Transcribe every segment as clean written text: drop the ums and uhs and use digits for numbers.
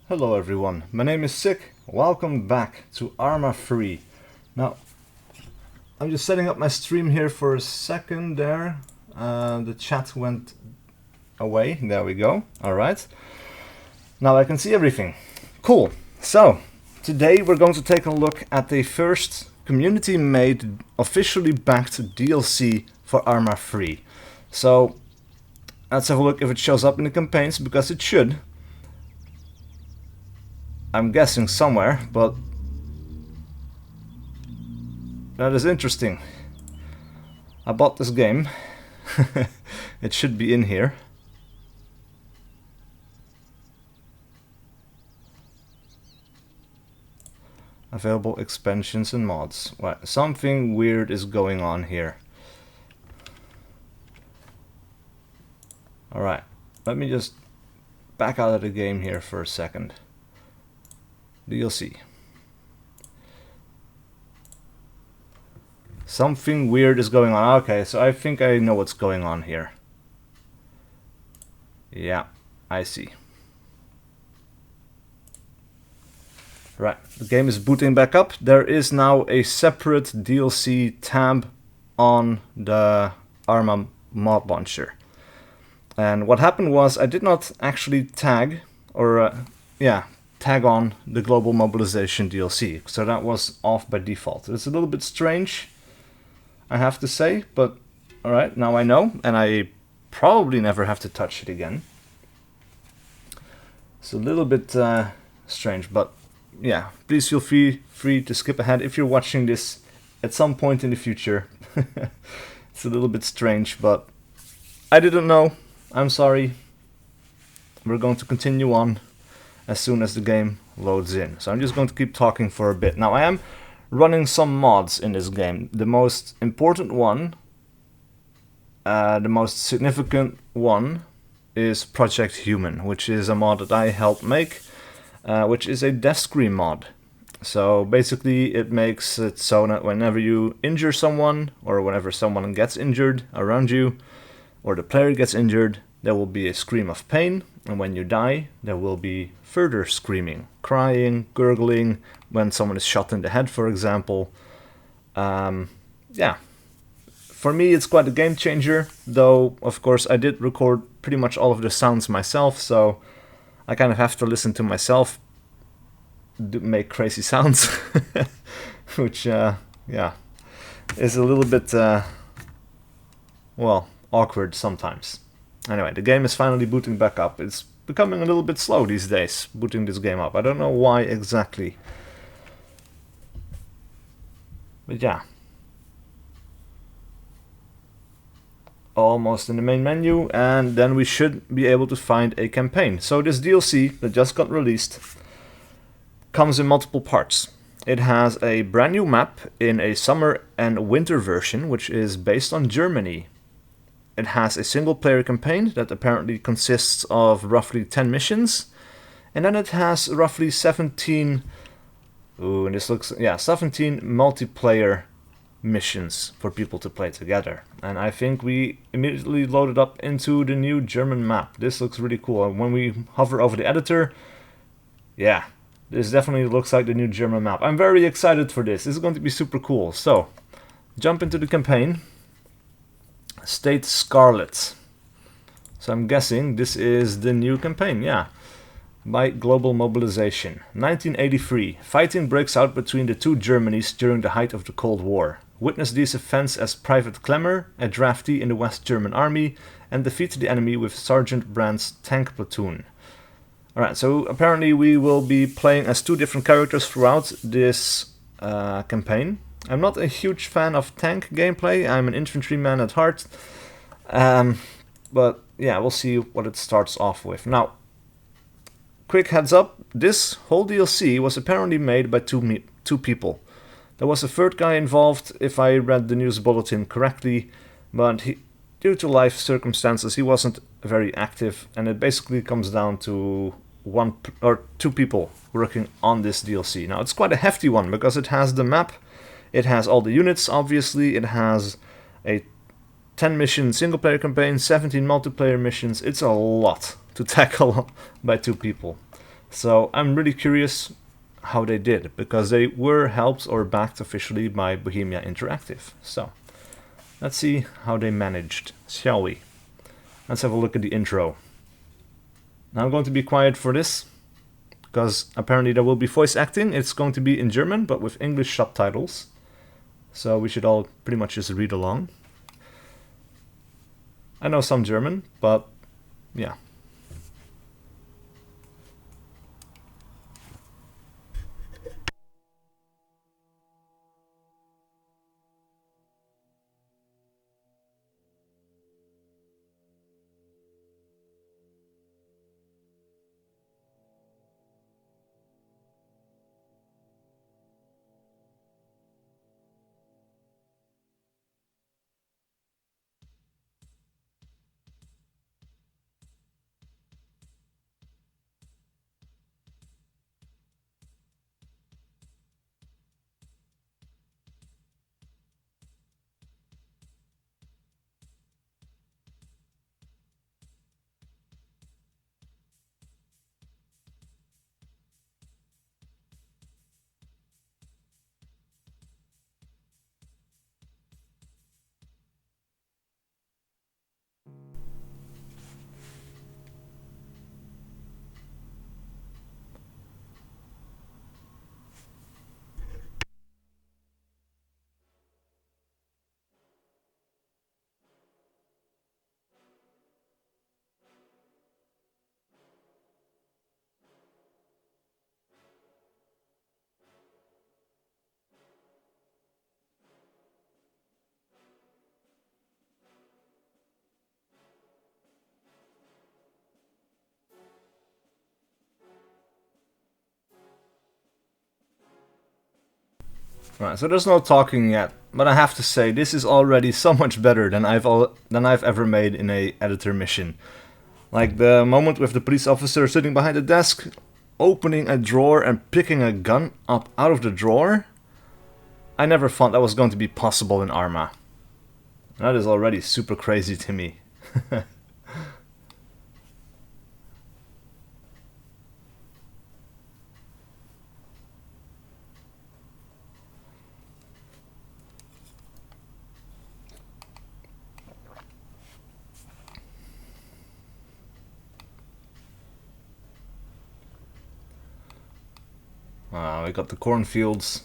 Hello everyone, my name is SiC. Welcome back to ARMA Free. Now, I'm just setting up my stream here for a second there. The chat went away, there we go. Alright, now I can see everything. Cool, so today we're going to take a look at the first community-made, officially backed DLC for ARMA Free. So, let's have a look if it shows up in the campaigns, because it should. I'm guessing somewhere, but that is interesting. I bought this game. It should be in here. Available expansions and mods. Right, something weird is going on here. Alright, let me just back out of the game here for a second. DLC. Something weird is going on. Okay, so I think I know what's going on here. Yeah, I see. Right, the game is booting back up. There is now a separate DLC tab on the ARMA mod launcher. And what happened was I did not actually tag, or tag on the Global Mobilization DLC, so that was off by default. It's a little bit strange, I have to say, but alright, now I know, and I probably never have to touch it again. It's a little bit strange, but yeah, please feel free to skip ahead if you're watching this at some point in the future. It's a little bit strange, but I didn't know. I'm sorry. We're going to continue on as soon as the game loads in. So I'm just going to keep talking for a bit. Now I am running some mods in this game. The most important one, the most significant one, is Project Human, which is a mod that I helped make, which is a death screen mod. So basically it makes it so that whenever you injure someone, or whenever someone gets injured around you, or the player gets injured, there will be a scream of pain, and when you die, there will be further screaming, crying, gurgling, when someone is shot in the head, for example. Yeah, for me it's quite a game changer, though of course I did record pretty much all of the sounds myself, so I kind of have to listen to myself make crazy sounds, which, yeah, is a little bit, well, awkward sometimes. Anyway, the game is finally booting back up. It's becoming a little bit slow these days, booting this game up. I don't know why exactly. But yeah. Almost in the main menu, and then we should be able to find a campaign. So this DLC that just got released comes in multiple parts. It has a brand new map in a summer and winter version, which is based on Germany. It has a single-player campaign that apparently consists of roughly 10 missions, and then it has roughly 17 multiplayer missions for people to play together. And I think we immediately loaded up into the new German map. This looks really cool. And when we hover over the editor, yeah, this definitely looks like the new German map. I'm very excited for this. This is going to be super cool. So, jump into the campaign. State Scarlet. So I'm guessing this is the new campaign, yeah. By Global Mobilization. 1983. Fighting breaks out between the two Germanys during the height of the Cold War. Witness these events as Private Klemmer, a draftee in the West German Army, and defeat the enemy with Sergeant Brandt's tank platoon. Alright, so apparently we will be playing as two different characters throughout this campaign. I'm not a huge fan of tank gameplay. I'm an infantryman at heart. But yeah, we'll see what it starts off with. Now, quick heads up, this whole DLC was apparently made by two people. There was a third guy involved, if I read the news bulletin correctly, but due to life circumstances he wasn't very active, and it basically comes down to one or two people working on this DLC. Now, it's quite a hefty one, because it has the map. It has all the units, obviously. It has a 10 mission single player campaign, 17 multiplayer missions. It's a lot to tackle by two people. So I'm really curious how they did, because they were helped or backed officially by Bohemia Interactive. So let's see how they managed, shall we? Let's have a look at the intro. Now I'm going to be quiet for this, because apparently there will be voice acting. It's going to be in German, but with English subtitles. So we should all pretty much just read along. I know some German, but yeah. Right, so there's no talking yet, but I have to say this is already so much better than I've ever made in a editor mission. Like the moment with the police officer sitting behind the desk, opening a drawer and picking a gun up out of the drawer. I never thought that was going to be possible in ARMA. That is already super crazy to me. We got the cornfields.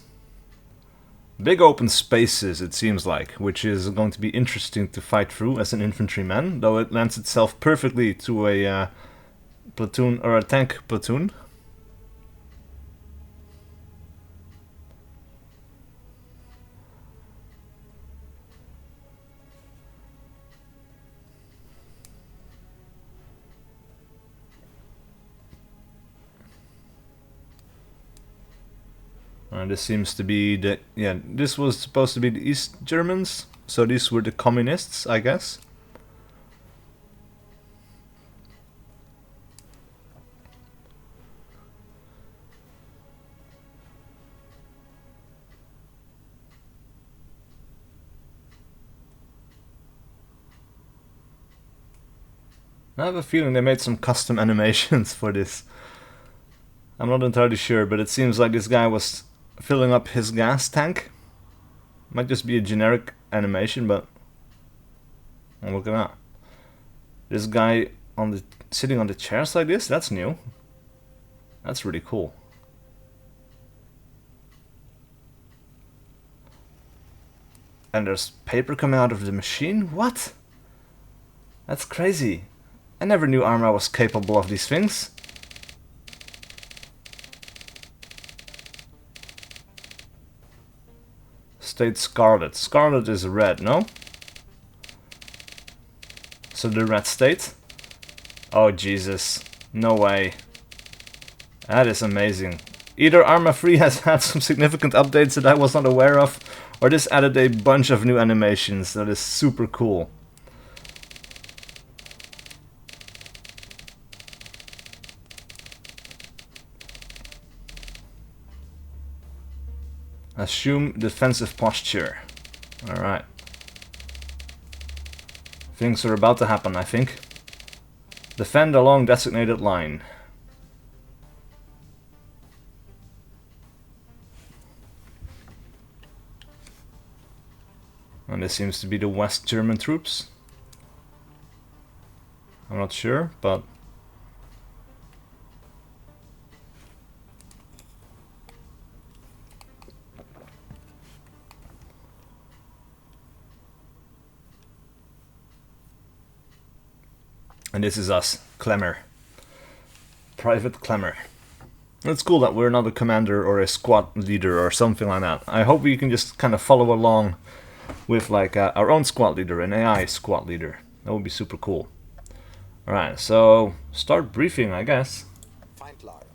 Big open spaces, it seems like, which is going to be interesting to fight through as an infantryman, though it lends itself perfectly to a platoon or a tank platoon. This seems to be the... yeah, this was supposed to be the East Germans, so these were the communists, I guess. I have a feeling they made some custom animations for this. I'm not entirely sure, but it seems like this guy was filling up his gas tank. Might just be a generic animation, but oh, look at that. This guy sitting on the chairs like this, that's new. That's really cool. And there's paper coming out of the machine? What? That's crazy. I never knew ARMA was capable of these things. State Scarlet. Scarlet is red, no? So the red state? Oh Jesus, no way. That is amazing. Either ARMA 3 has had some significant updates that I was not aware of, or this added a bunch of new animations. That is super cool. Assume defensive posture. Alright. Things are about to happen, I think. Defend along designated line. And this seems to be the West German troops. I'm not sure, but... And this is us, Klemmer. Private Klemmer. It's cool that we're not a commander or a squad leader or something like that. I hope we can just kind of follow along with like our own squad leader, an AI squad leader. That would be super cool. Alright, so start briefing, I guess. Feindlage.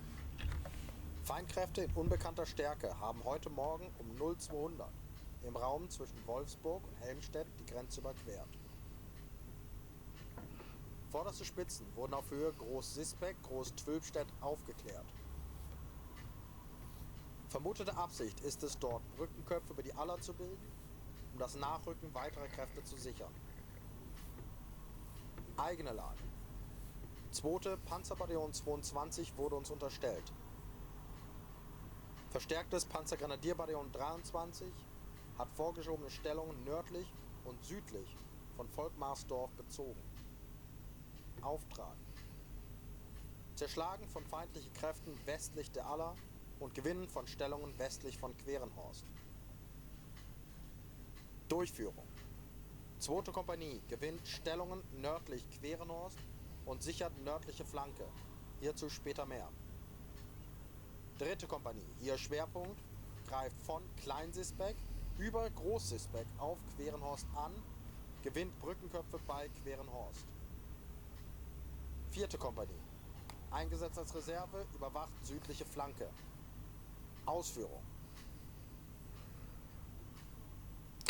Feindkräfte in unbekannter Stärke haben heute Morgen um 0200 im Raum zwischen Wolfsburg und Helmstedt die Grenze überquert. Vorderste Spitzen wurden auf Höhe Groß-Sisbeck, Groß-Twülpstedt aufgeklärt. Vermutete Absicht ist es, dort Brückenköpfe über die Aller zu bilden, um das Nachrücken weiterer Kräfte zu sichern. Eigene Lage. 2. Panzerbataillon 22 wurde uns unterstellt. Verstärktes Panzergrenadierbataillon 23 hat vorgeschobene Stellungen nördlich und südlich von Volkmarsdorf bezogen. Auftrag. Zerschlagen von feindlichen Kräften westlich der Aller und Gewinnen von Stellungen westlich von Querenhorst. Durchführung. 2. Kompanie gewinnt Stellungen nördlich Querenhorst und sichert nördliche Flanke. Hierzu später mehr. 3. Kompanie, ihr Schwerpunkt, greift von Klein-Sisbeck über Groß-Sisbeck auf Querenhorst an, gewinnt Brückenköpfe bei Querenhorst. 4. Kompanie, eingesetzt als Reserve, überwacht südliche Flanke. Ausführung.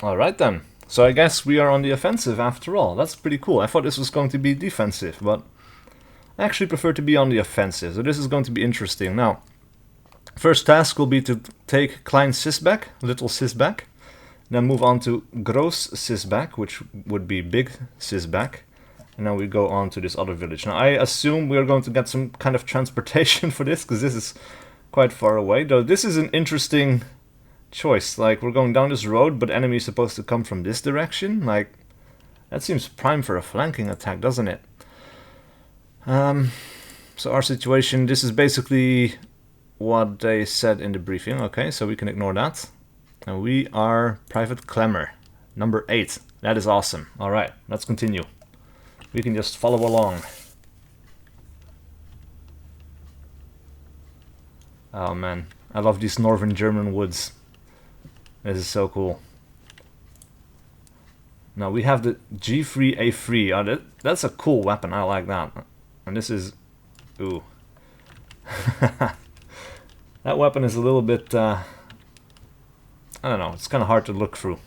Alright then. So I guess we are on the offensive after all. That's pretty cool. I thought this was going to be defensive, but I actually prefer to be on the offensive. So this is going to be interesting. Now, first task will be to take Klein Sisbeck, Little Sisbeck, then move on to Groß Sisbeck, which would be Big Sisbeck. And now we go on to this other village. Now I assume we are going to get some kind of transportation for this, because this is quite far away. Though this is an interesting choice. Like, we're going down this road, but enemy is supposed to come from this direction. Like, that seems prime for a flanking attack, doesn't it? So our situation, this is basically what they said in the briefing. Okay, so we can ignore that. And we are Private Klemmer, number 8. That is awesome. Alright, let's continue. We can just follow along. Oh man, I love these northern German woods. This is so cool. Now we have the G3A3. Oh, that's a cool weapon, I like that. And this is... ooh. That weapon is a little bit... I don't know, it's kind of hard to look through.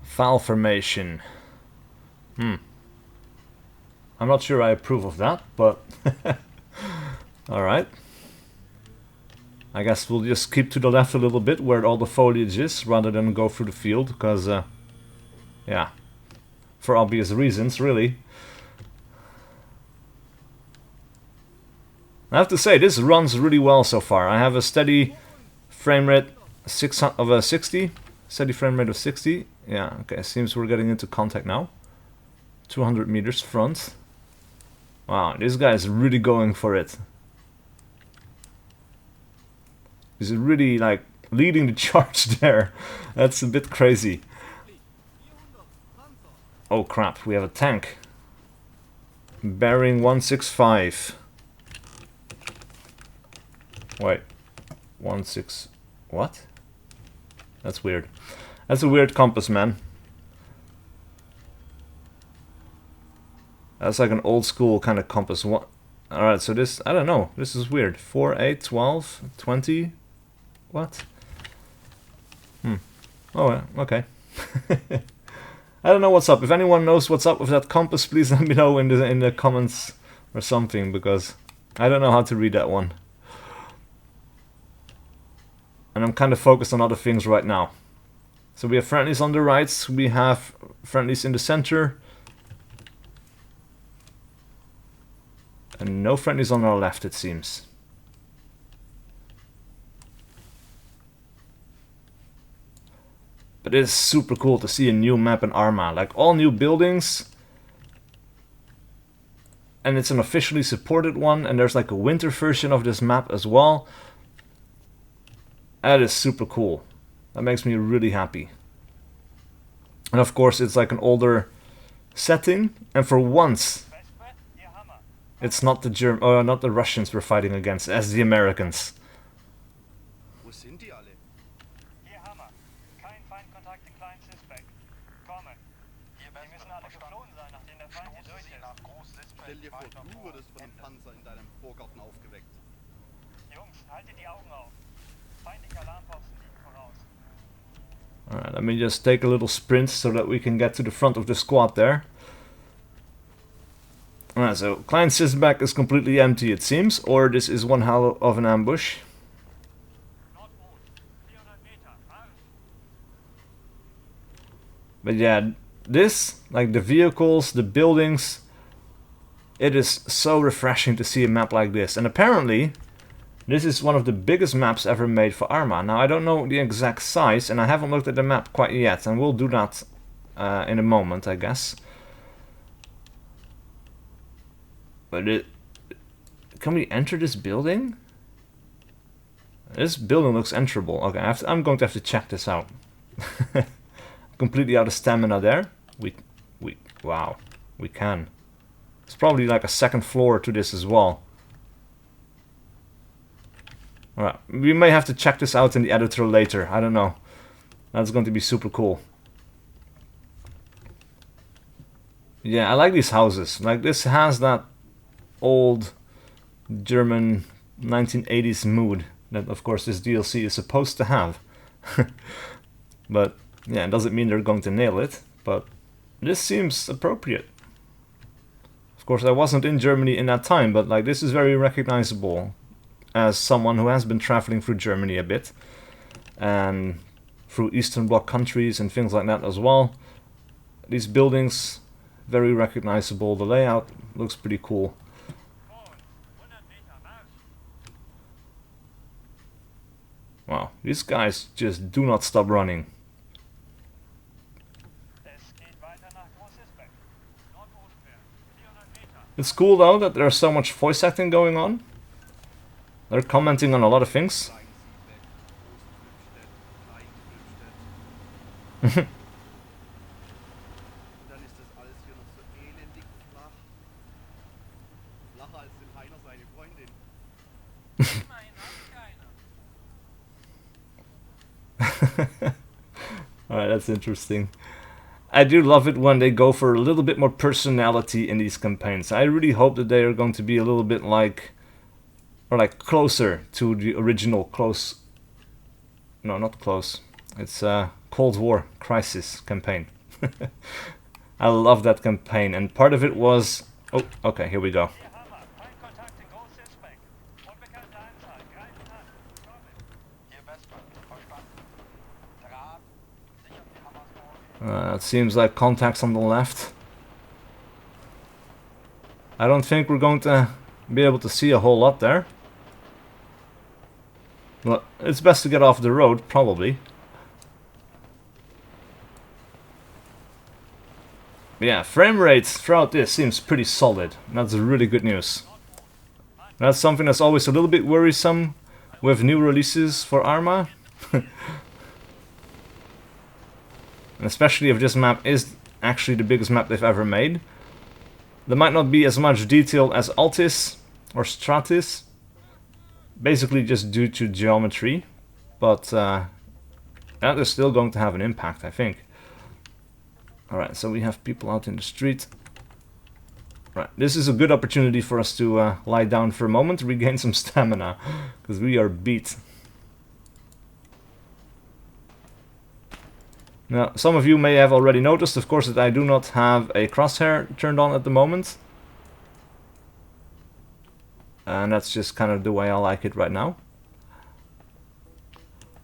Foul formation. I'm not sure I approve of that, but alright. I guess we'll just keep to the left a little bit where all the foliage is, rather than go through the field, because, yeah, for obvious reasons, really. I have to say, this runs really well so far. I have a steady frame rate of 60. Steady frame rate of 60. Yeah, okay, seems we're getting into contact now. 200 meters front. Wow, this guy is really going for it. He's really, like, leading the charge there. That's a bit crazy. Oh crap, we have a tank. Bearing 165. Wait. 16... what? That's weird. That's a weird compass, man. That's like an old school kind of compass. What? Alright, so this, I don't know. This is weird. 4, 8, 12, 20. What? Oh, okay. I don't know what's up. If anyone knows what's up with that compass, please let me know in the comments or something, because I don't know how to read that one. And I'm kind of focused on other things right now. So we have friendlies on the right, we have friendlies in the center. And no friendlies on our left, it seems. But it is super cool to see a new map in ARMA. Like, all new buildings. And it's an officially supported one. And there's like a winter version of this map as well. That is super cool. That makes me really happy. And of course it's like an older setting. And for once, it's not the not the Russians we're fighting against, as the Americans. Wo sind die alle? Hier Hammer. Kein Feindkontakt in kleinen SiC. Komme. Die müssen alle geflohen sein, nachdem der Feind hier durch ist. Stell dir vor, du wurdest von einem Panzer in deinem Vorgarten aufgeweckt. Jungs, haltet die Augen auf. Feindliche Alarmposten liegen voraus. Alright, let me just take a little sprint so that we can get to the front of the squad there. Alright, so Klein Sisback is completely empty, it seems, or this is one hell of an ambush. But yeah, this, like the vehicles, the buildings, it is so refreshing to see a map like this. And apparently, this is one of the biggest maps ever made for ARMA. Now, I don't know the exact size, and I haven't looked at the map quite yet, and we'll do that in a moment, I guess. But can we enter this building? This building looks enterable. Okay, I'm going to have to check this out. Completely out of stamina there. Wow, we can. It's probably like a second floor to this as well. Alright, we may have to check this out in the editor later. I don't know. That's going to be super cool. Yeah, I like these houses. Like, this has that old German 1980s mood that, of course, this DLC is supposed to have. But yeah, it doesn't mean they're going to nail it, but this seems appropriate. Of course, I wasn't in Germany in that time, but like, this is very recognizable as someone who has been traveling through Germany a bit and through Eastern Bloc countries and things like that as well. These buildings, very recognizable. The layout looks pretty cool. Wow, these guys just do not stop running. It's cool though that there's so much voice acting going on. They're commenting on a lot of things. Alright, that's interesting. I do love it when they go for a little bit more personality in these campaigns. I really hope that they are going to be a little bit like, or like closer to the original close. No, not close. It's Cold War Crisis campaign. I love that campaign, and part of it was... Oh, okay, here we go. It seems like contacts on the left. I don't think we're going to be able to see a whole lot there. Well, it's best to get off the road, probably. But yeah, frame rates throughout this seems pretty solid. That's really good news. That's something that's always a little bit worrisome with new releases for ARMA. And especially if this map is actually the biggest map they've ever made. There might not be as much detail as Altis or Stratis, basically just due to geometry, but that is still going to have an impact, I think. Alright, so we have people out in the street. Right, this is a good opportunity for us to lie down for a moment, regain some stamina, because we are beat. Now, some of you may have already noticed, of course, that I do not have a crosshair turned on at the moment. And that's just kind of the way I like it right now.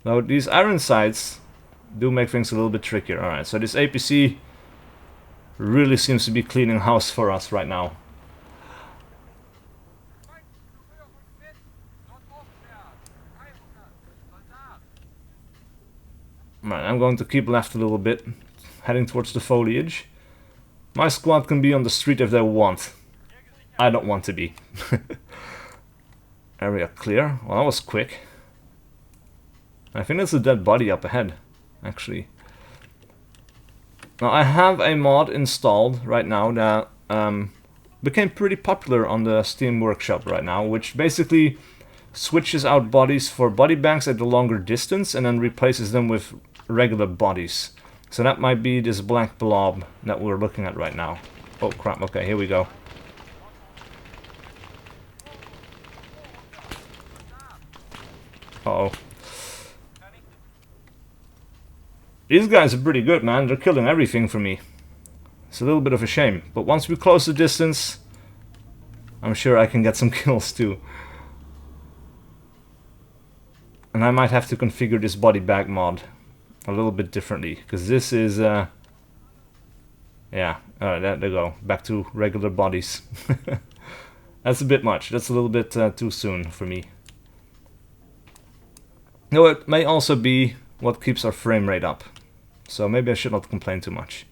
Now, these iron sights do make things a little bit trickier. Alright, so this APC really seems to be cleaning house for us right now. Right, I'm going to keep left a little bit, heading towards the foliage. My squad can be on the street if they want. I don't want to be. Area clear. Well, that was quick. I think there's a dead body up ahead, actually. Now, I have a mod installed right now that became pretty popular on the Steam Workshop right now, which basically switches out bodies for body bags at a longer distance and then replaces them with regular bodies. So that might be this black blob that we're looking at right now. Oh crap, okay, here we go. Uh-oh. These guys are pretty good, man. They're killing everything for me. It's a little bit of a shame. But once we close the distance, I'm sure I can get some kills too. And I might have to configure this body bag mod a little bit differently, because this is yeah, there they go, back to regular bodies. That's a bit much. That's a little bit too soon for me. No, it may also be what keeps our frame rate up, so maybe I should not complain too much.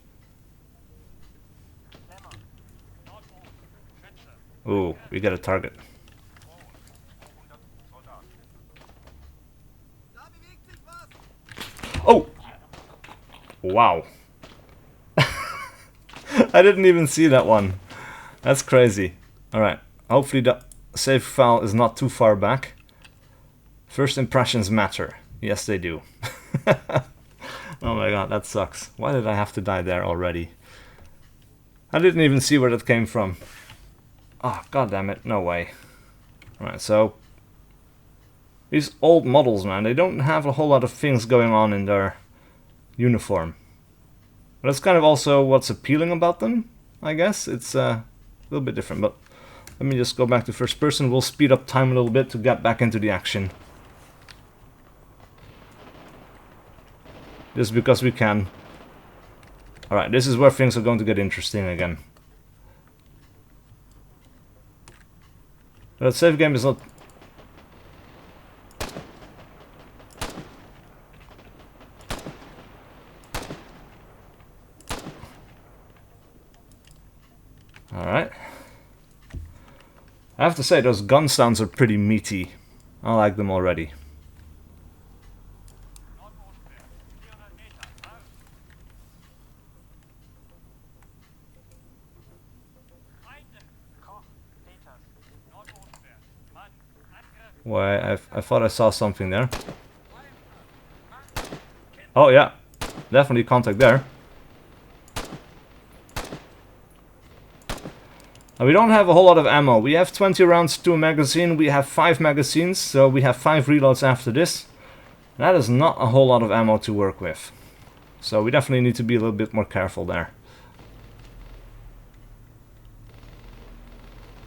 Ooh, we get a target. Oh! Wow. I didn't even see that one. That's crazy. Alright, hopefully the save file is not too far back. First impressions matter. Yes, they do. Oh my god, that sucks. Why did I have to die there already? I didn't even see where that came from. Oh, god damn it, no way. Alright, so these old models, man, they don't have a whole lot of things going on in their uniform. But that's kind of also what's appealing about them, I guess. It's a little bit different, but let me just go back to first person. We'll speed up time a little bit to get back into the action. Just because we can. Alright, this is where things are going to get interesting again. The save game is not... Alright. I have to say, those gun sounds are pretty meaty. I like them already. Why, I thought I saw something there. Oh yeah, definitely contact there. Now, we don't have a whole lot of ammo. We have 20 rounds to a magazine, we have 5 magazines, so we have 5 reloads after this. That is not a whole lot of ammo to work with. So we definitely need to be a little bit more careful there.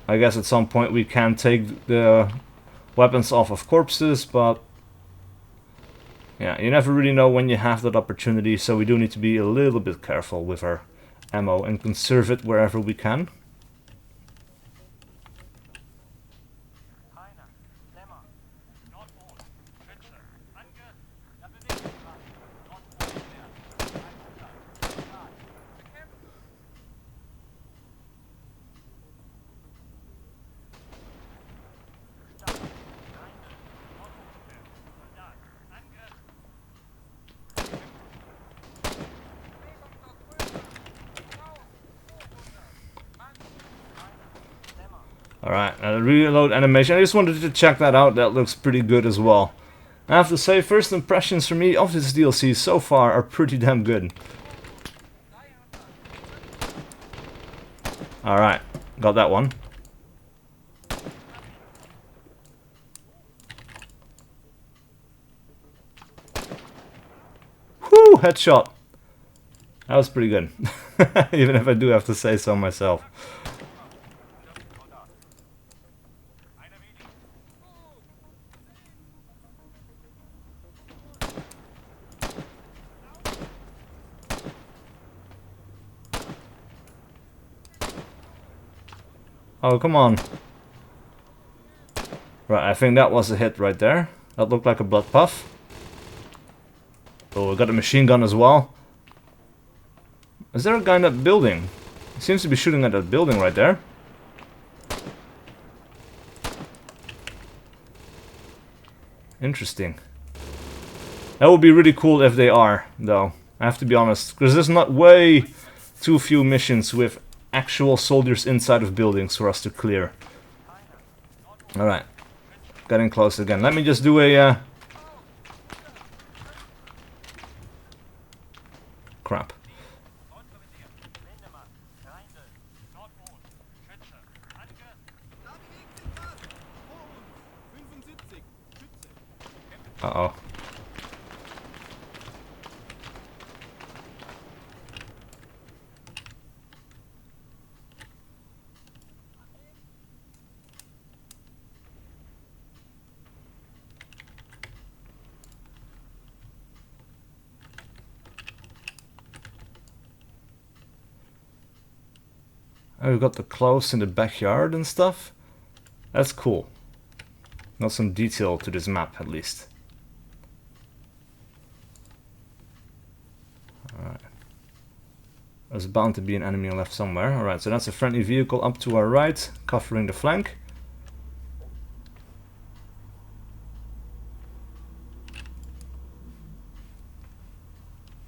I guess at some point we can take the weapons off of corpses, but yeah, you never really know when you have that opportunity, so we do need to be a little bit careful with our ammo and conserve it wherever we can. Alright, reload animation. I just wanted to check that out. That looks pretty good as well. I have to say, first impressions for me of this DLC so far are pretty damn good. Alright, got that one. Whoo, headshot. That was pretty good. Even if I do have to say so myself. Oh, come on. Right, I think that was a hit right there. That looked like a blood puff. Oh, we got a machine gun as well. Is there a guy in that building? He seems to be shooting at that building right there. Interesting. That would be really cool if they are, though. I have to be honest, because there's not way too few missions with actual soldiers inside of buildings for us to clear. Alright. Getting close again. Let me just do a... Crap. Uh-oh. Oh, we've got the clothes in the backyard and stuff. That's cool. Got some detail to this map, at least. Alright. There's bound to be an enemy left somewhere. Alright, so that's a friendly vehicle up to our right, covering the flank.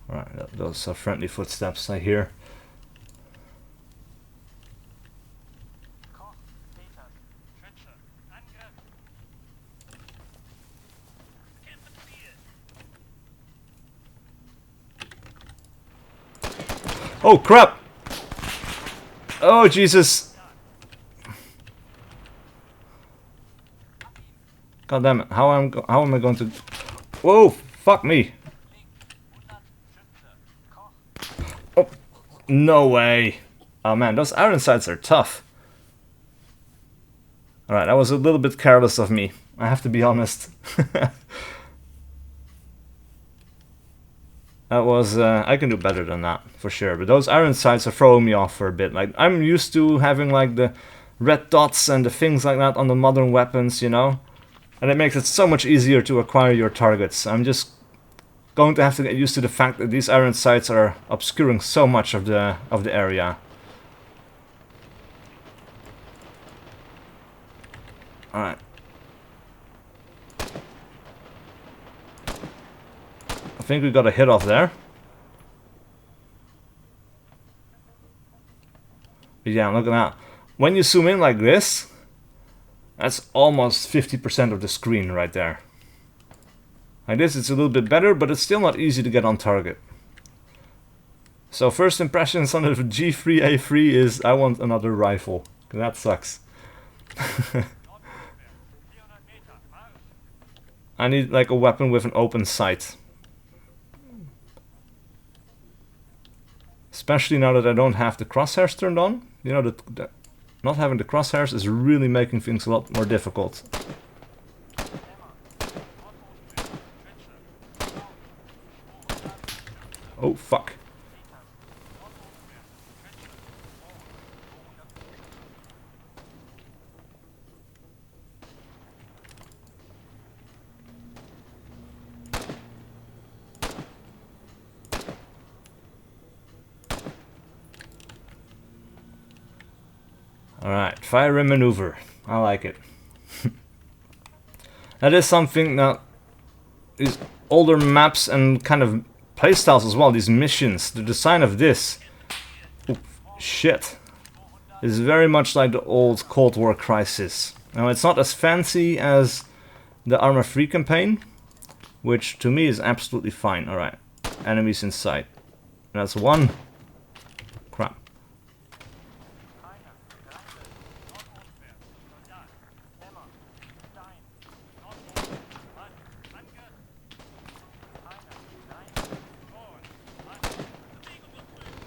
Alright, those are friendly footsteps I hear. Oh crap! Oh Jesus! God damn it! How am I going to? Whoa! Fuck me! Oh no way! Oh man, those iron sights are tough. All right, that was a little bit careless of me. I have to be honest. That was, I can do better than that, for sure. But those iron sights are throwing me off for a bit. Like, I'm used to having, like, the red dots and the things like that on the modern weapons, you know? And it makes it so much easier to acquire your targets. I'm just going to have to get used to the fact that these iron sights are obscuring so much of the area. Alright. I think we got a hit off there. But yeah, look at that. When you zoom in like this, that's almost 50% of the screen right there. Like this, it's a little bit better, but it's still not easy to get on target. So first impressions on the G3A3 is I want another rifle. That sucks. I need like a weapon with an open sight. Especially now that I don't have the crosshairs turned on. You know, that not having the crosshairs is really making things a lot more difficult. Oh, fuck. Alright, fire and maneuver. I like it. That is something that these older maps and kind of playstyles as well, these missions, the design of this, shit, is very much like the old Cold War Crisis. Now it's not as fancy as the ARMA 3 campaign, which to me is absolutely fine. Alright, enemies in sight. That's one. Crap.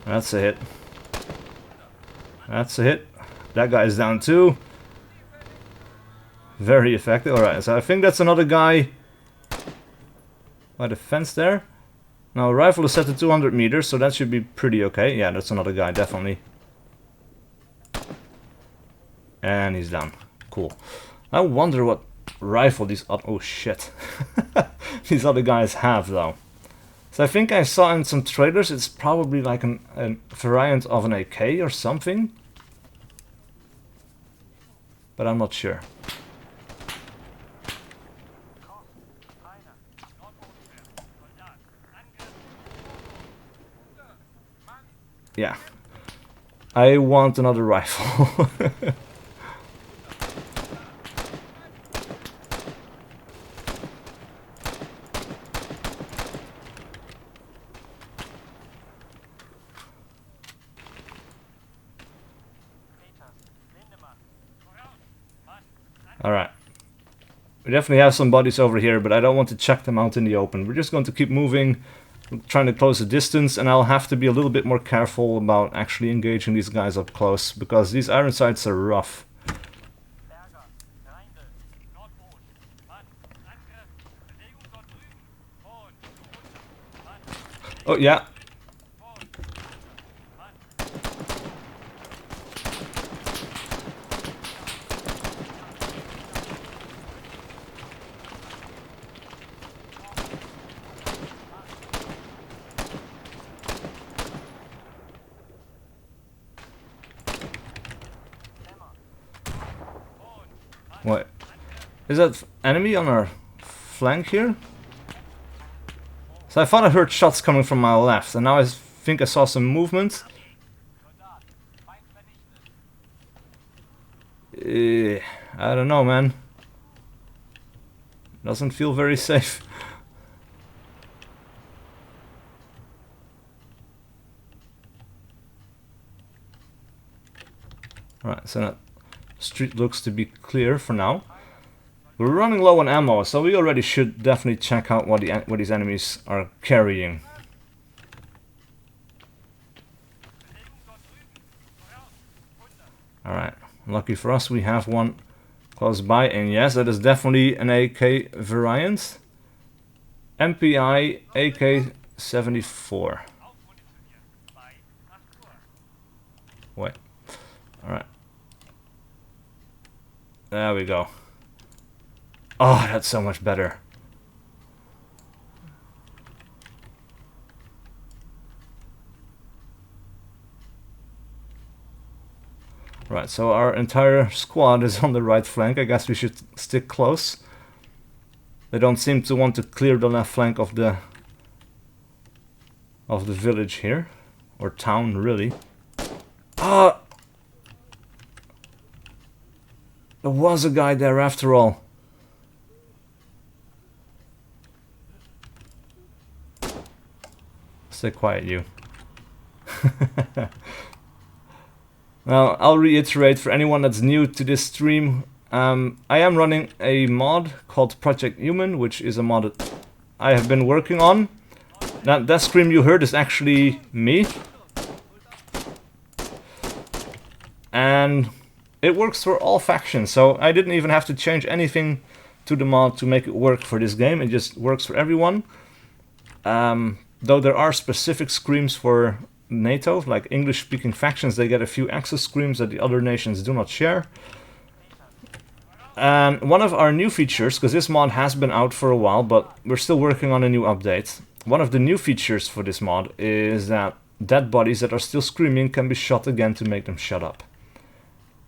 That's a hit. That's a hit. That guy is down too. Very effective. Alright, so I think that's another guy by the fence there. Now, a rifle is set to 200 meters, so that should be pretty okay. Yeah, that's another guy, definitely. And he's down. Cool. I wonder what rifle these... Oh, shit. These other guys have, though. So I think I saw in some trailers it's probably like a variant of an AK or something. But I'm not sure. Yeah. I want another rifle. Alright. We definitely have some bodies over here, but I don't want to check them out in the open. We're just going to keep moving, trying to close the distance, and I'll have to be a little bit more careful about actually engaging these guys up close, because these iron sights are rough. Oh, yeah. What? Is that enemy on our flank here? So I thought I heard shots coming from my left, and now I think I saw some movement. I don't know, man. Doesn't feel very safe. Right, so that street looks to be clear for now. We're running low on ammo, so we already should definitely check out what these enemies are carrying. Alright, lucky for us we have one close by, and yes, that is definitely an AK variant. MPI AK-74. Wait. Alright. There we go. Oh, that's so much better. Right, so our entire squad is on the right flank. I guess we should stick close. They don't seem to want to clear the left flank of the village here, or town, really. Ah! There was a guy there after all. Stay quiet, you. Now, I'll reiterate for anyone that's new to this stream, I am running a mod called Project Human, which is a mod that I have been working on. Now, that scream you heard is actually me. And it works for all factions, so I didn't even have to change anything to the mod to make it work for this game. It just works for everyone. Though there are specific screams for NATO, like English-speaking factions, they get a few access screams that the other nations do not share. And one of our new features, because this mod has been out for a while, but we're still working on a new update. One of the new features for this mod is that dead bodies that are still screaming can be shot again to make them shut up.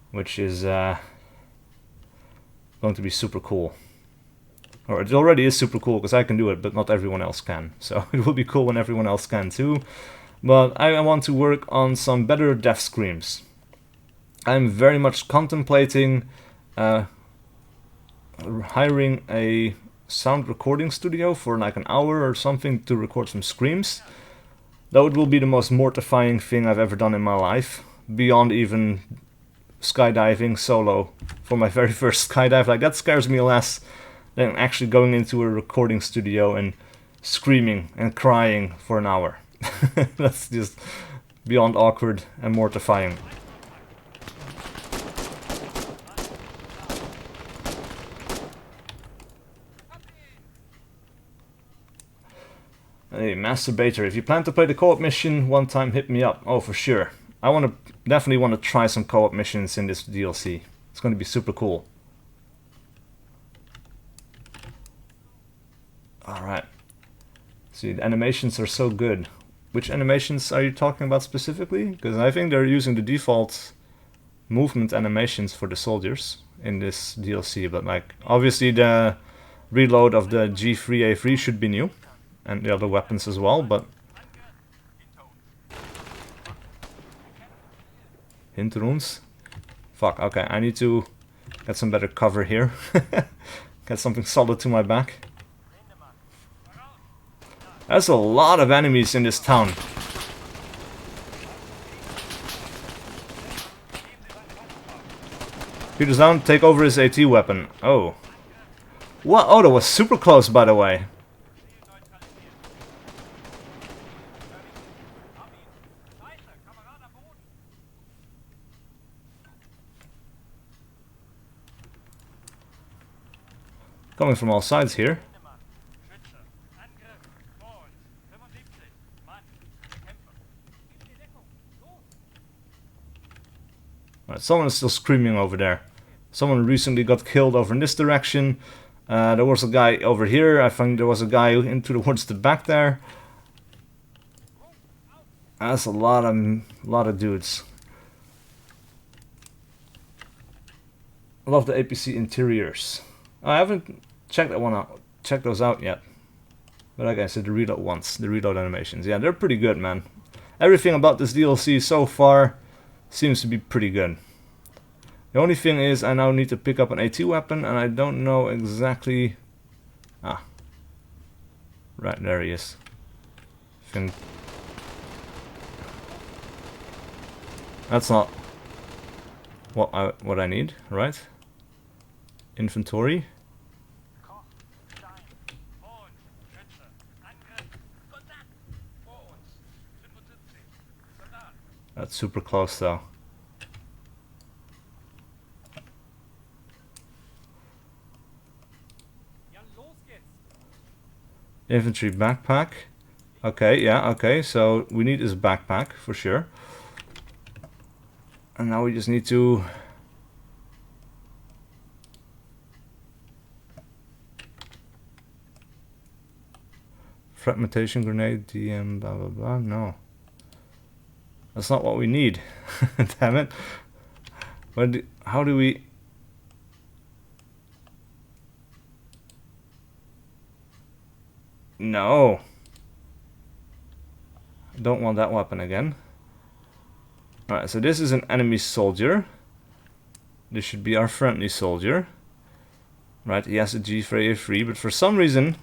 Which is going to be super cool. Or it already is super cool, because I can do it, but not everyone else can. So it will be cool when everyone else can too. But I want to work on some better death screams. I'm very much contemplating hiring a sound recording studio for like an hour or something to record some screams. Though it will be the most mortifying thing I've ever done in my life. Beyond even skydiving solo for my very first skydive. Like, that scares me less than actually going into a recording studio and screaming and crying for an hour. That's just beyond awkward and mortifying. Hey, Masturbator, if you plan to play the co-op mission one time, hit me up. Oh, for sure. I definitely want to try some co-op missions in this DLC. It's going to be super cool. Alright. See, the animations are so good. Which animations are you talking about specifically? Because I think they're using the default movement animations for the soldiers in this DLC, but like obviously the reload of the G3A3 should be new, and the other weapons as well, but hinter uns. Fuck, okay, I need to get some better cover here. Get something solid to my back. There's a lot of enemies in this town. Peter's down, take over his AT weapon. Oh. What? Oh, that was super close, by the way. Coming from all sides here. Alright, someone is still screaming over there. Someone recently got killed over in this direction. There was a guy over here. I think there was a guy into towards the back there. That's a lot of dudes. I love the APC interiors. I haven't checked that one out. Checked those out yet. But like I said, the reload animations. Yeah, they're pretty good, man. Everything about this DLC so far seems to be pretty good. The only thing is I now need to pick up an AT weapon and I don't know exactly... Ah. Right, there he is. That's not what I need, right? Inventory. That's super close though. Infantry backpack. Okay, yeah, okay, so we need his backpack for sure. And now we just need to... Fragmentation grenade, DM, blah blah blah, no. That's not what we need. Damn it. How do we... No. I don't want that weapon again. Alright, so this is an enemy soldier. This should be our friendly soldier. Right, he has a G3A3, but for some reason...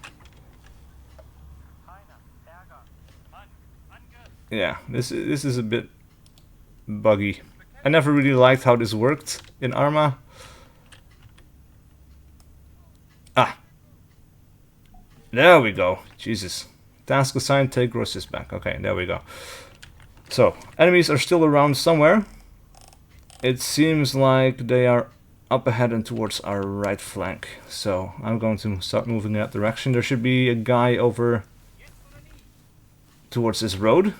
Yeah, this is a bit buggy. I never really liked how this worked in ARMA. Ah! There we go. Jesus. Task assigned, take Russia's back. Okay, there we go. So, enemies are still around somewhere. It seems like they are up ahead and towards our right flank. So, I'm going to start moving in that direction. There should be a guy over towards this road.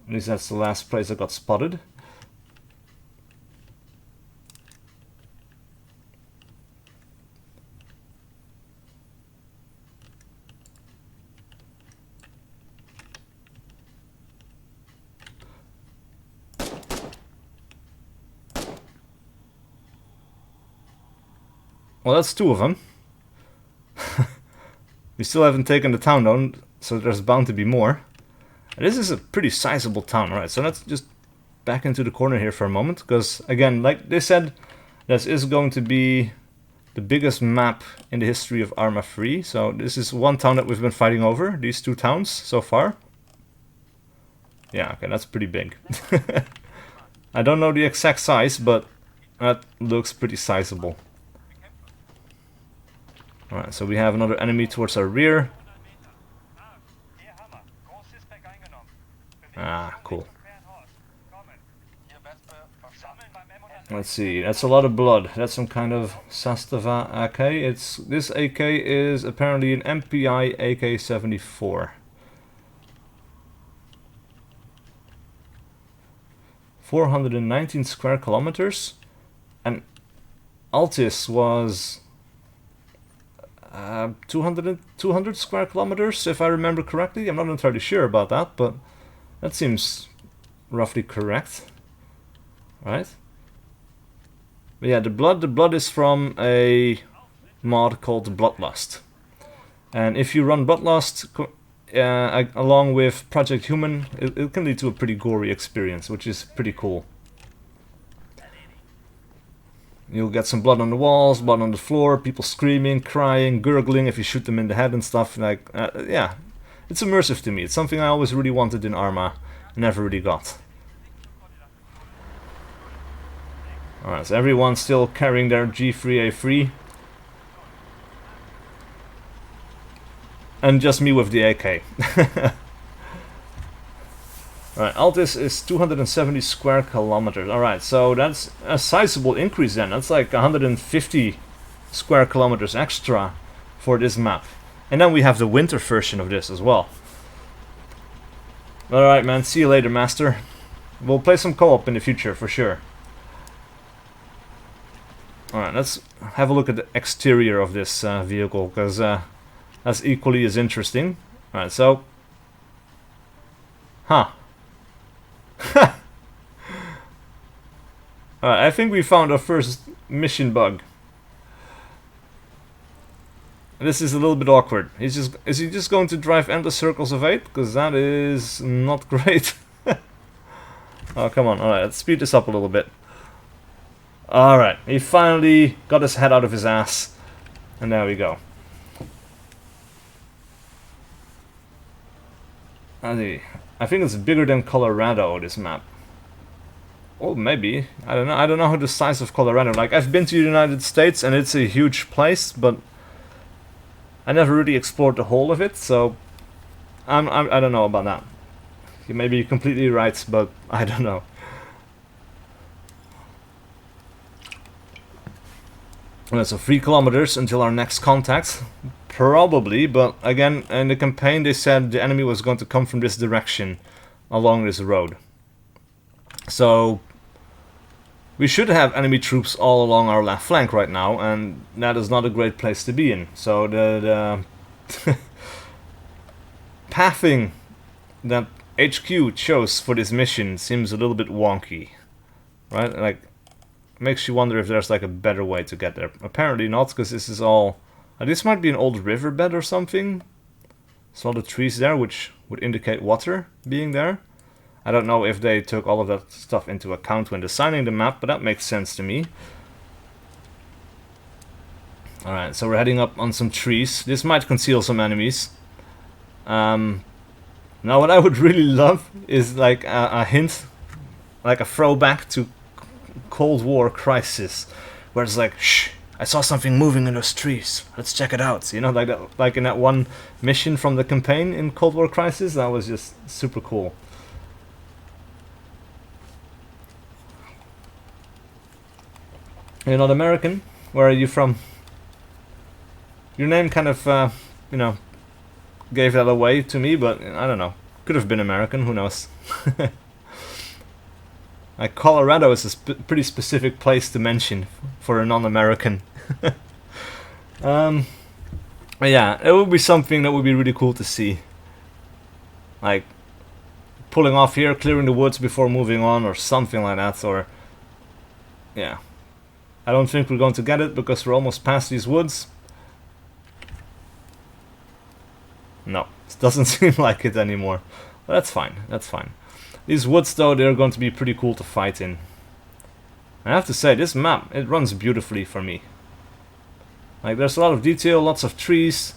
At least that's the last place I got spotted. Well, that's two of them. We still haven't taken the town down, so there's bound to be more. And this is a pretty sizable town, right? So let's just back into the corner here for a moment, because again, like they said, this is going to be the biggest map in the history of ARMA 3. So this is one town that we've been fighting over, these two towns so far. Yeah, okay, that's pretty big. I don't know the exact size, but that looks pretty sizable. Alright, so we have another enemy towards our rear. Ah, cool. Let's see, that's a lot of blood. That's some kind of Sastava AK. This AK is apparently an MPI AK-74. 419 square kilometers. And Altis was 200 square kilometers, if I remember correctly. I'm not entirely sure about that, but that seems roughly correct, right? But yeah, the blood is from a mod called Bloodlust, and if you run Bloodlust along with Project Human, it can lead to a pretty gory experience, which is pretty cool. You'll get some blood on the walls, blood on the floor, people screaming, crying, gurgling if you shoot them in the head and stuff. Like, yeah, it's immersive to me. It's something I always really wanted in ARMA, never really got. Alright, so everyone's still carrying their G3A3. And just me with the AK. Alright, Altis is 270 square kilometers. Alright, so that's a sizable increase then. That's like 150 square kilometers extra for this map. And then we have the winter version of this as well. Alright man, see you later, master. We'll play some co-op in the future for sure. Alright, let's have a look at the exterior of this vehicle, because that's equally as interesting. Alright, so... Huh. Alright, I think we found our first mission bug. This is a little bit awkward. Is he just going to drive endless circles of 8? Because that is not great. Oh, come on. Alright, let's speed this up a little bit. Alright, he finally got his head out of his ass. And there we go. I think it's bigger than Colorado, this map. Oh, maybe. I don't know. I don't know how the size of Colorado. Like, I've been to the United States and it's a huge place, but I never really explored the whole of it, so I don't know about that. You may be completely right, but I don't know. Well, so 3 kilometers until our next contact. Probably, but again, in the campaign they said the enemy was going to come from this direction along this road. So we should have enemy troops all along our left flank right now, and that is not a great place to be in. So the pathing that HQ chose for this mission seems a little bit wonky, right? Like, makes you wonder if there's like a better way to get there. Apparently not, because this is all... this might be an old riverbed or something. There's a lot of trees there, which would indicate water being there. I don't know if they took all of that stuff into account when designing the map, but that makes sense to me. Alright, so we're heading up on some trees. This might conceal some enemies. Now what I would really love is like a hint, like a throwback to Cold War Crisis, where it's like, shh, I saw something moving in those trees, let's check it out. You know, like that, like in that one mission from the campaign in Cold War Crisis. That was just super cool. You're not American? Where are you from? Your name kind of, you know, gave that away to me, but I don't know. Could have been American, who knows? Like, Colorado is a pretty specific place to mention for a non-American. But yeah, it would be something that would be really cool to see. Like, pulling off here, clearing the woods before moving on, or something like that, or... yeah. I don't think we're going to get it, because we're almost past these woods. No, it doesn't seem like it anymore. But that's fine, that's fine. These woods, though, they're going to be pretty cool to fight in. I have to say, this map, it runs beautifully for me. Like, there's a lot of detail, lots of trees.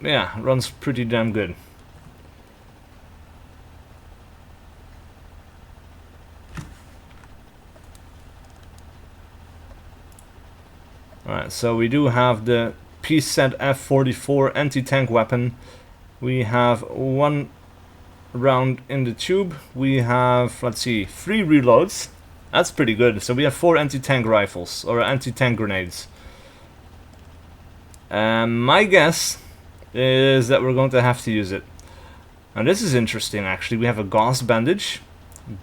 Yeah, it runs pretty damn good. Alright, so we do have the PZ F44 anti-tank weapon. We have 1 round in the tube. We have, let's see, 3 reloads. That's pretty good. So we have 4 anti-tank rifles, or anti-tank grenades. My guess is that we're going to have to use it. Now this is interesting, actually. We have a gauze bandage,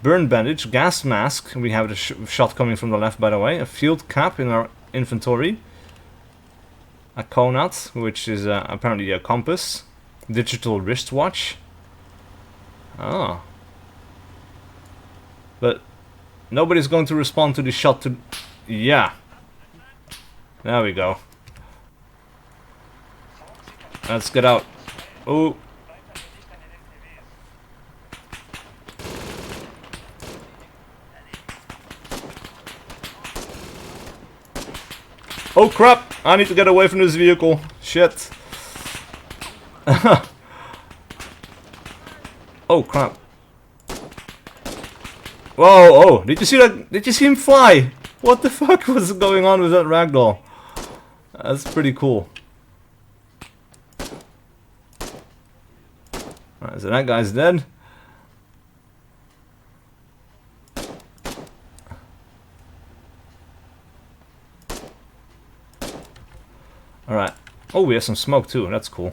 burn bandage, gas mask. We have the shot coming from the left, by the way. A field cap in our inventory. a Conat, which is apparently a compass, digital wristwatch. Oh. But nobody's going to respond to the shot to... Yeah. There we go. Let's get out. Oh. Oh crap! I need to get away from this vehicle. Shit. Oh crap. Whoa, oh, did you see that? Did you see him fly? What the fuck was going on with that ragdoll? That's pretty cool. Alright, so that guy's dead. Alright. Oh, we have some smoke too, that's cool.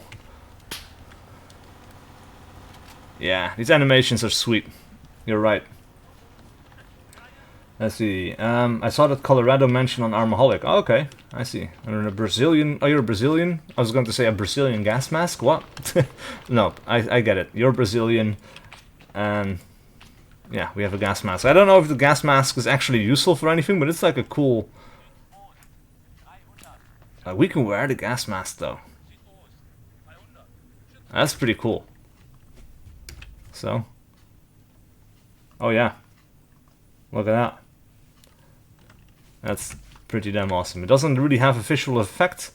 Yeah, these animations are sweet. You're right. Let's see. I saw that Colorado mentioned on Armaholic. Oh, okay, I see. And a Brazilian. Oh, you're a Brazilian? I was going to say a Brazilian gas mask. What? No, I get it. You're Brazilian, and yeah, we have a gas mask. I don't know if the gas mask is actually useful for anything, but it's like a cool. We can wear the gas mask though. That's pretty cool. So. Oh yeah. Look at that. That's pretty damn awesome. It doesn't really have a visual effect.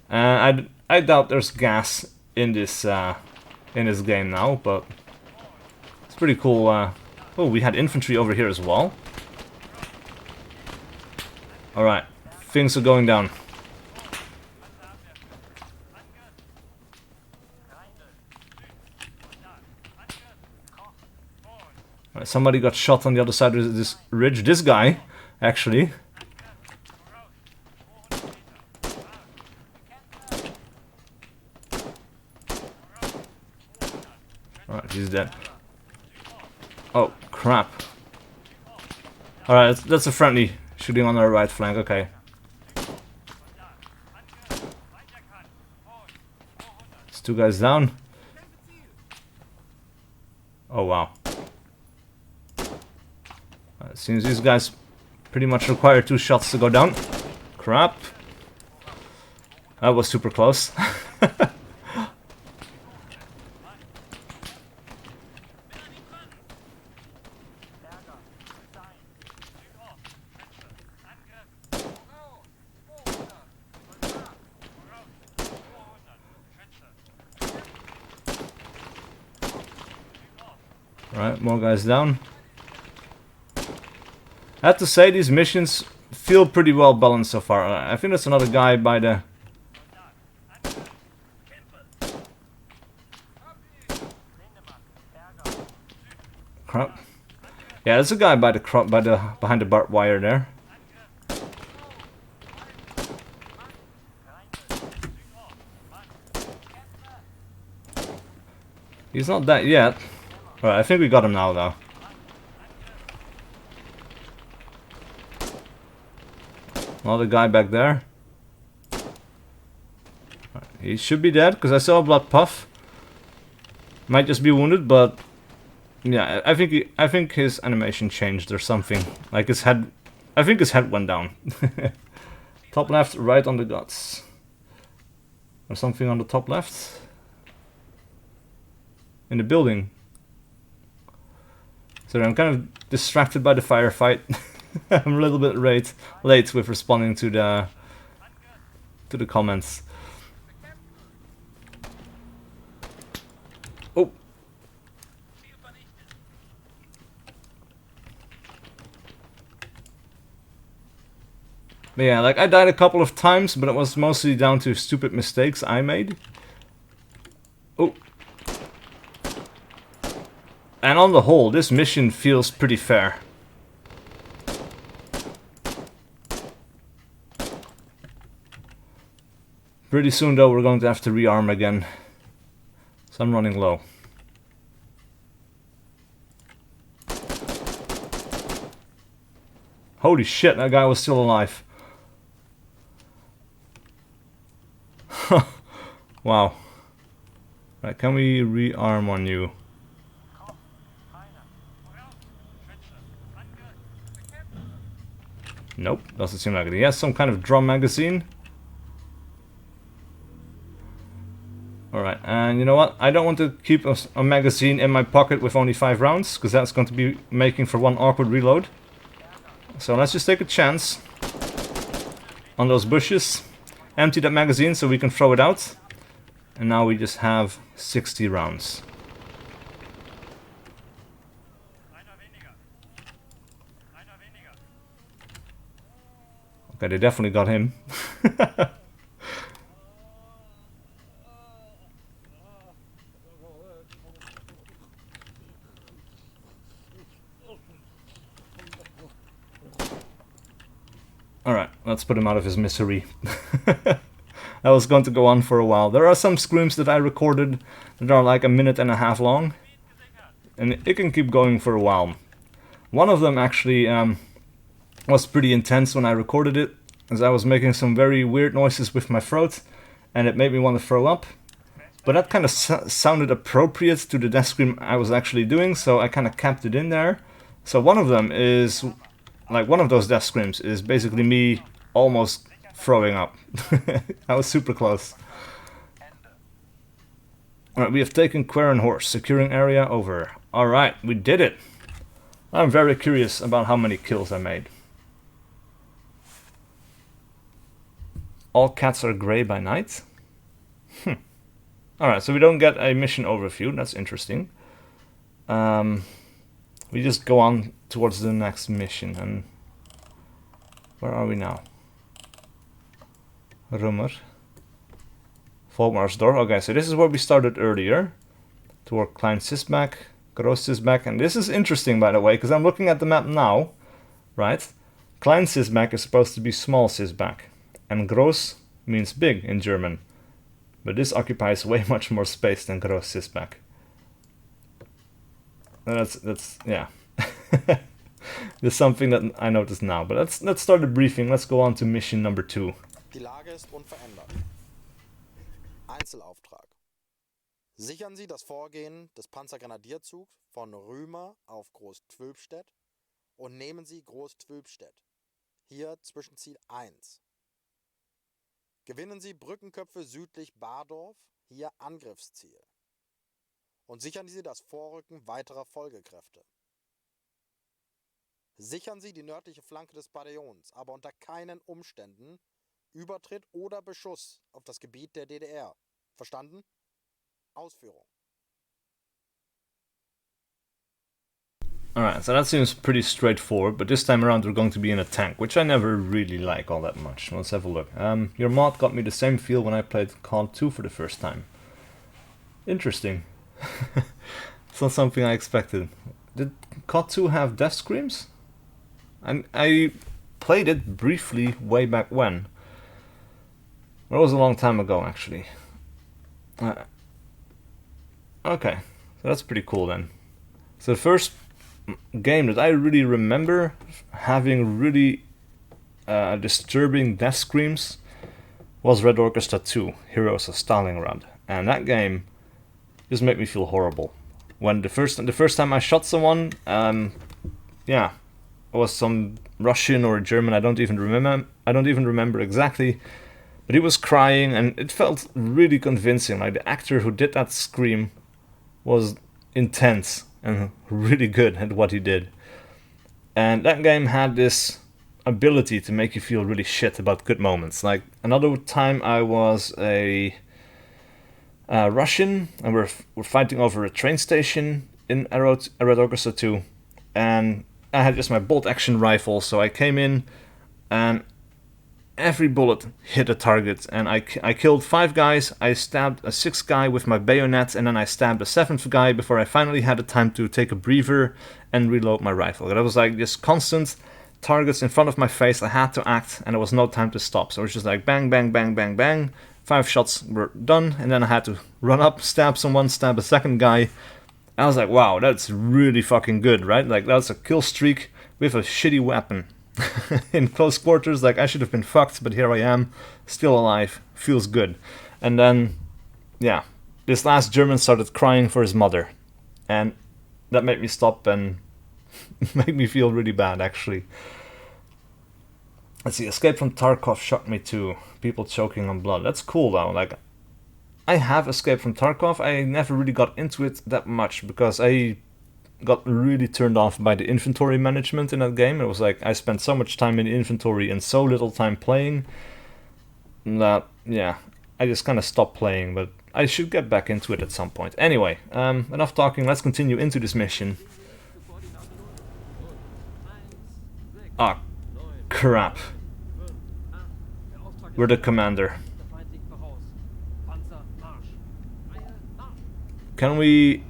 I doubt there's gas in this game now, but it's pretty cool. Oh, we had infantry over here as well. All right, things are going down. All right, somebody got shot on the other side of this ridge. This guy, actually. Alright, he's dead. Oh, crap. Alright, that's a friendly shooting on our right flank, okay. There's two guys down. Oh, wow. It seems these guys pretty much require 2 shots to go down. Crap. That was super close. Alright, more guys down. I have to say, these missions feel pretty well balanced so far. I think there's another guy by the... Crap. Yeah, there's a guy by the behind the barbed wire there. He's not dead yet. Alright, I think we got him now though. Another guy back there. He should be dead because I saw a blood puff. Might just be wounded, but yeah, I think his animation changed or something. Like his head, I think his head went down. Top left, right on the guts, or something on the top left. In the building. So I'm kind of distracted by the firefight. I'm a little bit late with responding to the comments. Oh. But yeah, like I died a couple of times, but it was mostly down to stupid mistakes I made. Oh. And on the whole, this mission feels pretty fair. Pretty soon though, we're going to have to rearm again. So I'm running low. Holy shit, that guy was still alive. Wow. Right, can we rearm on you? Nope, doesn't seem like it. He has some kind of drum magazine. Alright, and you know what? I don't want to keep a magazine in my pocket with only 5 rounds, because that's going to be making for one awkward reload. So let's just take a chance on those bushes. Empty that magazine so we can throw it out. And now we just have 60 rounds. Okay, they definitely got him. Alright, let's put him out of his misery. That was going to go on for a while. There are some screams that I recorded that are like a minute and a half long. And it can keep going for a while. One of them actually was pretty intense when I recorded it, as I was making some very weird noises with my throat, and it made me want to throw up. But that kind of sounded appropriate to the death scream I was actually doing, so I kind of kept it in there. So one of them is, like one of those death screams is basically me almost throwing up. I was super close. Alright, we have taken Quarren Horse, securing area over. Alright, we did it. I'm very curious about how many kills I made. All cats are grey by night? Alright, so we don't get a mission overview, that's interesting. We just go on towards the next mission, and where are we now? Rummer. Volkmarsdorf. Okay, so this is where we started earlier. Toward Klein Sisbach, Gross Sisbach, and this is interesting by the way, because I'm looking at the map now, right? Klein Sisbach is supposed to be small Sisbach, and Gross means big in German. But this occupies way much more space than Gross Sisbach. That's yeah. There's something that I noticed now, but let's start the briefing. Let's go on to mission number 2. Die Lage ist unverändert. Einzelauftrag. Sichern Sie das Vorgehen des Panzergrenadierzugs von Rümer auf Groß-Twülpstedt und nehmen Sie Groß-Twülpstedt, hier Zwischenziel 1. Gewinnen Sie Brückenköpfe südlich Bardorf, hier Angriffsziel. Und sichern Sie das Vorrücken weiterer Folgekräfte. Sichern Sie die nördliche Flanke des Bataillons, aber unter keinen Umständen Übertritt oder Beschuss auf das Gebiet der DDR. Verstanden? Ausführung. Alright, so that seems pretty straightforward, but this time around we're going to be in a tank, which I never really like all that much. Let's have a look. Your mod got me the same feel when I played COD 2 for the first time. Interesting. It's not something I expected. Did COD 2 have death screams? I played it briefly way back when. It was a long time ago, actually. Okay, so that's pretty cool then. So the first game that I really remember having really disturbing death screams was Red Orchestra 2, Heroes of Stalingrad. And that game just made me feel horrible. When the first time I shot someone, yeah, it was some Russian or German, I don't even remember exactly. But he was crying, and it felt really convincing. Like, the actor who did that scream was intense and really good at what he did. And that game had this ability to make you feel really shit about good moments. Like, another time I was a Russian, and we're fighting over a train station in Red Orchestra 2. And I had just my bolt-action rifle, so I came in, and every bullet hit a target, and I killed 5 guys, I stabbed a 6th guy with my bayonet, and then I stabbed a 7th guy before I finally had the time to take a breather and reload my rifle. That was like this constant targets in front of my face. I had to act, and there was no time to stop. So it was just like bang, bang, bang, bang, bang. 5 shots were done, and then I had to run up, stab someone, stab a 2nd guy. I was like, wow, that's really fucking good, right? Like, that's a kill streak with a shitty weapon. In close quarters, like, I should have been fucked, but here I am, still alive, feels good. And then yeah, this last German started crying for his mother, and that made me stop and made me feel really bad, actually. Let's see, escape from Tarkov shocked me too. People choking on blood. That's cool though. Like, I have escaped from Tarkov. I never really got into it that much because I got really turned off by the inventory management in that game. It was like I spent so much time in the inventory and so little time playing that, yeah, I just kind of stopped playing, but I should get back into it at some point. Anyway, enough talking, let's continue into this mission. Ah, crap. We're the commander. Can we...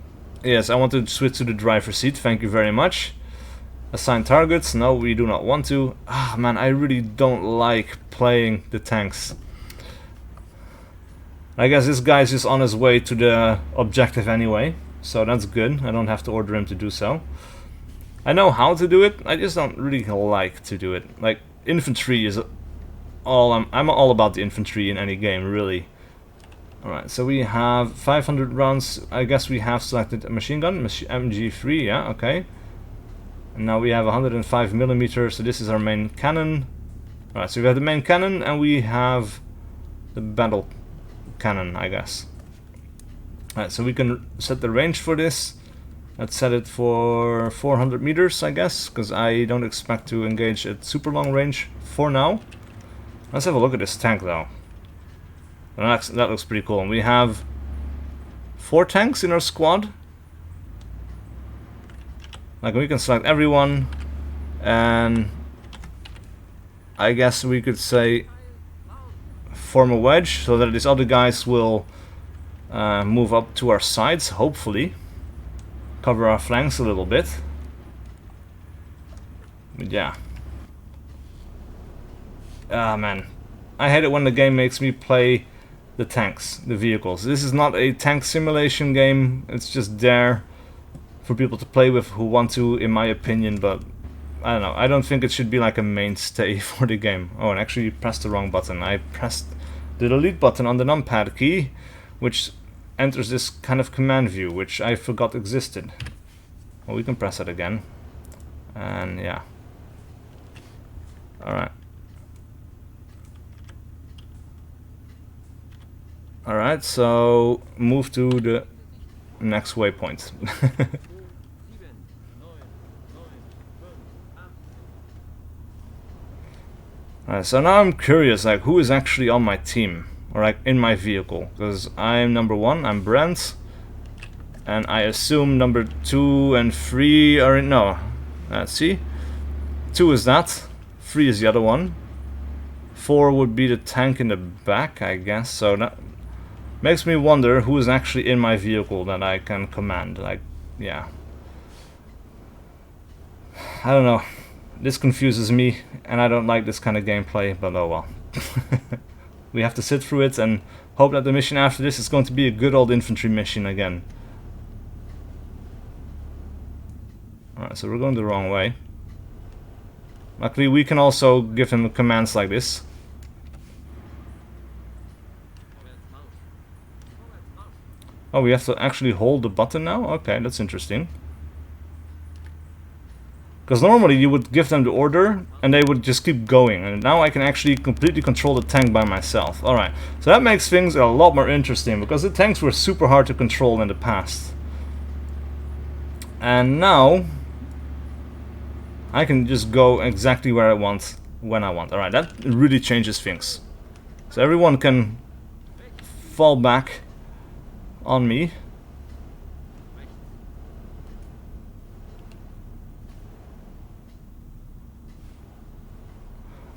Yes, I want to switch to the driver's seat, thank you very much. Assign targets, no, we do not want to. Ah, man, I really don't like playing the tanks. I guess this guy's just on his way to the objective anyway, so that's good. I don't have to order him to do so. I know how to do it, I just don't really like to do it. Like, infantry is all... I'm all about the infantry in any game, really. Alright, so we have 500 rounds. I guess we have selected a machine gun, MG3, yeah, okay. And now we have 105mm, so this is our main cannon. Alright, so we have the main cannon and we have the battle cannon, I guess. Alright, so we can set the range for this. Let's set it for 400 meters, I guess, because I don't expect to engage at super long range for now. Let's have a look at this tank though. That looks pretty cool. And we have 4 tanks in our squad. Like, we can select everyone, and I guess we could say form a wedge so that these other guys will move up to our sides, hopefully. Cover our flanks a little bit. But yeah. Ah, man. I hate it when the game makes me play the tanks, the vehicles. This is not a tank simulation game, it's just there for people to play with who want to, in my opinion, but I don't know, I don't think it should be like a mainstay for the game. Oh, and actually pressed the wrong button. I pressed the delete button on the numpad key, which enters this kind of command view, which I forgot existed. Well, we can press it again, and yeah. Alright. Alright, so move to the next waypoint. Alright, so now I'm curious, like, who is actually on my team, or like in my vehicle, because I'm number 1, I'm Brent, and I assume number 2 and 3 are in, no, let's see, 2 is that, 3 is the other one, 4 would be the tank in the back, I guess, so that makes me wonder who is actually in my vehicle that I can command. Like, yeah. I don't know. This confuses me, and I don't like this kind of gameplay, but oh well. We have to sit through it and hope that the mission after this is going to be a good old infantry mission again. Alright, so we're going the wrong way. Luckily, we can also give him commands like this. Oh, we have to actually hold the button now? Okay, that's interesting. Because normally you would give them the order and they would just keep going. And now I can actually completely control the tank by myself. Alright, so that makes things a lot more interesting, because the tanks were super hard to control in the past. And now I can just go exactly where I want, when I want. Alright, that really changes things. So everyone can fall back on me.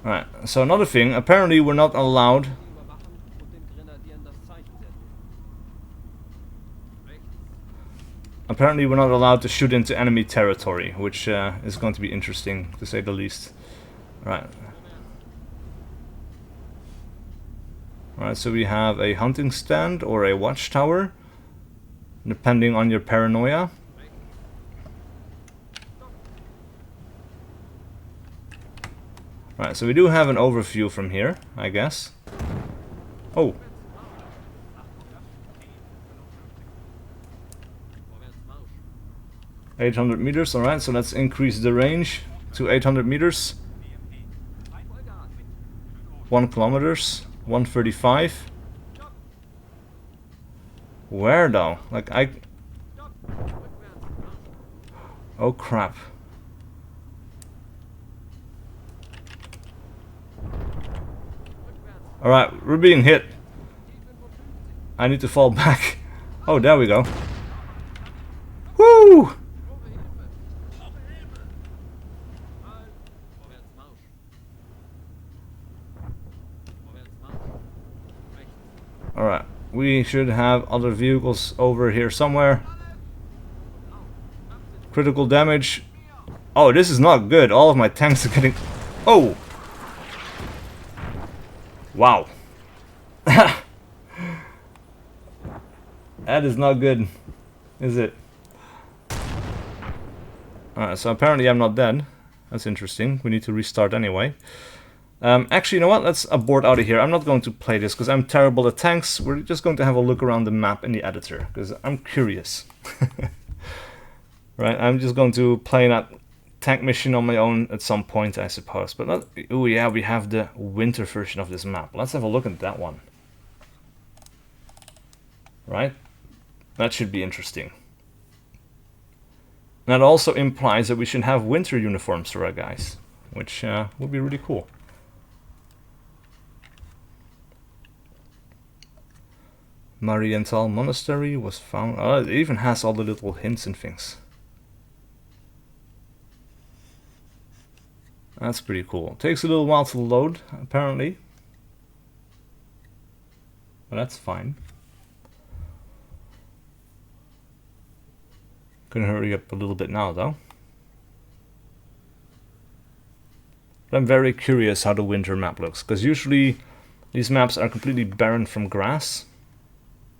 Alright, so another thing, apparently we're not allowed to shoot into enemy territory, which is going to be interesting, to say the least. Right. Alright, so we have a hunting stand or a watchtower, depending on your paranoia. Right, so we do have an overview from here, I guess. Oh. 800 meters, alright, so let's increase the range to 800 meters. 1 kilometers, 135. Where though? Like oh crap. Alright, we're being hit. I need to fall back. Oh, there we go. Woo! Alright, we should have other vehicles over here somewhere. Critical damage. Oh, this is not good. All of my tanks are getting... Oh! Wow. That is not good, is it? Alright, so apparently I'm not dead. That's interesting. We need to restart anyway. Actually, you know what? Let's abort out of here. I'm not going to play this because I'm terrible at tanks. We're just going to have a look around the map in the editor because I'm curious. Right, I'm just going to play that tank mission on my own at some point, I suppose. But not, oh yeah, we have the winter version of this map. Let's have a look at that one. Right, that should be interesting. That also implies that we should have winter uniforms for our guys, which would be really cool. Marienthal Monastery was found. Oh, it even has all the little hints and things. That's pretty cool. Takes a little while to load, apparently. But that's fine. Gonna hurry up a little bit now, though. But I'm very curious how the winter map looks, because usually these maps are completely barren from grass.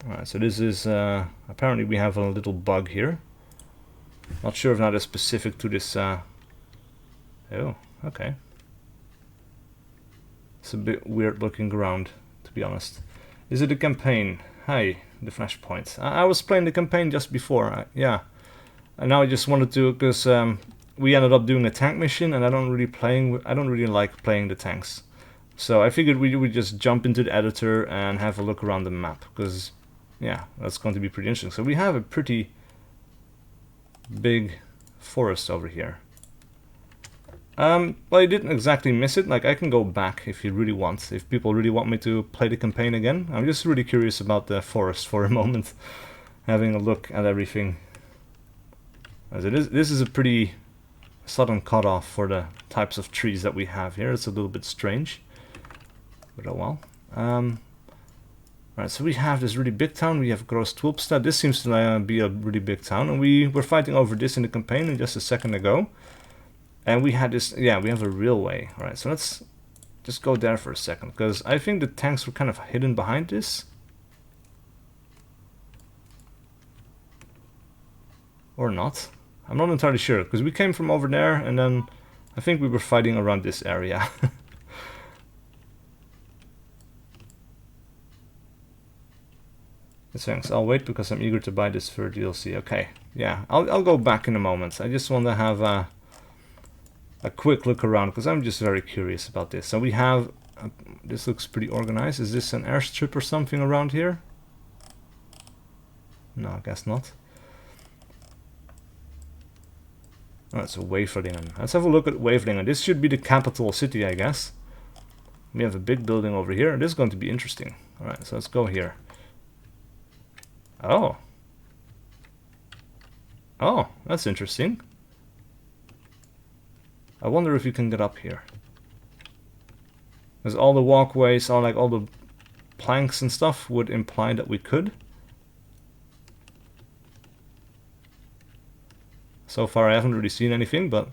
Alright, so this is... apparently we have a little bug here. Not sure if that is specific to this... Oh, okay. It's a bit weird looking ground, to be honest. Is it a campaign? Hi, the flashpoint. I was playing the campaign just before, yeah. And now I just wanted to, because we ended up doing a tank mission, and I don't really like playing the tanks. So I figured we would just jump into the editor and have a look around the map, because yeah, that's going to be pretty interesting. So we have a pretty big forest over here. Well, I didn't exactly miss it. Like, I can go back if you really want, if people really want me to play the campaign again. I'm just really curious about the forest for a moment, having a look at everything. As it is, this is a pretty sudden cutoff for the types of trees that we have here. It's a little bit strange, but oh well. Right, so we have this really big town. We have Gross Twilpstad. This seems to be a really big town, and we were fighting over this in the campaign just a second ago. And we had this, yeah, we have a railway. Alright, so let's just go there for a second, because I think the tanks were kind of hidden behind this. Or not. I'm not entirely sure, because we came from over there, and then I think we were fighting around this area. Thanks, I'll wait because I'm eager to buy this for DLC. Okay, yeah, I'll go back in a moment. I just want to have a quick look around, because I'm just very curious about this. So we have, this looks pretty organized. Is this an airstrip or something around here? No, I guess not. Oh, it's a Wavelingen. Let's have a look at Wavelingen. This should be the capital city, I guess. We have a big building over here. This is going to be interesting. Alright, so let's go here. Oh. Oh, that's interesting. I wonder if you can get up here. Because all the walkways, all the planks and stuff would imply that we could. So far I haven't really seen anything, but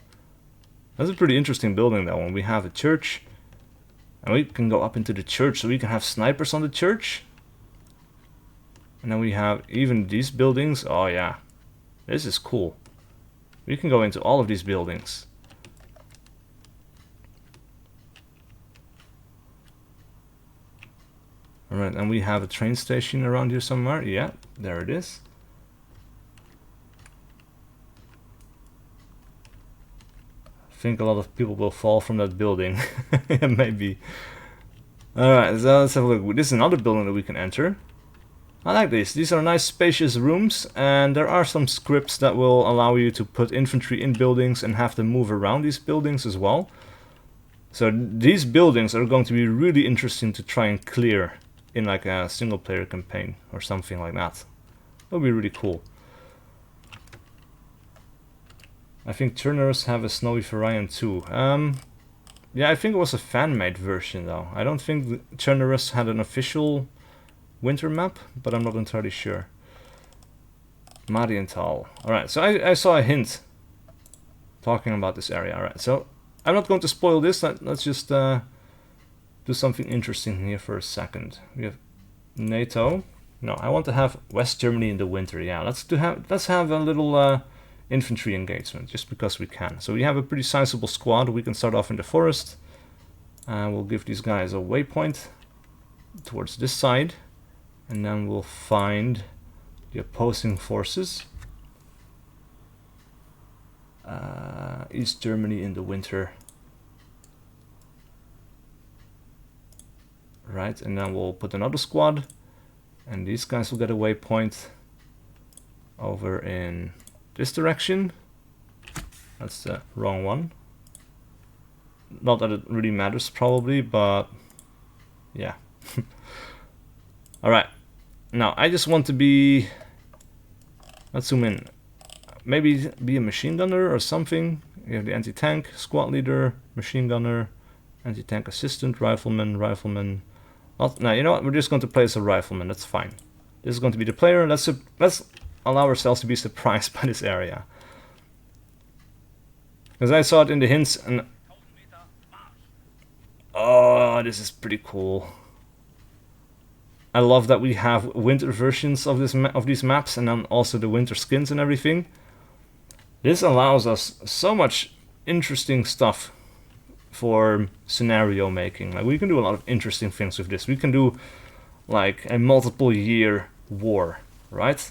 that's a pretty interesting building, that one. We have a church, and we can go up into the church, so we can have snipers on the church. And then we have even these buildings. Oh yeah, this is cool. We can go into all of these buildings. Alright, and we have a train station around here somewhere. Yeah, there it is. think a lot of people will fall from that building. Maybe. Alright, so let's have a look. This is another building that we can enter. I like these. These are nice spacious rooms, and there are some scripts that will allow you to put infantry in buildings and have them move around these buildings as well. So these buildings are going to be really interesting to try and clear in like a single player campaign or something like that. That would be really cool. I think Turners have a Snowy Variant too. Yeah, I think it was a fan-made version though. I don't think Turners had an official winter map, but I'm not entirely sure. Marienthal. Alright, so I saw a hint talking about this area. Alright, so I'm not going to spoil this. Let's just do something interesting here for a second. We have NATO. No, I want to have West Germany in the winter. Yeah, let's have a little infantry engagement, just because we can. So we have a pretty sizable squad. We can start off in the forest. We'll give these guys a waypoint towards this side, and then we'll find the opposing forces. East Germany in the winter. Right, and then we'll put another squad, and these guys will get a waypoint over in this direction. That's the wrong one. Not that it really matters probably, but yeah. Alright, now I just want to be, let's zoom in, maybe be a machine gunner or something. You have the anti-tank, squad leader, machine gunner, anti-tank assistant, rifleman. No, you know what, we're just going to play as a rifleman, that's fine. This is going to be the player. Let's allow ourselves to be surprised by this area. Because I saw it in the hints and... oh, this is pretty cool. I love that we have winter versions of these maps, and then also the winter skins and everything. This allows us so much interesting stuff for scenario making. Like, we can do a lot of interesting things with this. We can do like a multiple year war, right?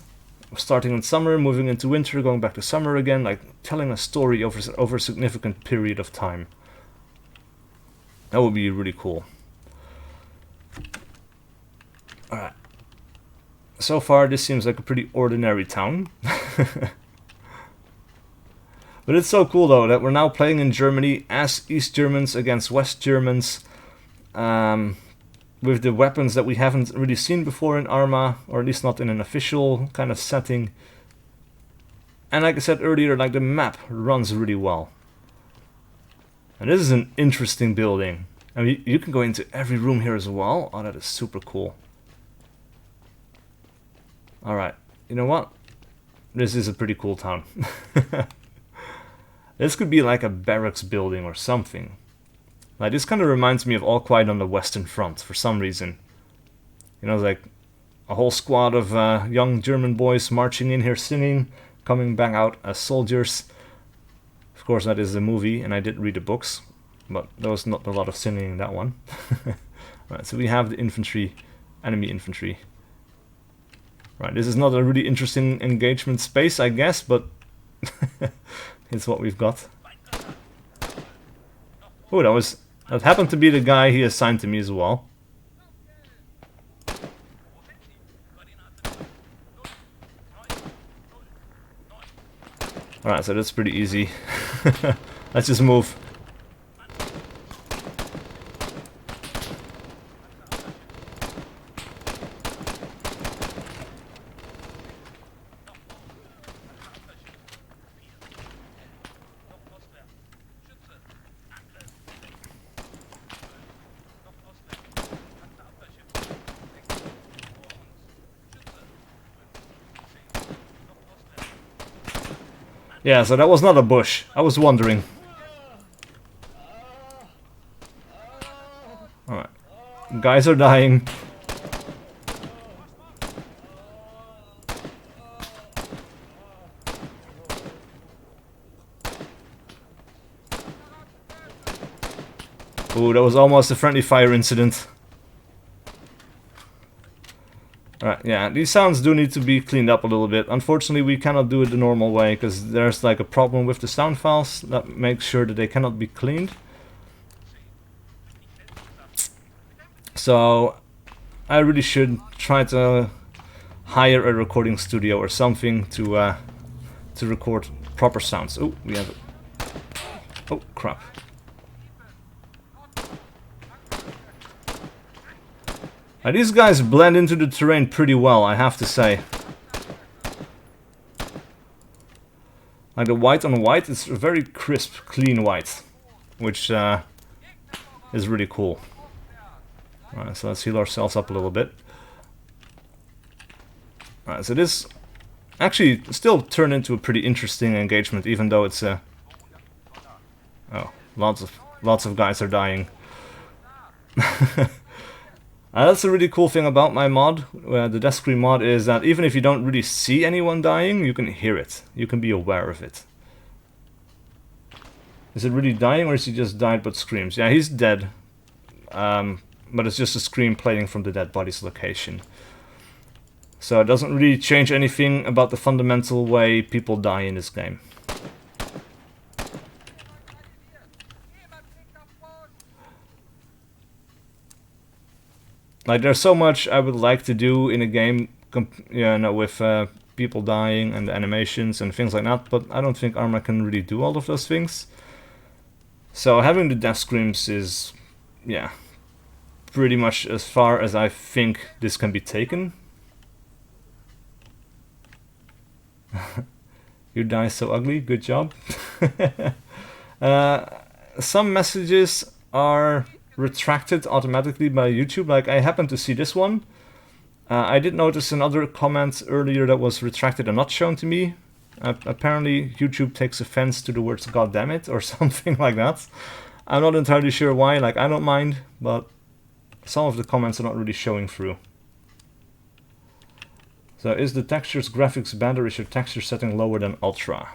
Starting in summer, moving into winter, going back to summer again, like telling a story over a significant period of time. That would be really cool. Alright. So far this seems like a pretty ordinary town. But it's so cool though that we're now playing in Germany as East Germans against West Germans, with the weapons that we haven't really seen before in ARMA, or at least not in an official kind of setting. And like I said earlier, like, the map runs really well. And this is an interesting building. I mean, you can go into every room here as well. Oh, that is super cool. Alright, you know what? This is a pretty cool town. This could be like a barracks building or something. Like, this kind of reminds me of All Quiet on the Western Front for some reason. You know, like a whole squad of young German boys marching in here singing, coming back out as soldiers. Of course, that is the movie, and I did read the books, but there was not a lot of singing in that one. Right, so we have the infantry, enemy infantry. Right, this is not a really interesting engagement space, I guess, but it's what we've got. Oh, that happened to be the guy he assigned to me as well. Alright, so that's pretty easy. Let's just move. Yeah, so that was not a bush. I was wondering. Alright. Guys are dying. Ooh, that was almost a friendly fire incident. Alright, yeah, these sounds do need to be cleaned up a little bit. Unfortunately, we cannot do it the normal way, because there's like a problem with the sound files that makes sure that they cannot be cleaned. So, I really should try to hire a recording studio or something to record proper sounds. Oh, we have... Oh, crap. These guys blend into the terrain pretty well, I have to say. Like the white on white, it's a very crisp, clean white, which is really cool. Alright, so let's heal ourselves up a little bit. Alright, so this actually still turned into a pretty interesting engagement, even though it's a... Oh, lots of guys are dying. That's a really cool thing about my mod, the death scream mod, is that even if you don't really see anyone dying, you can hear it. You can be aware of it. Is it really dying, or is he just died but screams? Yeah, he's dead. But it's just a scream playing from the dead body's location. So it doesn't really change anything about the fundamental way people die in this game. Like, there's so much I would like to do in a game, with people dying and the animations and things like that, but I don't think ARMA can really do all of those things. So having the death screams is, yeah, pretty much as far as I think this can be taken. You die so ugly, good job. Some messages are retracted automatically by YouTube, like I happened to see this one. I did notice another comment earlier that was retracted and not shown to me. Apparently YouTube takes offense to the words "God damn it" or something like that. I'm not entirely sure why, like I don't mind, but some of the comments are not really showing through. So is the texture's graphics bad, or is your texture setting lower than ultra?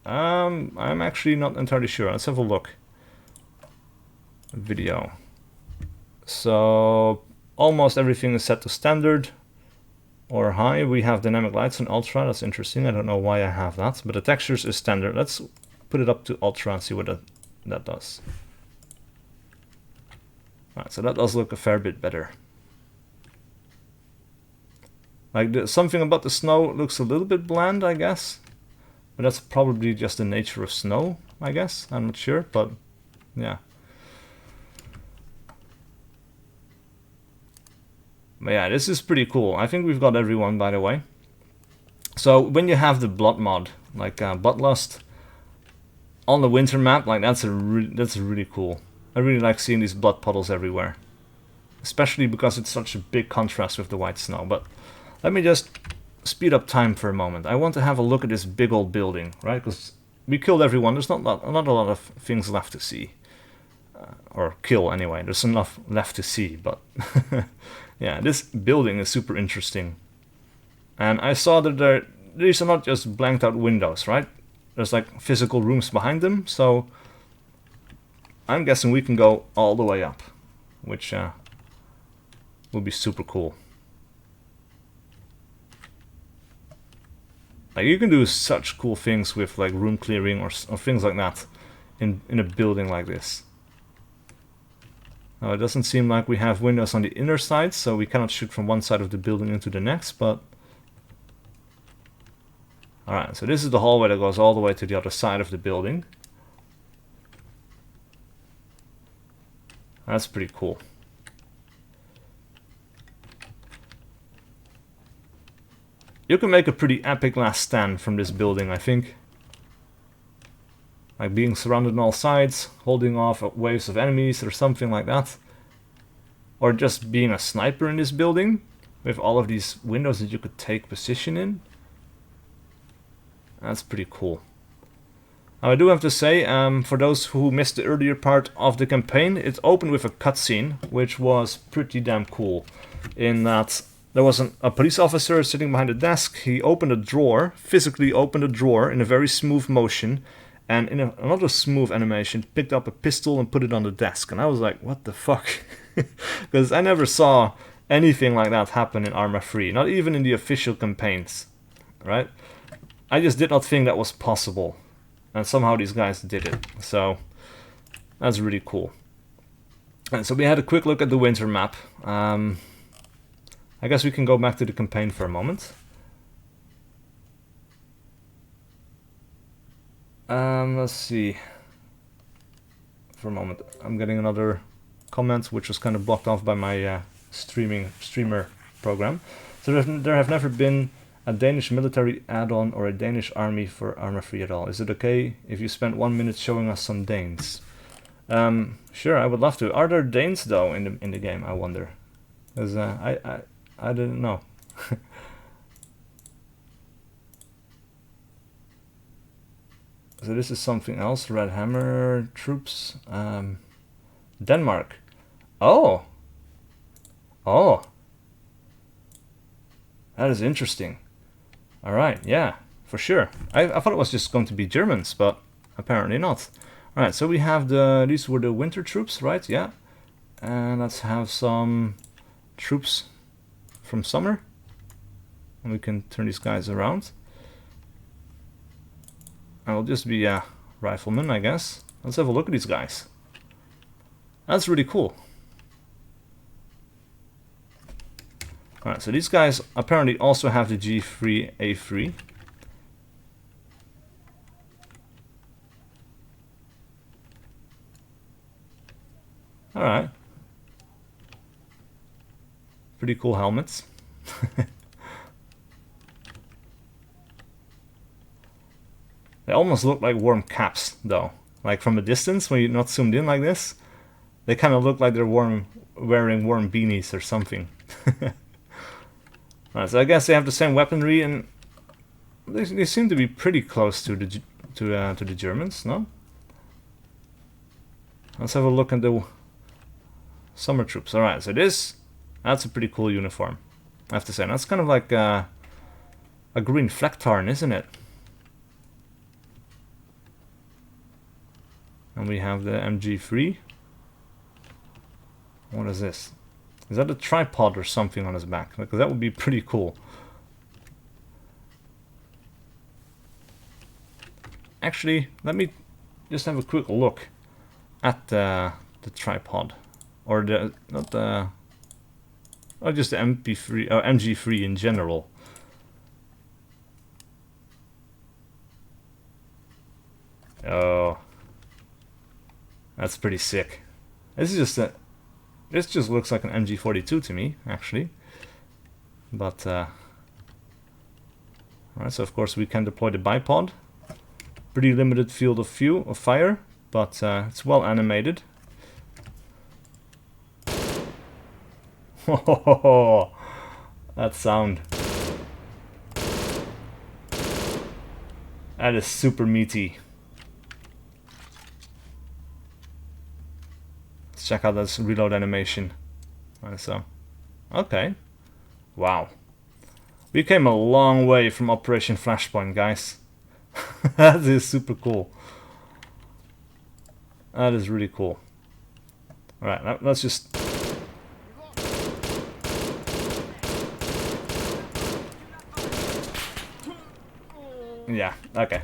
I'm actually not entirely sure. Let's have a look. Video. So almost everything is set to standard or high. We have dynamic lights on ultra. That's interesting. I don't know why I have that, but the textures is standard. Let's put it up to ultra and see what that does. Alright, so that does look a fair bit better. Like something about the snow looks a little bit bland, I guess, but that's probably just the nature of snow, I guess. I'm not sure, but yeah. But yeah, this is pretty cool. I think we've got everyone, by the way. So when you have the blood mod, like Bloodlust, on the winter map, like that's really cool. I really like seeing these blood puddles everywhere, especially because it's such a big contrast with the white snow. But let me just speed up time for a moment. I want to have a look at this big old building, right? Because we killed everyone. There's not a lot of things left to see, or kill anyway. There's enough left to see, but. Yeah, this building is super interesting. And I saw that these are not just blanked out windows, right? There's like physical rooms behind them, so I'm guessing we can go all the way up, which will be super cool. Like, you can do such cool things with like room clearing or things like that in a building like this. Now, it doesn't seem like we have windows on the inner side, so we cannot shoot from one side of the building into the next, but... Alright, so this is the hallway that goes all the way to the other side of the building. That's pretty cool. You can make a pretty epic last stand from this building, I think. Like being surrounded on all sides, holding off waves of enemies or something like that. Or just being a sniper in this building, with all of these windows that you could take position in. That's pretty cool. Now I do have to say, for those who missed the earlier part of the campaign, it opened with a cutscene, which was pretty damn cool. In that there was a police officer sitting behind a desk. He opened a drawer, physically opened a drawer in a very smooth motion, and in another smooth animation, picked up a pistol and put it on the desk. And I was like, what the fuck? Because I never saw anything like that happen in ARMA 3, not even in the official campaigns, right? I just did not think that was possible, and somehow these guys did it, so that's really cool. And so we had a quick look at the winter map. I guess we can go back to the campaign for a moment. Let's see. For a moment, I'm getting another comment, which was kind of blocked off by my streamer program. So there have never been a Danish military add-on or a Danish army for ARMA 3 at all. Is it okay if you spend 1 minute showing us some Danes? Sure, I would love to. Are there Danes though in the game? I wonder, because I didn't know. So this is something else. Red Hammer troops. Denmark. Oh. Oh. That is interesting. All right. Yeah, for sure. I thought it was just going to be Germans, but apparently not. All right. So we have these were the winter troops, right? Yeah. And let's have some troops from summer. And we can turn these guys around. I'll just be a rifleman, I guess. Let's have a look at these guys. That's really cool. Alright, so these guys apparently also have the G3A3. Alright. Pretty cool helmets. They almost look like worm caps, though. Like from a distance, when you're not zoomed in like this, they kind of look like they're wearing worm beanies or something. Right, so I guess they have the same weaponry, and they seem to be pretty close to the Germans, no? Let's have a look at the summer troops. All right, so that's a pretty cool uniform, I have to say. That's kind of like a green Flecktarn, isn't it? And we have the MG3. What is this? Is that a tripod or something on his back? Because that would be pretty cool. Actually, let me just have a quick look at the tripod, or or just the MP3 or MG3 in general. Oh. That's pretty sick. This just looks like an MG42 to me, actually. But alright, so of course we can deploy the bipod. Pretty limited field of view of fire, but it's well animated. Oh, that sound. That is super meaty. Check out this reload animation. So, okay. Wow. We came a long way from Operation Flashpoint, guys. That is super cool. That is really cool. Alright, let's just... Yeah, okay.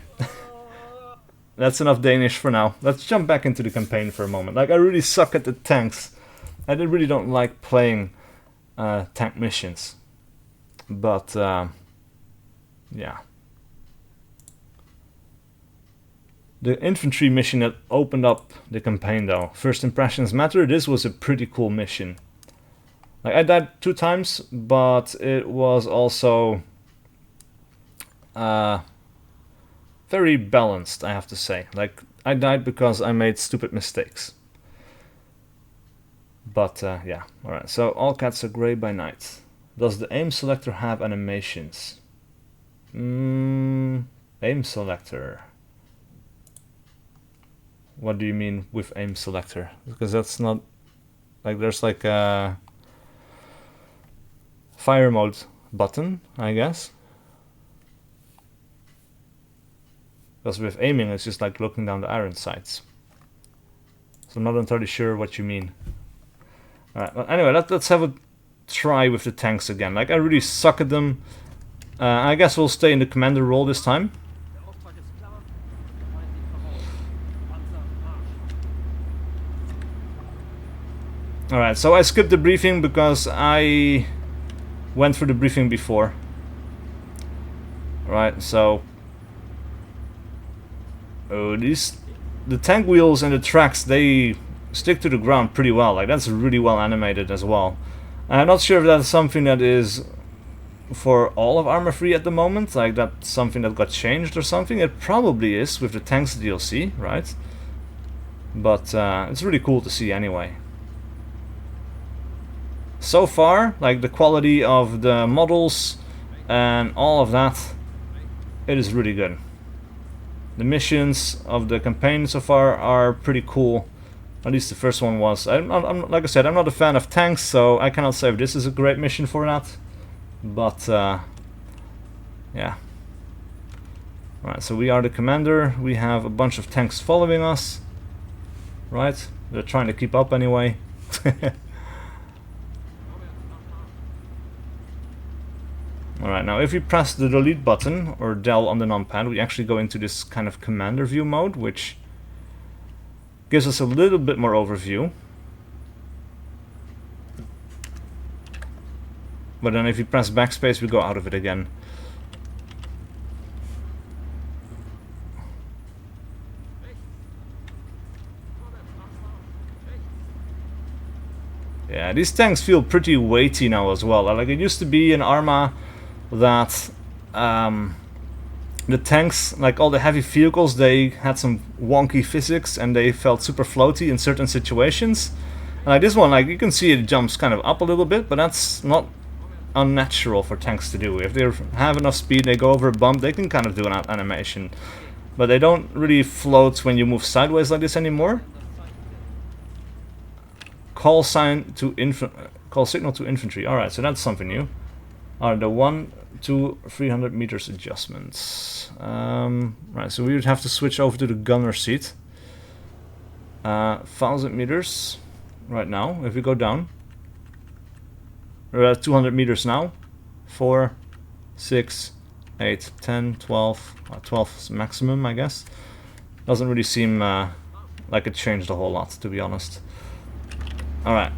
That's enough Danish for now. Let's jump back into the campaign for a moment. Like, I really suck at the tanks. I really don't like playing tank missions. But, yeah. The infantry mission that opened up the campaign, though. First impressions matter. This was a pretty cool mission. Like, I died 2 times, but it was also... very balanced, I have to say. Like, I died because I made stupid mistakes. But, yeah. Alright, so all cats are grey by night. Does the aim selector have animations? Aim selector. What do you mean with aim selector? Because that's not... Like, there's like a... fire mode button, I guess. Because with aiming, it's just like looking down the iron sights. So I'm not entirely sure what you mean. Alright, well, anyway, let's have a try with the tanks again. Like, I really suck at them. I guess we'll stay in the commander role this time. Alright, so I skipped the briefing because I went for the briefing before. Alright, so... Oh, the tank wheels and the tracks, they stick to the ground pretty well. Like, that's really well animated as well. I'm not sure if that's something that is for all of ARMA 3 at the moment. Like, that's something that got changed or something. It probably is with the tanks DLC, right? But it's really cool to see anyway. So far, like the quality of the models and all of that, it is really good. The missions of the campaign so far are pretty cool. At least the first one was. Like I said, I'm not a fan of tanks, so I cannot say if this is a great mission for that. But yeah. Alright, so we are the commander. We have a bunch of tanks following us. Right? They're trying to keep up anyway. Alright, now if we press the delete button, or del on the numpad, we actually go into this kind of commander view mode, which gives us a little bit more overview. But then if you press backspace, we go out of it again. Yeah, these tanks feel pretty weighty now as well. Like, it used to be in ARMA that the tanks, like all the heavy vehicles, they had some wonky physics and they felt super floaty in certain situations. And like this one, like you can see it jumps kind of up a little bit, but that's not unnatural for tanks to do. If they have enough speed, they go over a bump, they can kind of do an animation. But they don't really float when you move sideways like this anymore. Call signal to infantry. Alright, so that's something new. Alright, the 1 to 300 meters adjustments. Right, so we would have to switch over to the gunner seat. 1000 meters right now. If we go down, we're at 200 meters now. 4, 6, 8, 10, 12. 12 is maximum, I guess. Doesn't really seem like it changed a whole lot, to be honest. Alright,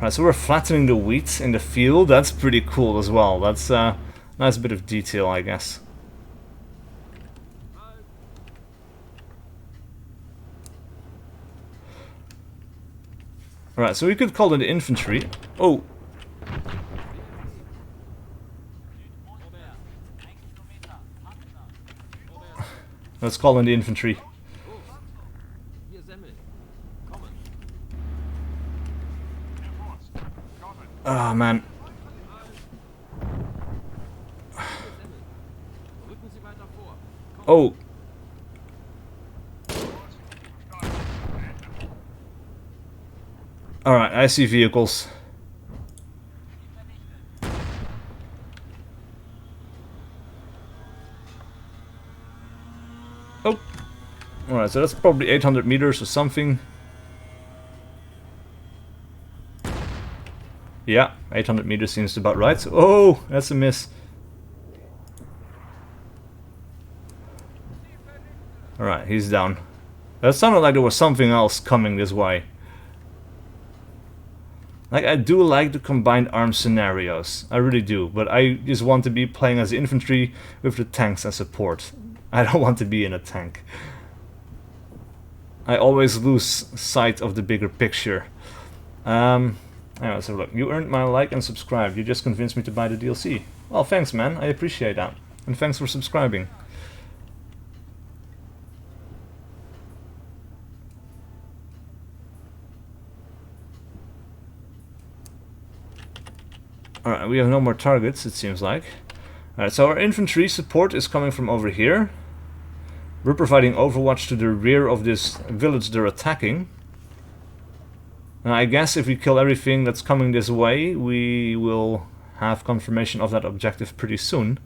right, so we're flattening the wheat in the field. That's pretty cool as well. That's a nice bit of detail, I guess. Alright, so we could call it the infantry. Oh! Let's call in the infantry. Ah, man. Oh. Alright, I see vehicles. Oh. Alright, so that's probably 800 meters or something. Yeah, 800 meters seems about right. Oh, that's a miss. Alright, he's down. That sounded like there was something else coming this way. Like, I do like the combined arms scenarios. I really do. But I just want to be playing as the infantry with the tanks as support. I don't want to be in a tank. I always lose sight of the bigger picture. Anyway, so look, you earned my like and subscribe. You just convinced me to buy the DLC. Well, thanks, man. I appreciate that. And thanks for subscribing. Alright, we have no more targets, it seems like. Alright, so our infantry support is coming from over here. We're providing overwatch to the rear of this village they're attacking. Now, I guess if we kill everything that's coming this way, we will have confirmation of that objective pretty soon.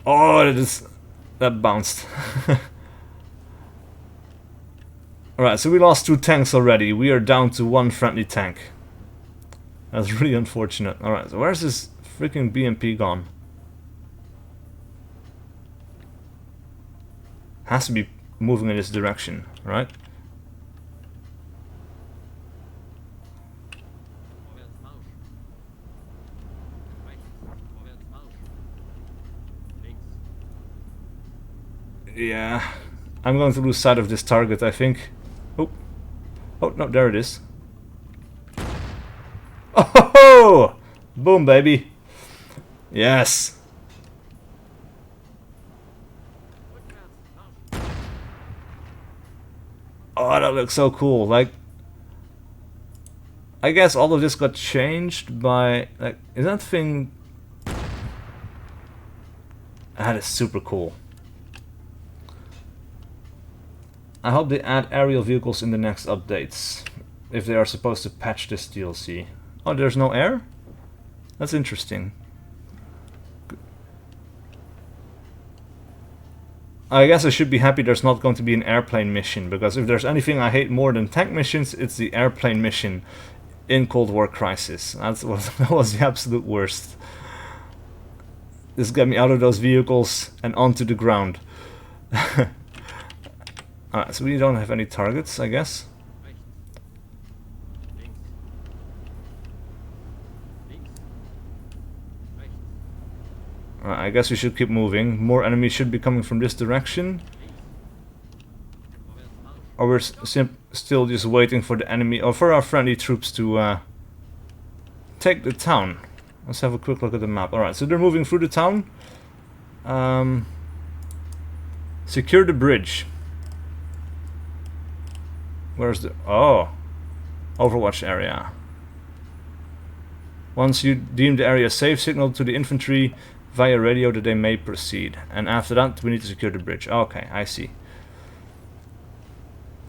Oh, that bounced. Alright, so we lost 2 tanks already. We are down to 1 friendly tank. That's really unfortunate. Alright, so where's this freaking BMP gone? Has to be moving in this direction, right? Yeah, I'm going to lose sight of this target, I think. Oh, oh no, there it is. Oh, boom, baby. Yes. Oh, that looks so cool. Like, I guess all of this got changed by, like, is that thing... That is super cool. I hope they add aerial vehicles in the next updates, if they are supposed to patch this DLC. Oh, there's no air? That's interesting. I guess I should be happy there's not going to be an airplane mission, because if there's anything I hate more than tank missions, it's the airplane mission in Cold War Crisis. That was the absolute worst. Just get me out of those vehicles and onto the ground. Alright, so we don't have any targets, I guess. I guess we should keep moving. More enemies should be coming from this direction. Or we're still just waiting for the enemy, or for our friendly troops to take the town. Let's have a quick look at the map. Alright, so they're moving through the town. Secure the bridge. Where's the... Oh! Overwatch area. Once you deem the area safe, signal to the infantry via radio that they may proceed. And after that, we need to secure the bridge. Okay, I see.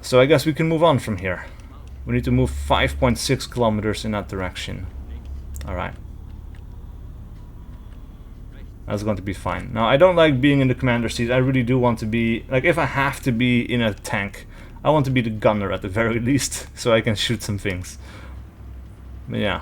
So I guess we can move on from here. We need to move 5.6 kilometers in that direction. Alright. That's going to be fine. Now, I don't like being in the commander seat. I really do want to be... Like, if I have to be in a tank, I want to be the gunner at the very least, so I can shoot some things. But yeah.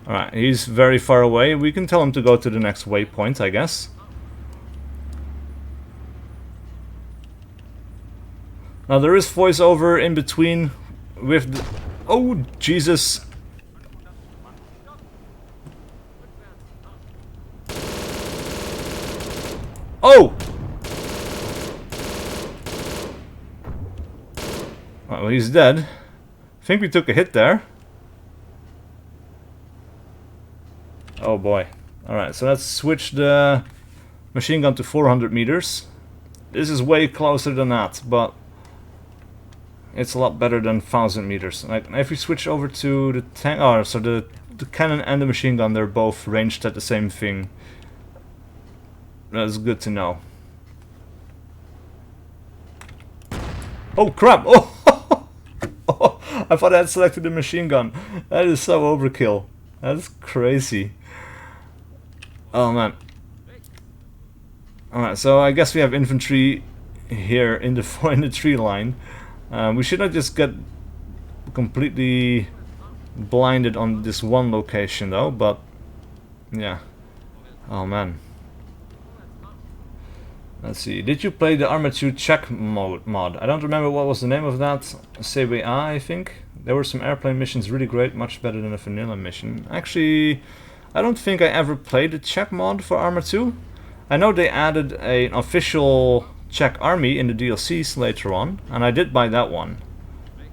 Alright, he's very far away. We can tell him to go to the next waypoint, I guess. Now there is voiceover in between with the... Oh, Jesus! Oh! Well, he's dead. I think we took a hit there. Oh boy. Alright, so let's switch the machine gun to 400 meters. This is way closer than that, but it's a lot better than 1000 meters. Like, if we switch over to the tank... Oh, so the cannon and the machine gun, they're both ranged at the same thing. That's good to know. Oh crap! Oh! Oh, I thought I had selected the machine gun. That is so overkill. That's crazy. Oh man. Alright, so I guess we have infantry here in the tree line. We should not just get completely blinded on this one location though, but yeah. Oh man. Let's see, did you play the ARMA 2 check mod? I don't remember what was the name of that. CWA, I think. There were some airplane missions really great, much better than a vanilla mission. Actually, I don't think I ever played the check mod for ARMA 2. I know they added an official Czech army in the DLCs later on, and I did buy that one.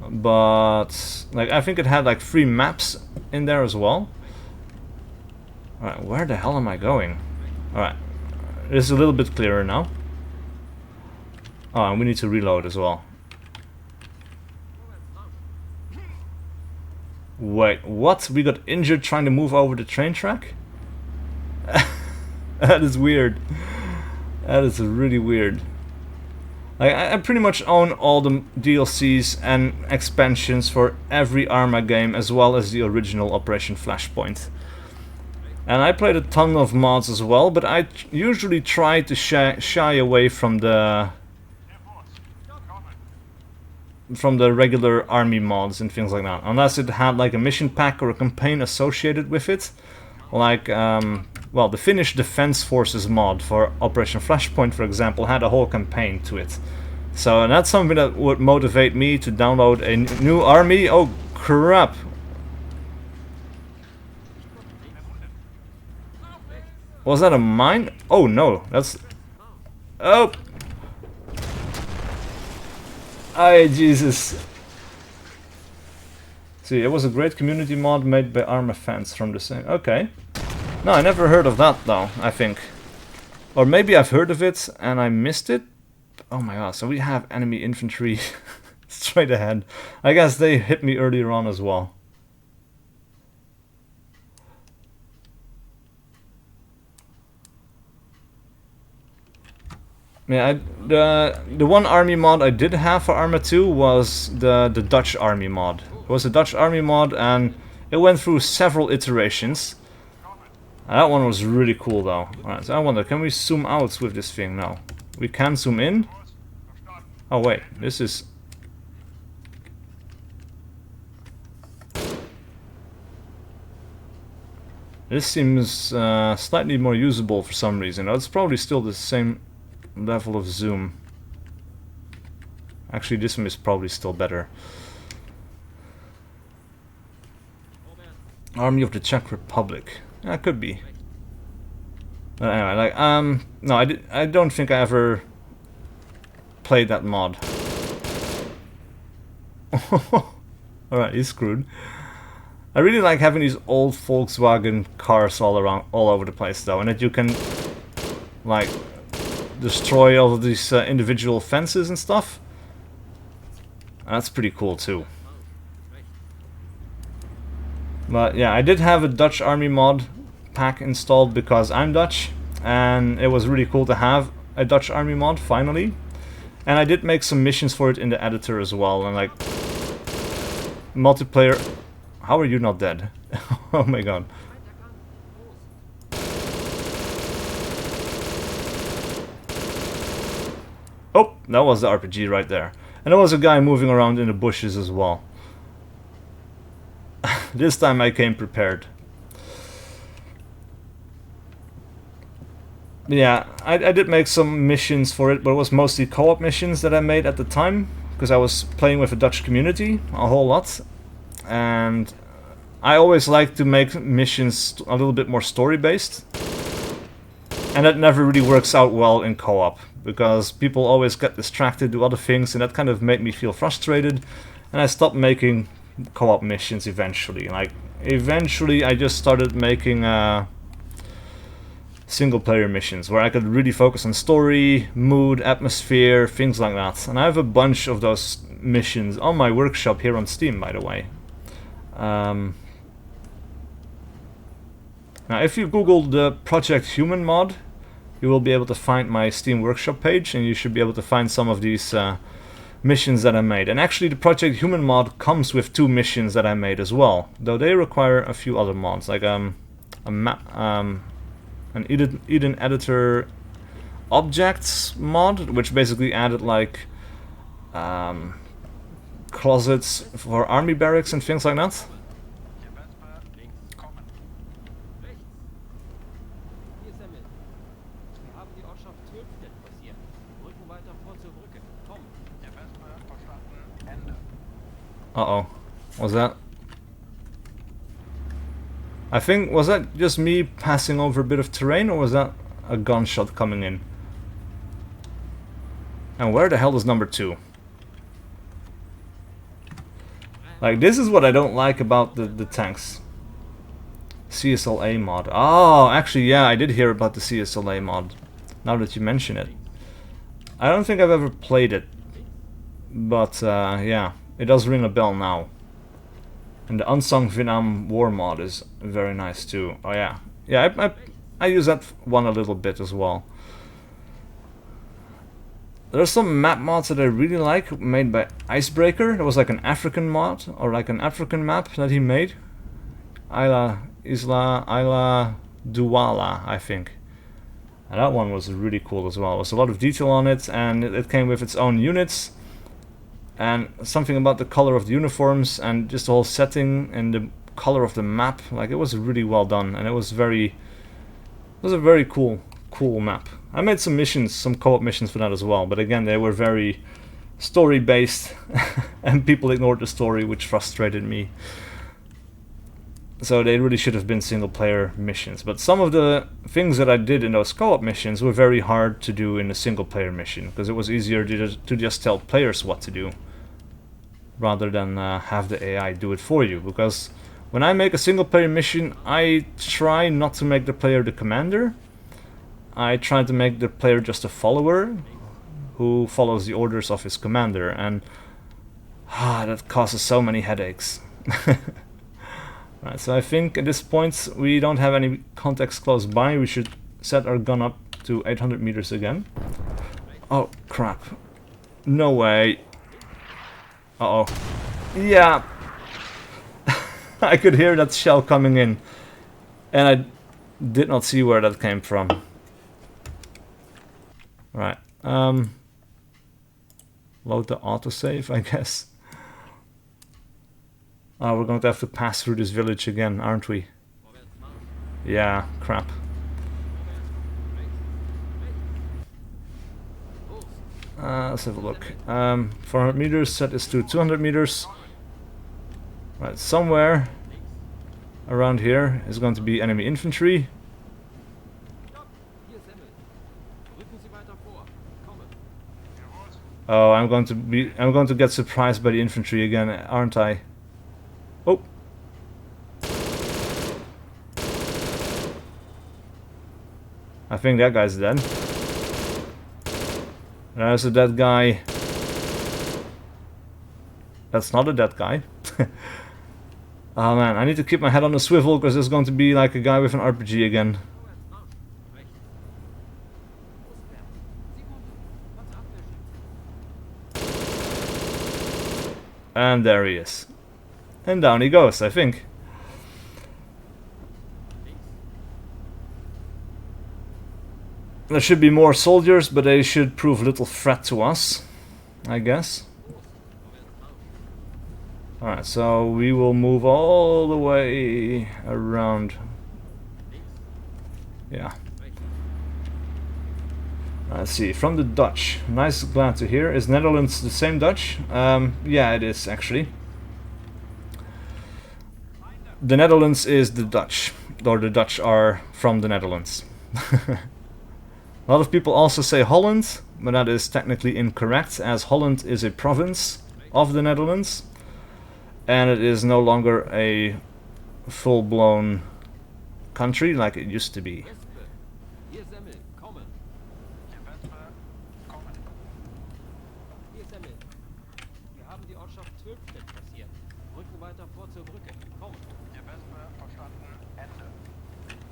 But like, I think it had like 3 maps in there as well. Alright, where the hell am I going? Alright, this is a little bit clearer now. Oh, and we need to reload as well. Wait, what? We got injured trying to move over the train track? That is weird. That is really weird. Like, I pretty much own all the DLCs and expansions for every ARMA game, as well as the original Operation Flashpoint. And I played a ton of mods as well, but I usually try to shy away from the regular army mods and things like that, unless it had like a mission pack or a campaign associated with it. Like, well, the Finnish Defense Forces mod for Operation Flashpoint, for example, had a whole campaign to it. So, and that's something that would motivate me to download a new army. Oh, crap. Was that a mine? Oh, no, that's... Oh! Ay, Jesus. See, it was a great community mod made by ARMA fans from the same... Okay. No, I never heard of that, though, I think. Or maybe I've heard of it and I missed it. Oh my god, so we have enemy infantry straight ahead. I guess they hit me earlier on as well. Yeah, the one army mod I did have for ARMA 2 was the Dutch army mod. It was a Dutch army mod and it went through several iterations. And that one was really cool though. Alright, so I wonder, can we zoom out with this thing now? We can zoom in? Oh wait, this is... This seems slightly more usable for some reason. It's probably still the same level of zoom. Actually, this one is probably still better. Army of the Czech Republic. That could be. But anyway, like, no, I don't think I ever played that mod. Alright, he's screwed. I really like having these old Volkswagen cars all over the place though, and that you can, like, destroy all of these individual fences and stuff. That's pretty cool too. But yeah, I did have a Dutch army mod pack installed because I'm Dutch, and it was really cool to have a Dutch army mod finally. And I did make some missions for it in the editor as well, and like multiplayer. How are you not dead? Oh my god. Oh, that was the RPG right there. And there was a guy moving around in the bushes as well. This time I came prepared. Yeah, I did make some missions for it, but it was mostly co-op missions that I made at the time, because I was playing with a Dutch community a whole lot. And I always like to make missions a little bit more story-based. And that never really works out well in co-op, because people always get distracted to other things, and that kind of made me feel frustrated. And I stopped making co-op missions eventually. Like, eventually I just started making single-player missions, where I could really focus on story, mood, atmosphere, things like that. And I have a bunch of those missions on my workshop here on Steam, by the way. Now, if you Google the Project Human mod, you will be able to find my Steam Workshop page, and you should be able to find some of these missions that I made. And actually, the Project Human mod comes with 2 missions that I made as well, though they require a few other mods, like an Eden Editor Objects mod, which basically added like closets for army barracks and things like that. Uh-oh. Was that... I think, was that just me passing over a bit of terrain, or was that a gunshot coming in? And where the hell is number 2? Like, this is what I don't like about the tanks. CSLA mod. Oh, actually, yeah, I did hear about the CSLA mod, now that you mention it. I don't think I've ever played it, but yeah, it does ring a bell now. And the Unsung Vietnam War mod is very nice too. Oh yeah, yeah, I use that one a little bit as well. There's some map mods that I really like, made by Icebreaker. There was like an African mod, or like an African map that he made. Isla Douala, I think. And that one was really cool as well. There was a lot of detail on it, and it came with its own units. And something about the color of the uniforms, and just the whole setting, and the color of the map. Like, it was really well done, and it was a very cool map. I made some missions, some co-op missions for that as well, but again, they were very story-based, and people ignored the story, which frustrated me. So they really should have been single-player missions. But some of the things that I did in those co-op missions were very hard to do in a single-player mission, because it was easier to just tell players what to do, rather than have the AI do it for you. Because when I make a single-player mission, I try not to make the player the commander. I try to make the player just a follower who follows the orders of his commander, and that causes so many headaches. Right, so I think at this point we don't have any contacts close by. We should set our gun up to 800 meters again. Oh crap. No way. Uh-oh. Yeah. I could hear that shell coming in, and I did not see where that came from. Right, load the autosave, I guess. Oh, we're going to have to pass through this village again, aren't we? Yeah, crap. Let's have a look. 400 meters, set this to 200 meters. Right, somewhere around here is going to be enemy infantry. Oh, I'm going to get surprised by the infantry again, aren't I? Oh. I think that guy's dead. There's a dead guy. That's not a dead guy. Oh man, I need to keep my head on a swivel, because there's going to be like a guy with an RPG again. And there he is. And down he goes, I think. There should be more soldiers, but they should prove little threat to us, I guess. Alright, so we will move all the way around. Yeah. Let's see, from the Dutch. Nice, glad to hear. Is Netherlands the same Dutch? Yeah, it is actually. The Netherlands is the Dutch, or the Dutch are from the Netherlands. A lot of people also say Holland, but that is technically incorrect, as Holland is a province of the Netherlands, and it is no longer a full-blown country like it used to be.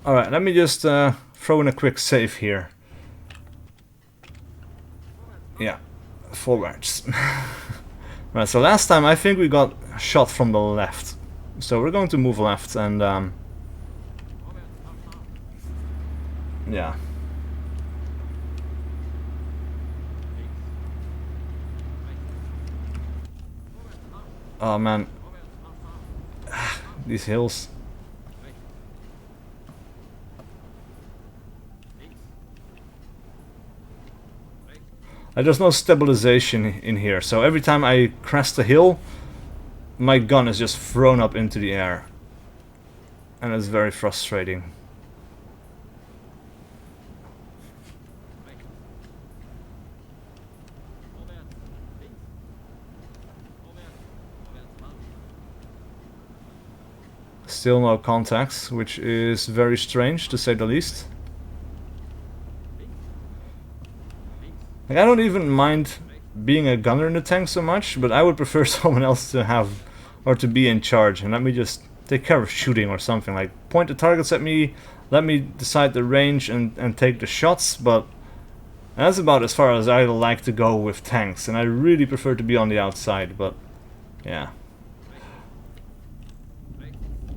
Alright, let me just throw in a quick save here. Yeah, forwards. Right, so last time I think we got shot from the left. So we're going to move left and yeah. Oh man. These hills. There's no stabilization in here, so every time I crest a hill, my gun is just thrown up into the air. And it's very frustrating. Still no contacts, which is very strange to say the least. Like, I don't even mind being a gunner in the tank so much, but I would prefer someone else to have, or to be in charge, and let me just take care of shooting or something. Like, point the targets at me, let me decide the range and take the shots, but That's about as far as I like to go with tanks, and I really prefer to be on the outside, but yeah.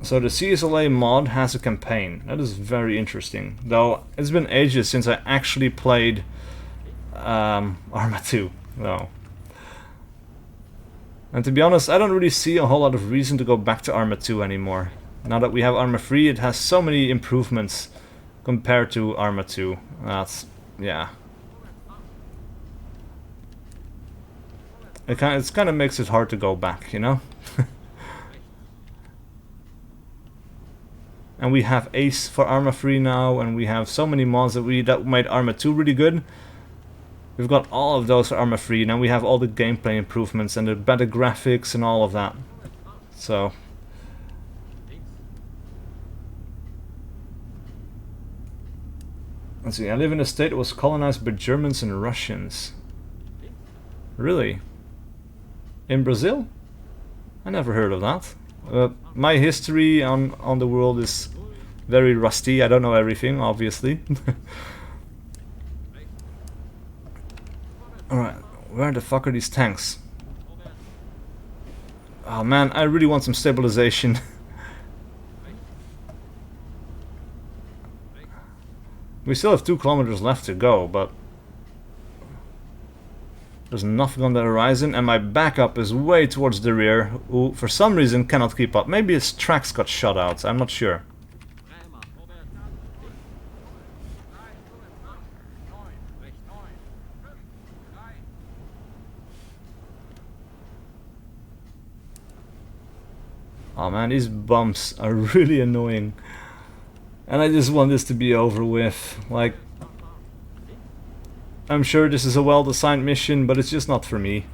So the CSLA mod has a campaign. That is very interesting. Though it's been ages since I actually played ARMA 2. No. And to be honest, I don't really see a whole lot of reason to go back to ARMA 2 anymore. Now that we have ARMA 3, it has so many improvements compared to ARMA 2. That's, yeah. It kind of makes it hard to go back, you know? And we have Ace for ARMA 3 now, and we have so many mods that made ARMA 2 really good. We've got all of those for ARMA 3, now we have all the gameplay improvements and the better graphics and all of that. So... let's see, I live in a state that was colonized by Germans and Russians. Really? In Brazil? I never heard of that. My history on the world is very rusty. I don't know everything, obviously. Alright, where the fuck are these tanks? Oh man, I really want some stabilization. We still have 2 kilometers left to go, but there's nothing on the horizon, and my backup is way towards the rear, who for some reason cannot keep up. Maybe his tracks got shut out, I'm not sure. Oh man, these bumps are really annoying. And I just want this to be over with. Like, I'm sure this is a well-designed mission, but it's just not for me.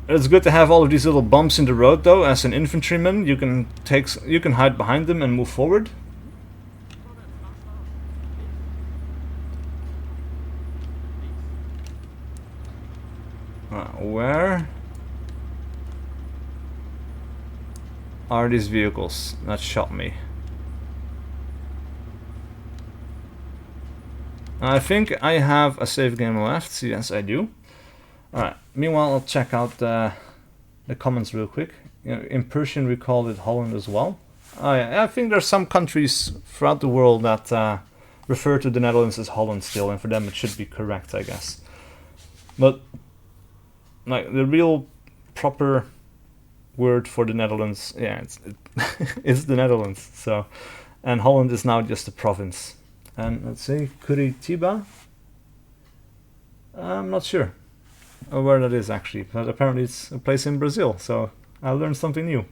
It's good to have all of these little bumps in the road, though. As an infantryman, you can hide behind them and move forward. Where are these vehicles that shot me? I think I have a save game left. Yes, I do. Alright, meanwhile I'll check out the comments real quick. You know, in Persian we call it Holland as well. Yeah, I think there's some countries throughout the world that refer to the Netherlands as Holland still, and for them it should be correct, I guess. But like the real proper word for the Netherlands, yeah, it's the Netherlands. So, and Holland is now just a province. And let's see, Curitiba. I'm not sure where that is actually, but apparently it's a place in Brazil. So I learned something new.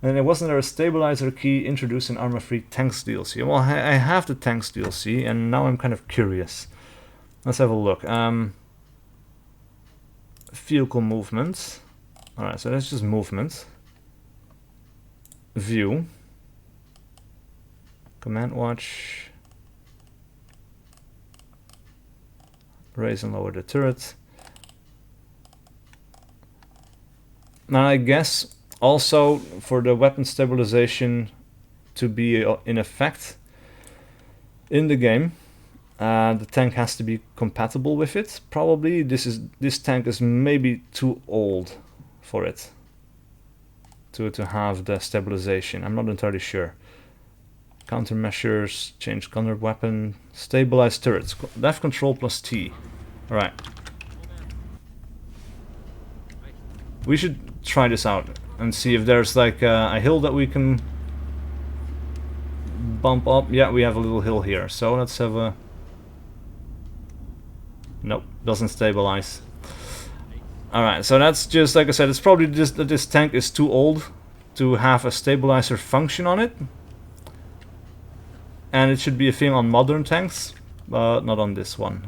And it wasn't there a stabilizer key introduced in ARMA 3 Tanks DLC? Well, I have the Tanks DLC, and now I'm kind of curious. Let's have a look. Vehicle movement. Alright, so that's just movement. View. Command watch. Raise and lower the turret. Now I guess also for the weapon stabilization to be in effect in the game, the tank has to be compatible with it. Probably this tank is maybe too old for it to have the stabilization. I'm not entirely sure. Countermeasures, change gunner weapon, stabilize turrets, left control plus T. Alright. We should try this out and see if there's like a hill that we can bump up. Yeah, we have a little hill here, so let's have a... Nope, doesn't stabilize. Alright, so that's just, like I said, it's probably just that this tank is too old to have a stabilizer function on it. And it should be a thing on modern tanks, but not on this one.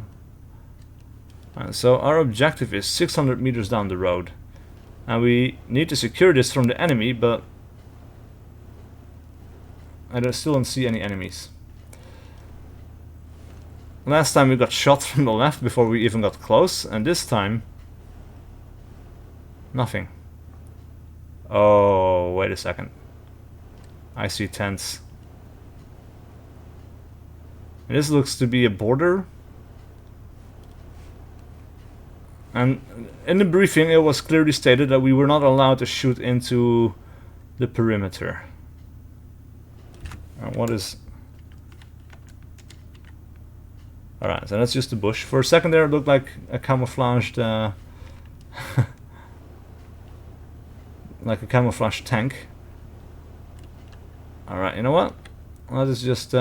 So our objective is 600 meters down the road. And we need to secure this from the enemy, but I still don't see any enemies. Last time we got shot from the left before we even got close, and this time... nothing. Oh, wait a second. I see tents. This looks to be a border. And in the briefing it was clearly stated that we were not allowed to shoot into the perimeter. What is... Alright, so that's just a bush. For a second there it looked like a camouflaged... like a camouflaged tank. Alright, you know what? Let us just...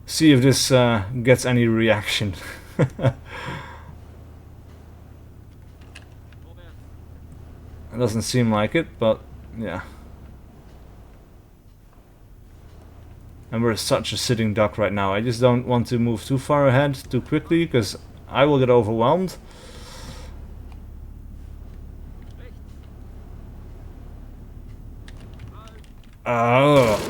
see if this gets any reaction. It doesn't seem like it, but yeah. And we're such a sitting duck right now. I just don't want to move too far ahead too quickly, because I will get overwhelmed. Oh,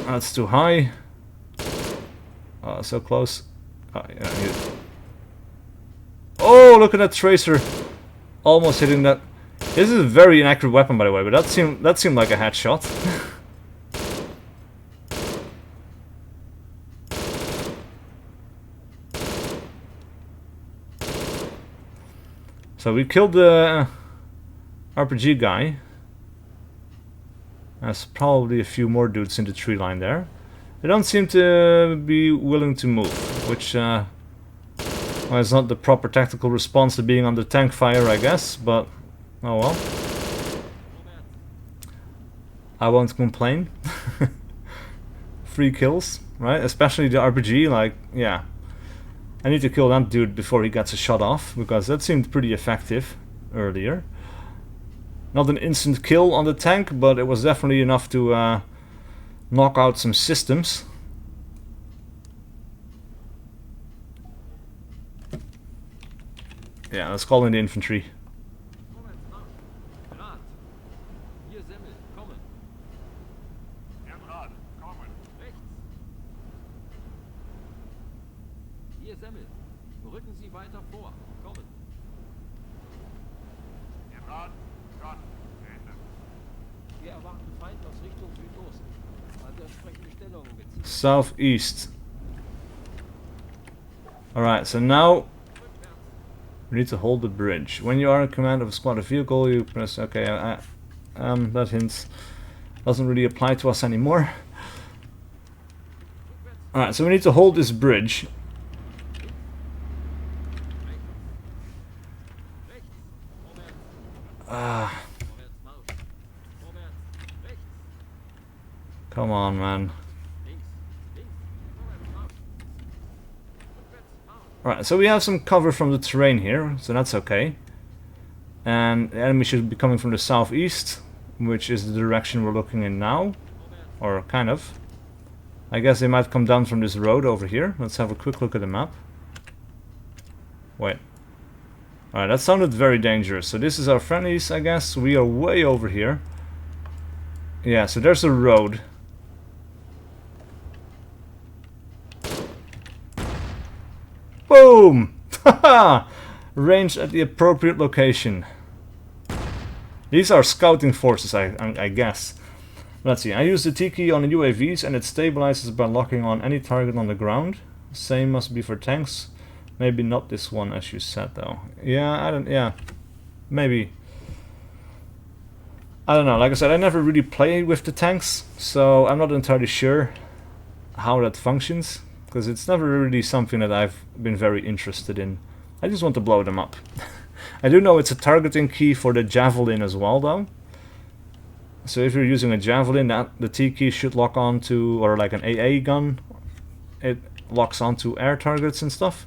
that's too high. Oh, so close. Oh, yeah, oh, look at that tracer, almost hitting that. This is a very inaccurate weapon, by the way, but that seemed like a headshot. So we killed the RPG guy. There's probably a few more dudes in the tree line there. They don't seem to be willing to move, which well, it's not the proper tactical response to being under tank fire, I guess, but oh well. I won't complain. 3 kills, right? Especially the RPG, like, yeah. I need to kill that dude before he gets a shot off, because that seemed pretty effective earlier. Not an instant kill on the tank, but it was definitely enough to knock out some systems. Yeah, let's call in the infantry. Southeast. Alright, so now we need to hold the bridge. When you are in command of a squad of vehicle, you press okay. That hint doesn't really apply to us anymore. Alright, so we need to hold this bridge. Come on, man. Alright, so we have some cover from the terrain here, so that's okay. And the enemy should be coming from the southeast, which is the direction we're looking in now. Or kind of. I guess they might come down from this road over here. Let's have a quick look at the map. Wait. Alright, that sounded very dangerous. So this is our friendlies, I guess. We are way over here. Yeah, so there's a road. Boom! Haha! Ranged at the appropriate location. These are scouting forces, I guess. Let's see, I use the T key on the UAVs and it stabilizes by locking on any target on the ground. Same must be for tanks. Maybe not this one as you said though. Yeah, maybe. I don't know, like I said, I never really played with the tanks, so I'm not entirely sure how that functions. Because it's never really something that I've been very interested in. I just want to blow them up. I do know it's a targeting key for the javelin as well though. So if you're using a javelin, the T key should lock onto, or like an AA gun, it locks onto air targets and stuff.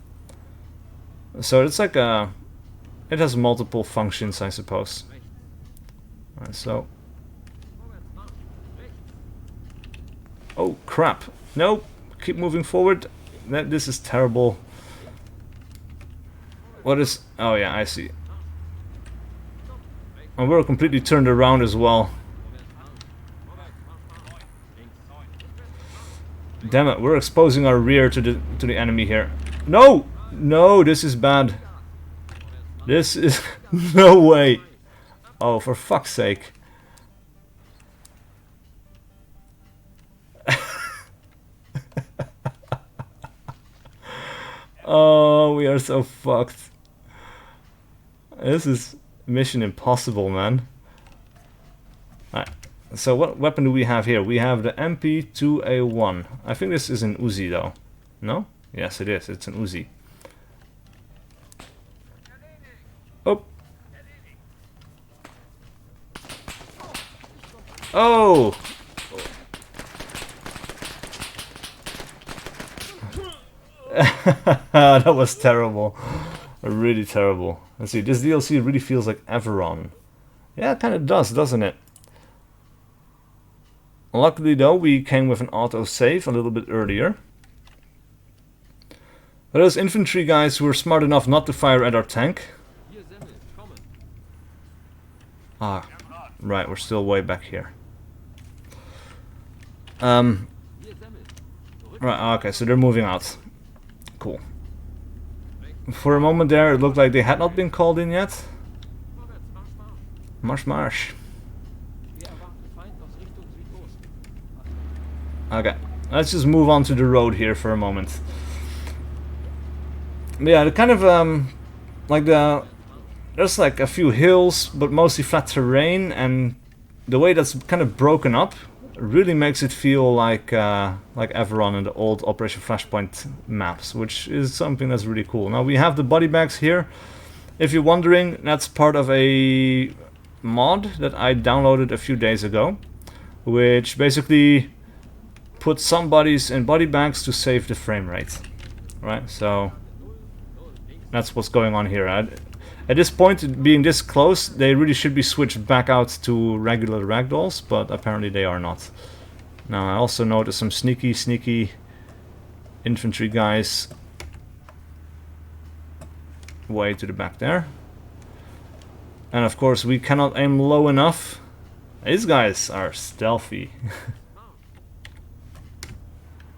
So it's like it has multiple functions, I suppose. Alright, so... Oh crap, nope. Keep moving forward. This is terrible. What is... Oh yeah, I see. And we're completely turned around as well. Damn it, we're exposing our rear to the enemy here. No! No, this is bad. This is... no way. Oh, for fuck's sake. Oh, we are so fucked. This is mission impossible, man. Alright, so what weapon do we have here? We have the MP2A1. I think this is an Uzi though. No? Yes, it is. It's an Uzi. Oh! Oh! That was terrible. Really terrible. Let's see, this DLC really feels like Everon. Yeah, it kind of does, doesn't it? Luckily though, we came with an auto-save a little bit earlier. But those infantry guys were smart enough not to fire at our tank. Ah, right, we're still way back here. Right, okay, so they're moving out. Cool. For a moment there, it looked like they had not been called in yet. Marsch, marsch. Okay, let's just move on to the road here for a moment. But yeah, the kind of like there's like a few hills, but mostly flat terrain, and the way that's kind of broken up really makes it feel like Everon in the old Operation Flashpoint maps, which is something that's really cool. Now we have the body bags here. If you're wondering, that's part of a mod that I downloaded a few days ago, which basically puts some bodies in body bags to save the frame rate. Right, so that's what's going on here. At this point, being this close, they really should be switched back out to regular ragdolls, but apparently they are not. Now, I also noticed some sneaky infantry guys way to the back there. And of course, we cannot aim low enough. These guys are stealthy.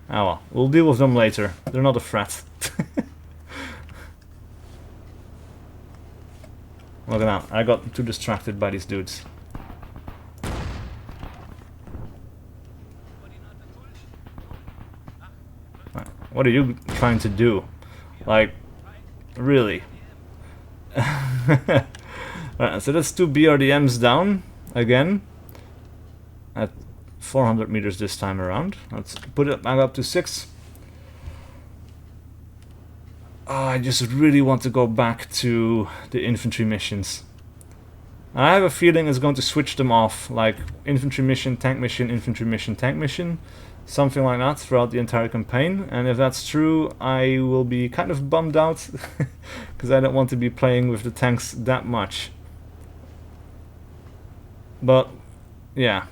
Oh well, we'll deal with them later. They're not a threat. Look at that, I got too distracted by these dudes. What are you trying to do? Like, really? Right, so that's 2 BRDMs down, again. At 400 meters this time around. Let's put it back up to 6. Oh, I just really want to go back to the infantry missions. I have a feeling it's going to switch them off, like infantry mission, tank mission, infantry mission, tank mission, something like that throughout the entire campaign. And if that's true, I will be kind of bummed out, because I don't want to be playing with the tanks that much. But, yeah.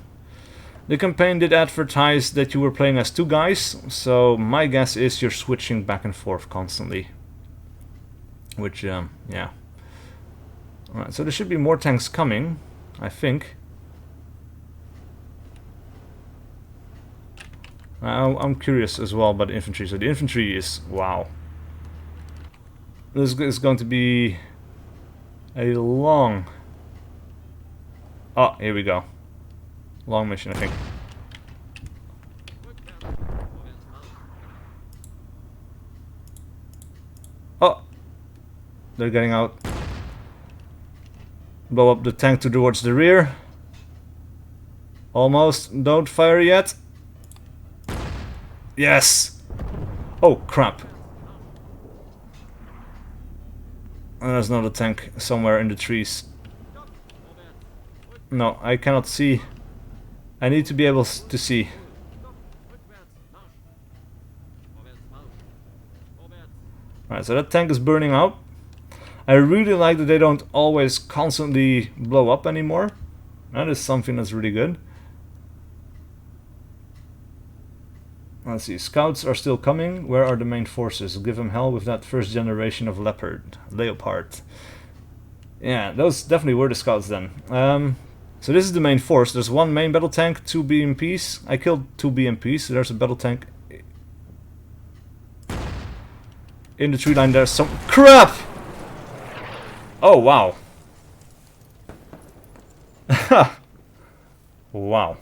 The campaign did advertise that you were playing as 2 guys, so my guess is you're switching back and forth constantly. Which, yeah. Alright, so there should be more tanks coming, I think. I'm curious as well about the infantry. So the infantry is, wow. This is going to be a long... Oh, here we go. Long mission, I think. Oh! They're getting out. Blow up the tank towards the rear. Almost. Don't fire yet. Yes! Oh, crap. And there's another tank somewhere in the trees. No, I cannot see. I need to be able to see. Right, so that tank is burning out. I really like that they don't always constantly blow up anymore. That is something that's really good. Let's see, scouts are still coming. Where are the main forces? Give them hell with that first generation of Leopard. Yeah, those definitely were the scouts then. So this is the main force. There's 1 main battle tank, 2 BMPs. I killed 2 BMPs, so there's a battle tank in the tree line there's some crap! Oh, wow. Wow.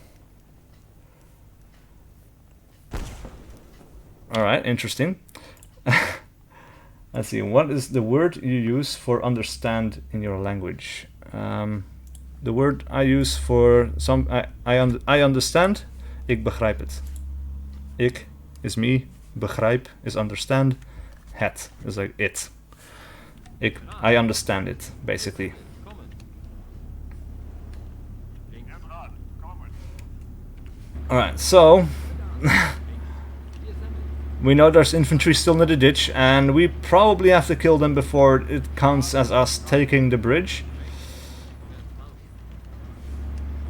Alright, interesting. Let's see, what is the word you use for understand in your language? The word I use for I understand, ik begrijp het. Ik is me, begrijp is understand, het is like it. I understand it, basically. Alright, so we know there's infantry still in the ditch, and we probably have to kill them before it counts as us taking the bridge.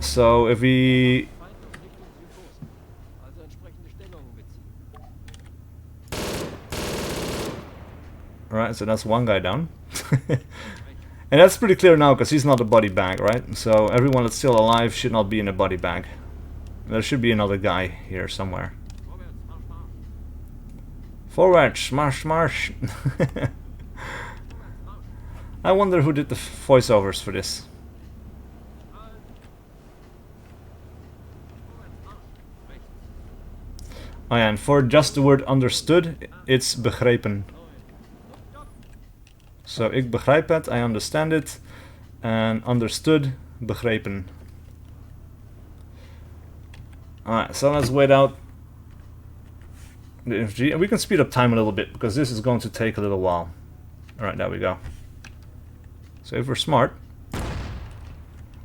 So if we... Alright, so that's one guy down. And that's pretty clear now, because he's not a body bag, right? So everyone that's still alive should not be in a body bag. There should be another guy here somewhere. Forward, march, march. I wonder who did the voiceovers for this. Oh yeah, and for just the word understood, it's begrepen. So ik begrijp het, I understand it, and understood, begrepen. Alright, so let's wait out the infantry, and we can speed up time a little bit, because this is going to take a little while. Alright, there we go. So if we're smart,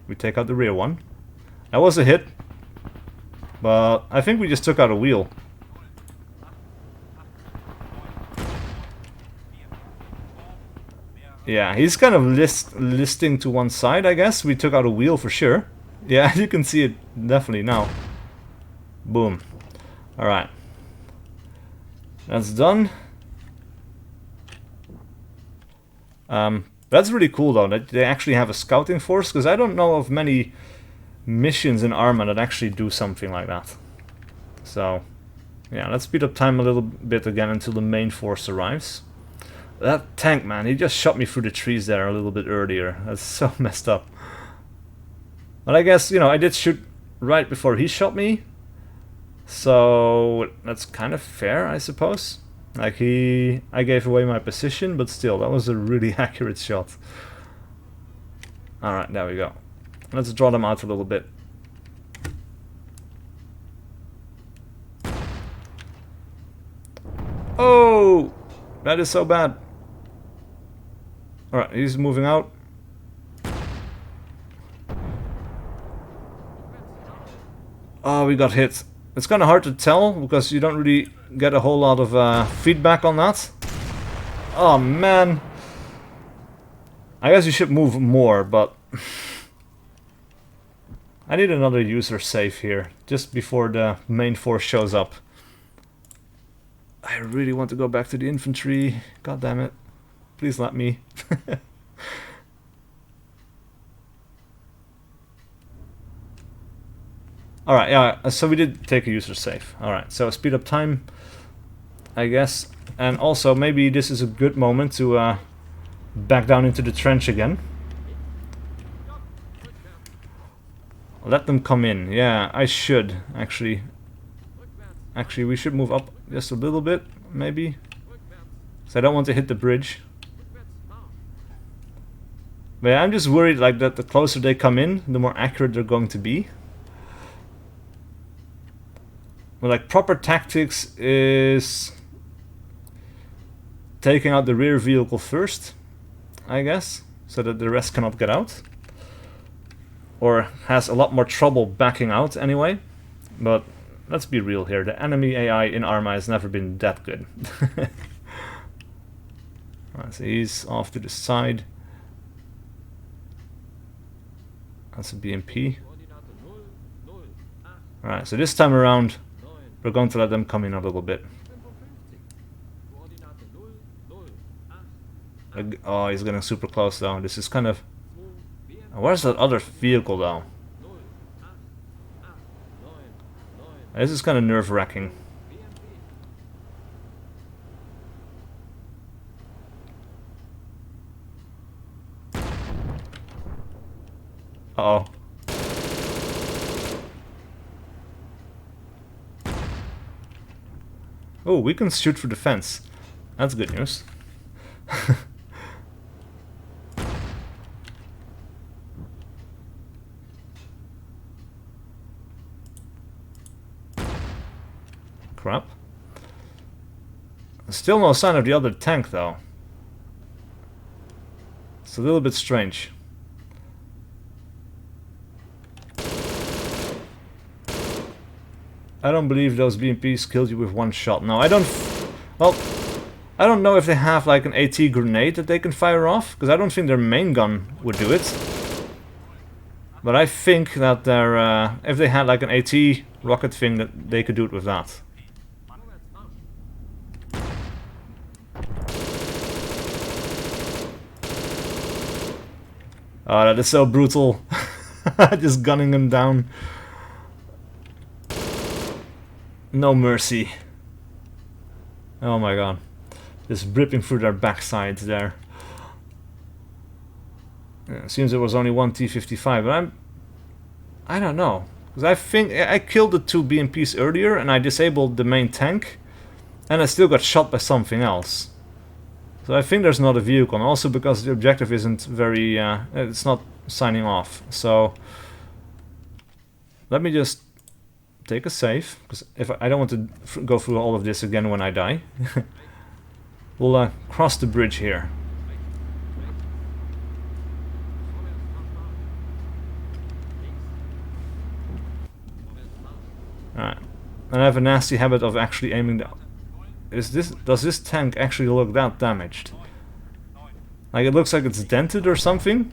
we take out the rear one. That was a hit, but I think we just took out a wheel. Yeah, he's kind of listing to one side, I guess. We took out a wheel for sure. Yeah, you can see it definitely now. Boom. Alright. That's done. That's really cool though, that they actually have a scouting force, because I don't know of many missions in ARMA that actually do something like that. So, yeah, let's speed up time a little bit again until the main force arrives. That tank, man, he just shot me through the trees there a little bit earlier. That's so messed up. But I guess, you know, I did shoot right before he shot me. So that's kind of fair, I suppose. Like I gave away my position, but still, that was a really accurate shot. Alright, there we go. Let's draw them out a little bit. Oh! That is so bad. Alright, he's moving out. Oh, we got hit. It's kind of hard to tell, because you don't really get a whole lot of feedback on that. Oh, man. I guess you should move more, but... I need another user save here, just before the main force shows up. I really want to go back to the infantry. God damn it. Please let me. Alright, yeah, so we did take a user save. Alright, so speed up time, I guess. And also, maybe this is a good moment to back down into the trench again. Let them come in. Yeah, I should, actually. Actually, we should move up just a little bit, maybe. So I don't want to hit the bridge. But yeah, I'm just worried like that the closer they come in, the more accurate they're going to be. But like proper tactics is taking out the rear vehicle first, I guess, so that the rest cannot get out. Or has a lot more trouble backing out anyway. But let's be real here, the enemy AI in ARMA has never been that good. Alright, so he's off to the side. That's a BMP. Alright, so this time around, we're going to let them come in a little bit. Oh, he's getting super close though. This is kind of... Where's that other vehicle though? This is kind of nerve-wracking. Uh-oh. Oh, we can shoot through the fence. That's good news. Crap. Still no sign of the other tank, though. It's a little bit strange. I don't believe those BMPs killed you with one shot. No, I don't... Well, I don't know if they have like an AT grenade that they can fire off, because I don't think their main gun would do it. But I think that their... if they had like an AT rocket thing, that they could do it with that. Oh, that is so brutal. Just gunning them down. No mercy. Oh my god. Just ripping through their backsides there. Yeah, seems there was only one T-55, but I don't know. Because I think I killed the two BMPs earlier and I disabled the main tank. And I still got shot by something else. So I think there's not a vehicle. And also because the objective isn't very... it's not signing off. So... Let me just... take a save, because if I don't want to go through all of this again when I die. We'll cross the bridge here. Alright. And I have a nasty habit of actually aiming down. Does this tank actually look that damaged? Like it looks like it's dented or something?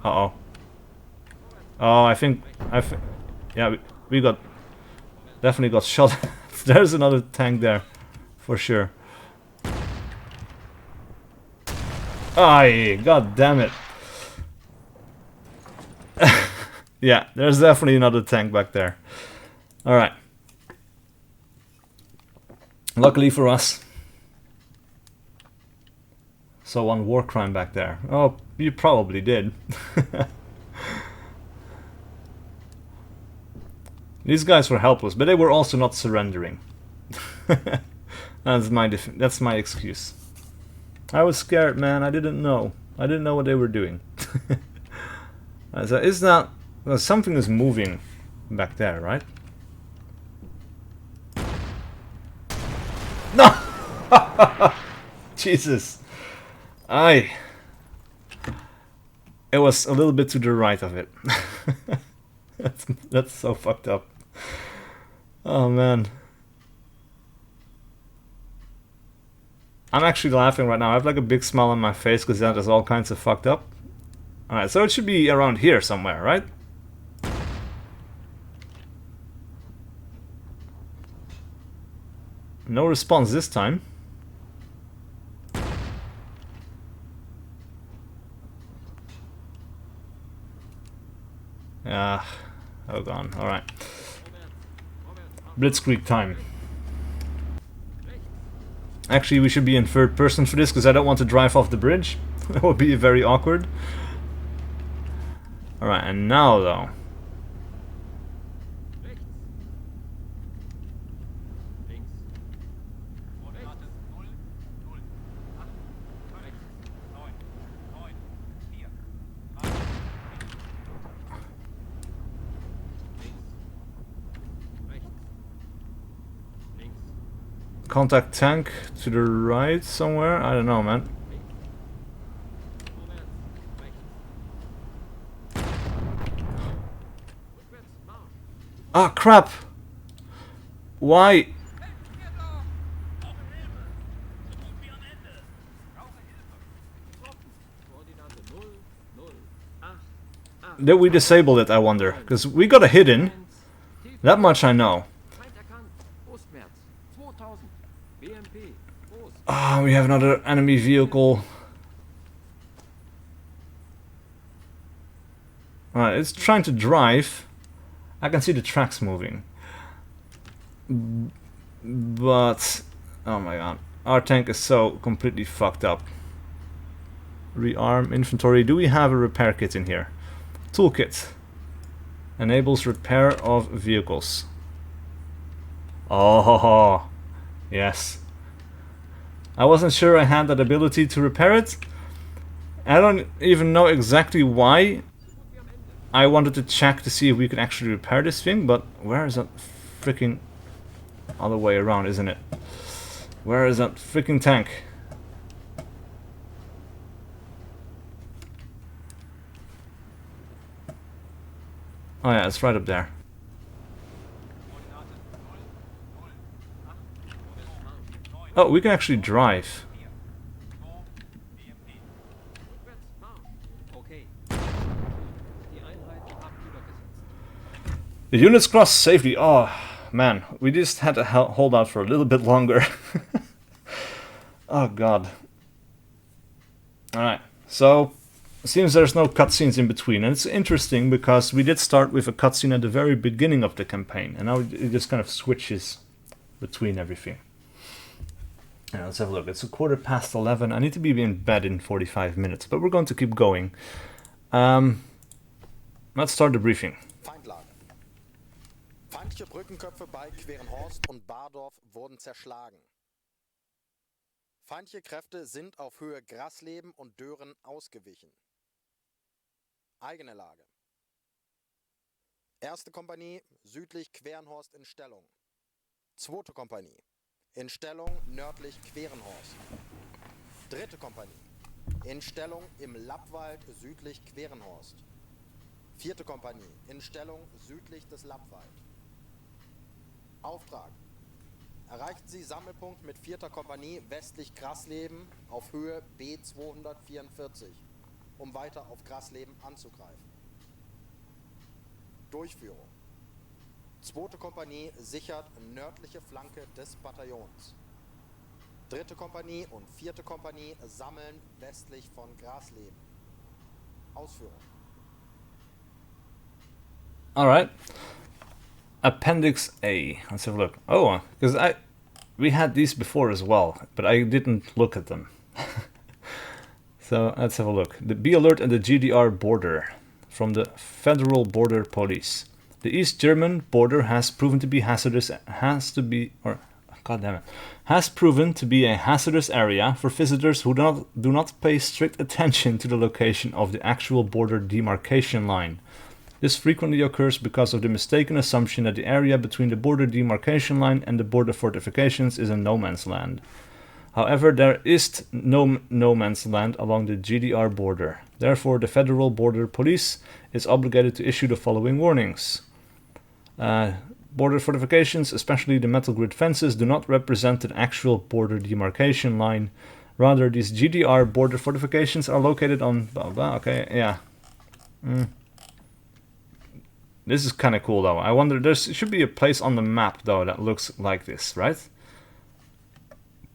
Uh-oh. Oh, I think yeah, we got definitely got shot. There's another tank there, for sure. Aye, god damn it! Yeah, there's definitely another tank back there. All right. Luckily for us, saw one war crime back there. Oh, you probably did. These guys were helpless, but they were also not surrendering. That's my excuse. I was scared, man. I didn't know. I didn't know what they were doing. So is that something is moving back there, right? No! Jesus. It was a little bit to the right of it. That's so fucked up. Oh man. I'm actually laughing right now. I have like a big smile on my face because that is all kinds of fucked up. Alright, so it should be around here somewhere, right? No response this time. Hold on, alright. Blitzkrieg time. Actually, we should be in third person for this, because I don't want to drive off the bridge. That would be very awkward. Alright, and now though. Contact tank to the right somewhere? I don't know, man. Ah, crap! Why? Did we disable it, I wonder? Because we got a hit in. That much I know. Ah, we have another enemy vehicle. Alright, it's trying to drive. I can see the tracks moving. But, oh my god. Our tank is so completely fucked up. Rearm inventory. Do we have a repair kit in here? Toolkit. Enables repair of vehicles. Oh, yes. I wasn't sure I had that ability to repair it. I don't even know exactly why I wanted to check to see if we could actually repair this thing, but where is that freaking other way around, isn't it? Where is that freaking tank? Oh yeah, it's right up there. Oh, we can actually drive. The units cross safely. Oh, man. We just had to hold out for a little bit longer. Oh, God. Alright, so it seems there's no cutscenes in between. And it's interesting because we did start with a cutscene at the very beginning of the campaign. And now it just kind of switches between everything. Yeah, let's have a look. It's 11:15. I need to be in bed in 45 minutes, but we're going to keep going. Let's start the briefing. Feindlage. Feindliche Brückenköpfe bei Querenhorst und Bardorf wurden zerschlagen. Feindliche Kräfte sind auf Höhe Grasleben und Dören ausgewichen. Eigene Lage. 1. Kompanie südlich Querenhorst in Stellung. 2. Kompanie in Stellung nördlich Querenhorst. 3. Kompanie in Stellung im Lappwald südlich Querenhorst. 4. Kompanie in Stellung südlich des Lappwald. Auftrag. Erreichen Sie Sammelpunkt mit 4. Kompanie westlich Grasleben auf Höhe B244, um weiter auf Grasleben anzugreifen. Durchführung. 2. Kompanie sichert nördliche Flanke des Bataillons. 3. Kompanie und 4. Kompanie sammeln westlich von Grasleben. Ausführung. Alright. Appendix A. Let's have a look. Oh, because we had these before as well, but I didn't look at them. So let's have a look. The Be Alert and the GDR border from the Federal Border Police. The East German border has proven to be has proven to be a hazardous area for visitors who do not pay strict attention to the location of the actual border demarcation line. This frequently occurs because of the mistaken assumption that the area between the border demarcation line and the border fortifications is a no man's land. However, there is no man's land along the GDR border. Therefore, the Federal Border Police is obligated to issue the following warnings. Border fortifications, especially the metal grid fences, do not represent an actual border demarcation line. Rather, these GDR border fortifications are located on... Okay, yeah. This is kind of cool, though. I wonder, there should be a place on the map, though, that looks like this, right?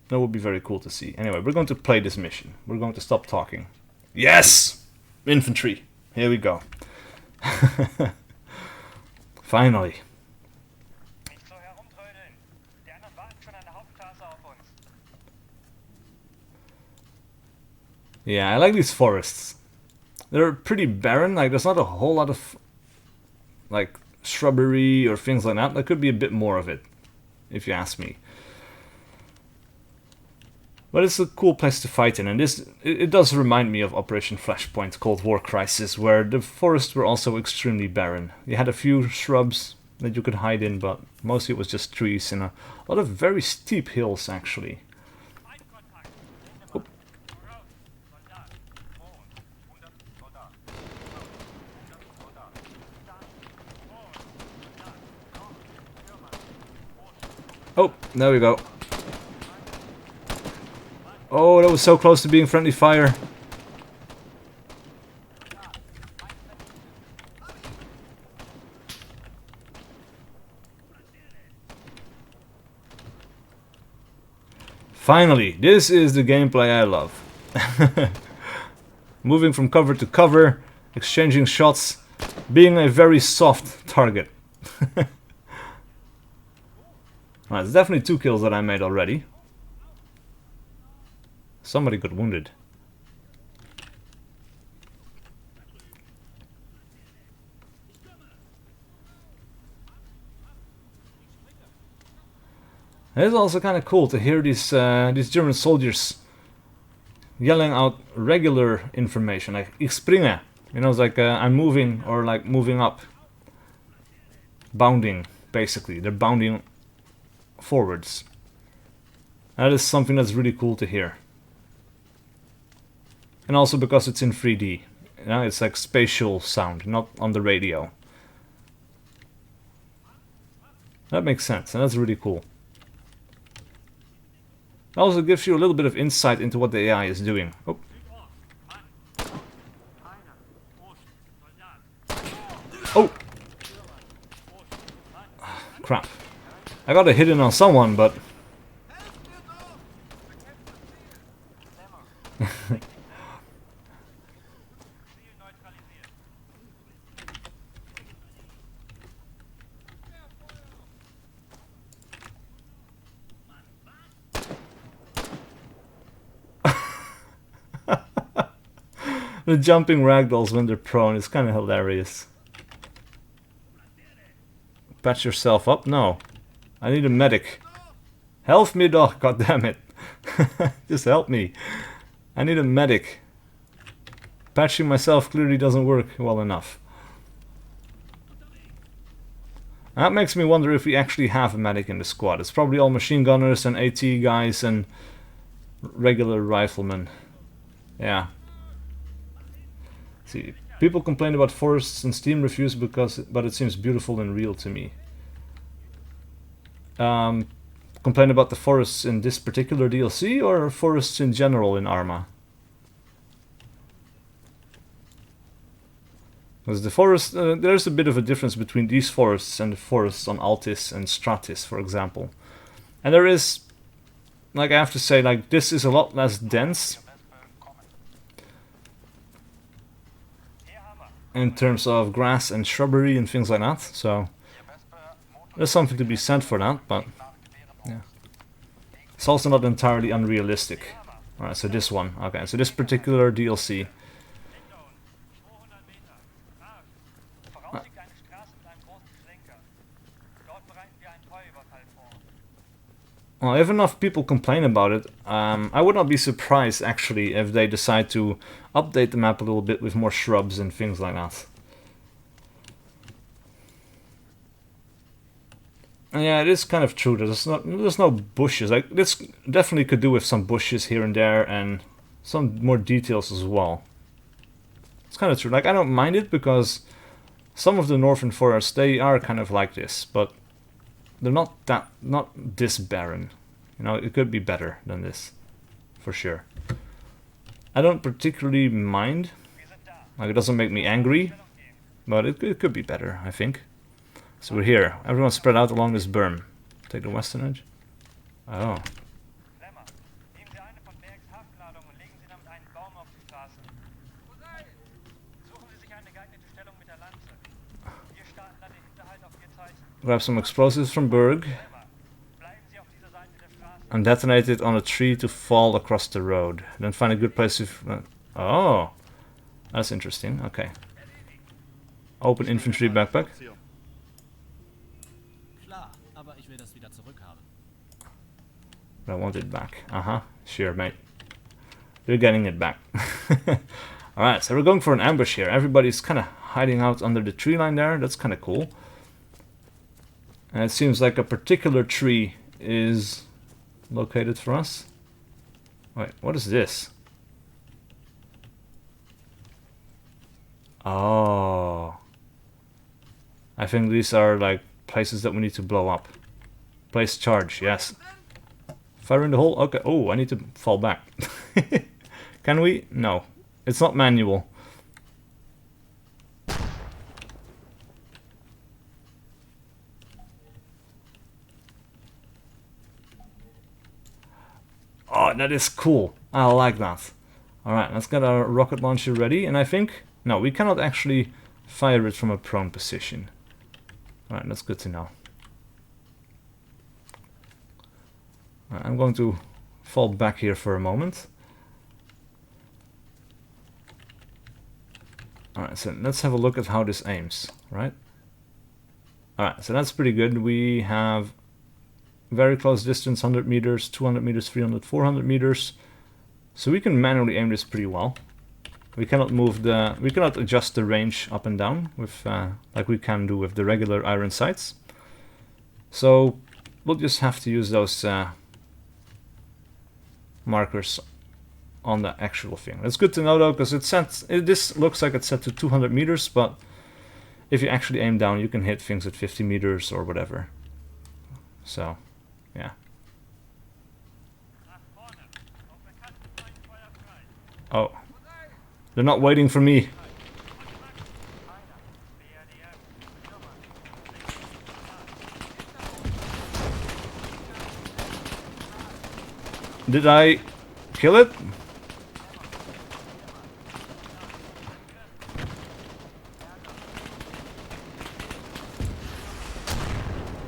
That would be very cool to see. Anyway, we're going to play this mission. We're going to stop talking. Yes! Infantry. Here we go. Finally. Nicht so herumtrödeln. Die anderen warten schon an der Hauptstraße auf uns. Yeah, I like these forests. They're pretty barren. Like, there's not a whole lot of like shrubbery or things like that. There could be a bit more of it, if you ask me. But it's a cool place to fight in, and it does remind me of Operation Flashpoint Cold War Crisis, where the forests were also extremely barren. You had a few shrubs that you could hide in, but mostly it was just trees and a lot of very steep hills, actually. Oh. Oh, there we go. Oh, that was so close to being friendly fire. Finally, this is the gameplay I love. Moving from cover to cover, exchanging shots, being a very soft target. Well, it's definitely 2 kills that I made already. Somebody got wounded. It's also kind of cool to hear these German soldiers yelling out regular information, like "Ich springe." You know, it's like I'm moving, or like moving up. Bounding, basically. They're bounding forwards. That is something that's really cool to hear. And also because it's in 3D. You know, it's like spatial sound, not on the radio. That makes sense, and that's really cool. It also gives you a little bit of insight into what the AI is doing. Oh. Oh! Crap. I got a hit in on someone, but... The jumping ragdolls when they're prone is kind of hilarious. Patch yourself up? No. I need a medic. Help me, dog! God damn it! Just help me. I need a medic. Patching myself clearly doesn't work well enough. That makes me wonder if we actually have a medic in the squad. It's probably all machine gunners and AT guys and regular riflemen. Yeah. See, people complain about forests and steam reviews but it seems beautiful and real to me. Complain about the forests in this particular DLC or forests in general in ARMA? Because the forest, there's a bit of a difference between these forests and the forests on Altis and Stratis, for example. And there is, like I have to say, like this is a lot less dense in terms of grass and shrubbery and things like that, so there's something to be said for that, but yeah. It's also not entirely unrealistic. Alright, so this one. Okay, so this particular DLC. Well, if enough people complain about it, I would not be surprised actually if they decide to update the map a little bit with more shrubs and things like that. And yeah, it is kind of true. There's no bushes. Like this definitely could do with some bushes here and there and some more details as well. It's kind of true. Like I don't mind it because some of the northern forests, they are kind of like this, but they're not this barren. You know, it could be better than this, for sure. I don't particularly mind. Like it doesn't make me angry, but it could be better, I think. So we're here. Everyone spread out along this berm. Take the western edge. Oh. Grab some explosives from Berg and detonate it on a tree to fall across the road. Then find a good place to... oh! That's interesting. Okay. Open infantry backpack. I want it back. Sure, mate. You're getting it back. Alright, so we're going for an ambush here. Everybody's kind of hiding out under the tree line there. That's kind of cool. And it seems like a particular tree is located for us. Wait, what is this? Oh. I think these are like places that we need to blow up. Place charge, yes. Fire in the hole? Okay. Oh, I need to fall back. Can we? No. It's not manual. Oh, that is cool. I like that. Alright, let's get our rocket launcher ready. And I think... no, we cannot actually fire it from a prone position. Alright, that's good to know. Right, I'm going to fall back here for a moment. Alright, so let's have a look at how this aims, right? Alright, so that's pretty good. We have very close distance, 100 meters, 200 meters, 300, 400 meters. So we can manually aim this pretty well. We cannot we cannot adjust the range up and down with like we can do with the regular iron sights. So we'll just have to use those markers on the actual thing. It's good to know though, because this looks like it's set to 200 meters, but if you actually aim down, you can hit things at 50 meters or whatever. So, yeah. Oh. They're not waiting for me. Did I kill it?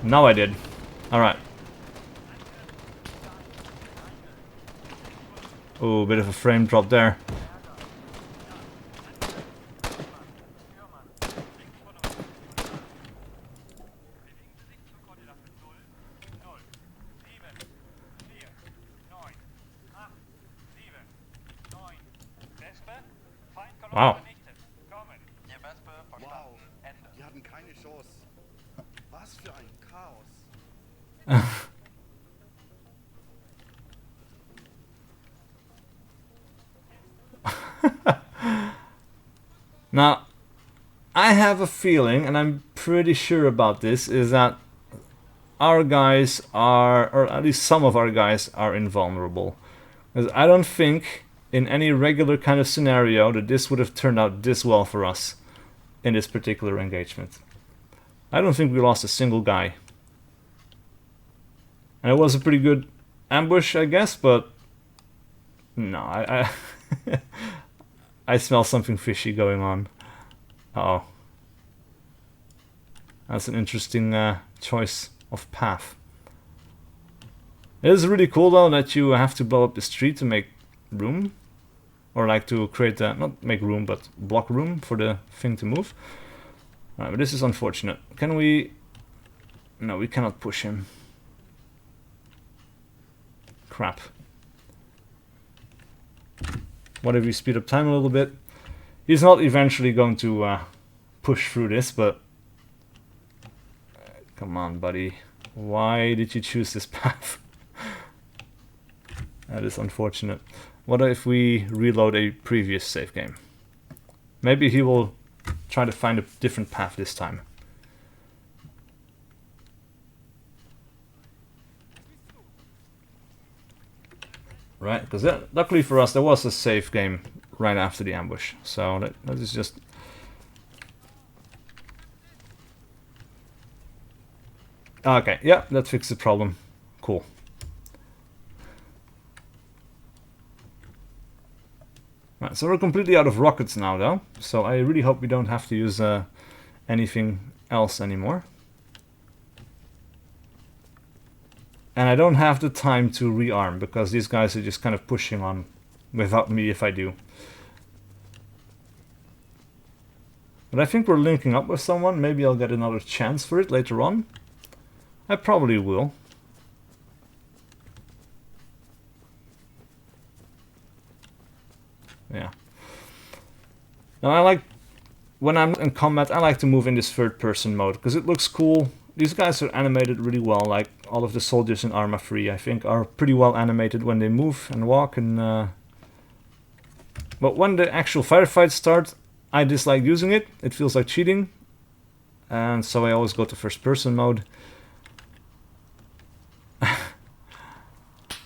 No, I did. Alright. Oh, bit of a frame drop there. Wow. Wow, die hatten keine Chance. Was für ein Chaos. Now, I have a feeling, and I'm pretty sure about this, is that our guys are, or at least some of our guys are invulnerable. Because I don't think in any regular kind of scenario that this would have turned out this well for us in this particular engagement. I don't think we lost a single guy. And it was a pretty good ambush, I guess, but no, I I smell something fishy going on. Uh-oh. That's an interesting choice of path. It is really cool though that you have to blow up the street to make room. Or like to create, not make room, but block room for the thing to move. Alright, but this is unfortunate. Can we... No, we cannot push him. Crap. What if we speed up time a little bit? He's not eventually going to push through this, but... Come on, buddy. Why did you choose this path? That is unfortunate. What if we reload a previous save game? Maybe he will try to find a different path this time. Right, because luckily for us there was a save game right after the ambush. So that is just... Okay, yeah, that fixed the problem. Cool. Right, so we're completely out of rockets now though, so I really hope we don't have to use anything else anymore. And I don't have the time to rearm, because these guys are just kind of pushing on without me if I do. But I think we're linking up with someone, maybe I'll get another chance for it later on. I probably will. Yeah. Now I like, when I'm in combat, I like to move in this third person mode, because it looks cool. These guys are animated really well, like all of the soldiers in ARMA 3, I think, are pretty well animated when they move and walk. And but when the actual firefights start, I dislike using it. It feels like cheating. And so I always go to first person mode.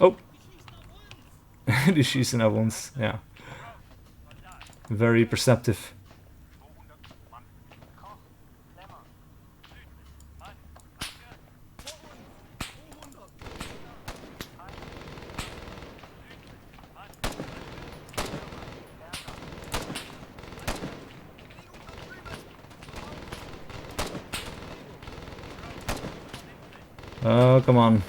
Oh! Die schießen auf uns, yeah. Very perceptive. Oh, come on.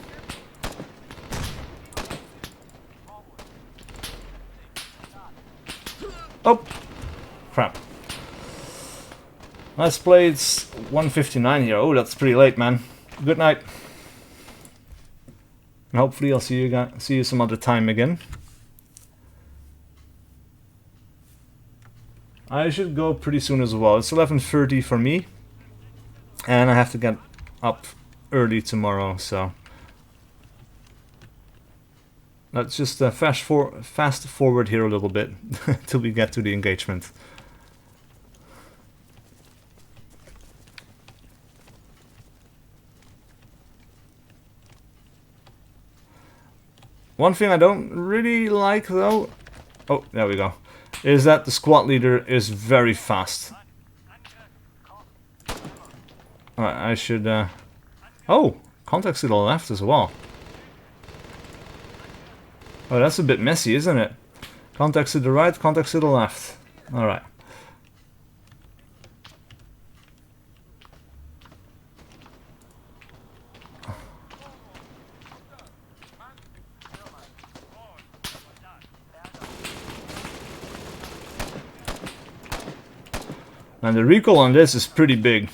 Oh! Crap. Let's play, it's 1:59 here. Oh, that's pretty late, man. Good night. And hopefully I'll see you some other time again. I should go pretty soon as well. It's 11:30 for me, and I have to get up early tomorrow, so let's just fast forward here a little bit till we get to the engagement. One thing I don't really like though, oh, there we go, is that the squad leader is very fast. I should, oh, contacts to the left as well. Oh, that's a bit messy, isn't it? Contacts to the right, contacts to the left. Alright. And the recoil on this is pretty big.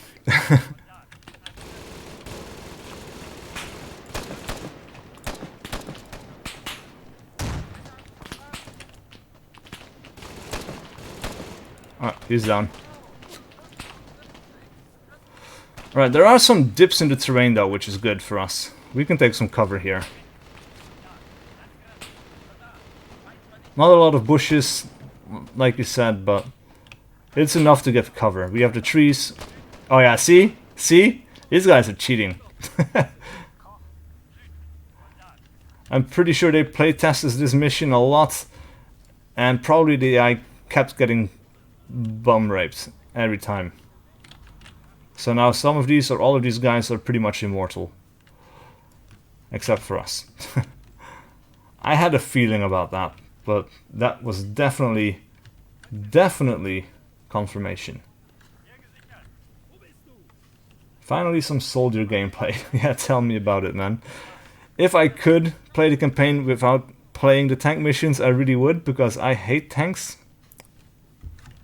Alright, he's down. Alright, there are some dips in the terrain though, which is good for us. We can take some cover here. Not a lot of bushes, like you said, but it's enough to get cover. We have the trees. Oh yeah, see? See? These guys are cheating. I'm pretty sure they playtested this mission a lot, and probably I kept getting bum raped every time. So now some of these or all of these guys are pretty much immortal. Except for us. I had a feeling about that, but that was definitely confirmation. Finally some soldier gameplay. Yeah, tell me about it, man. If I could play the campaign without playing the tank missions, I really would, because I hate tanks.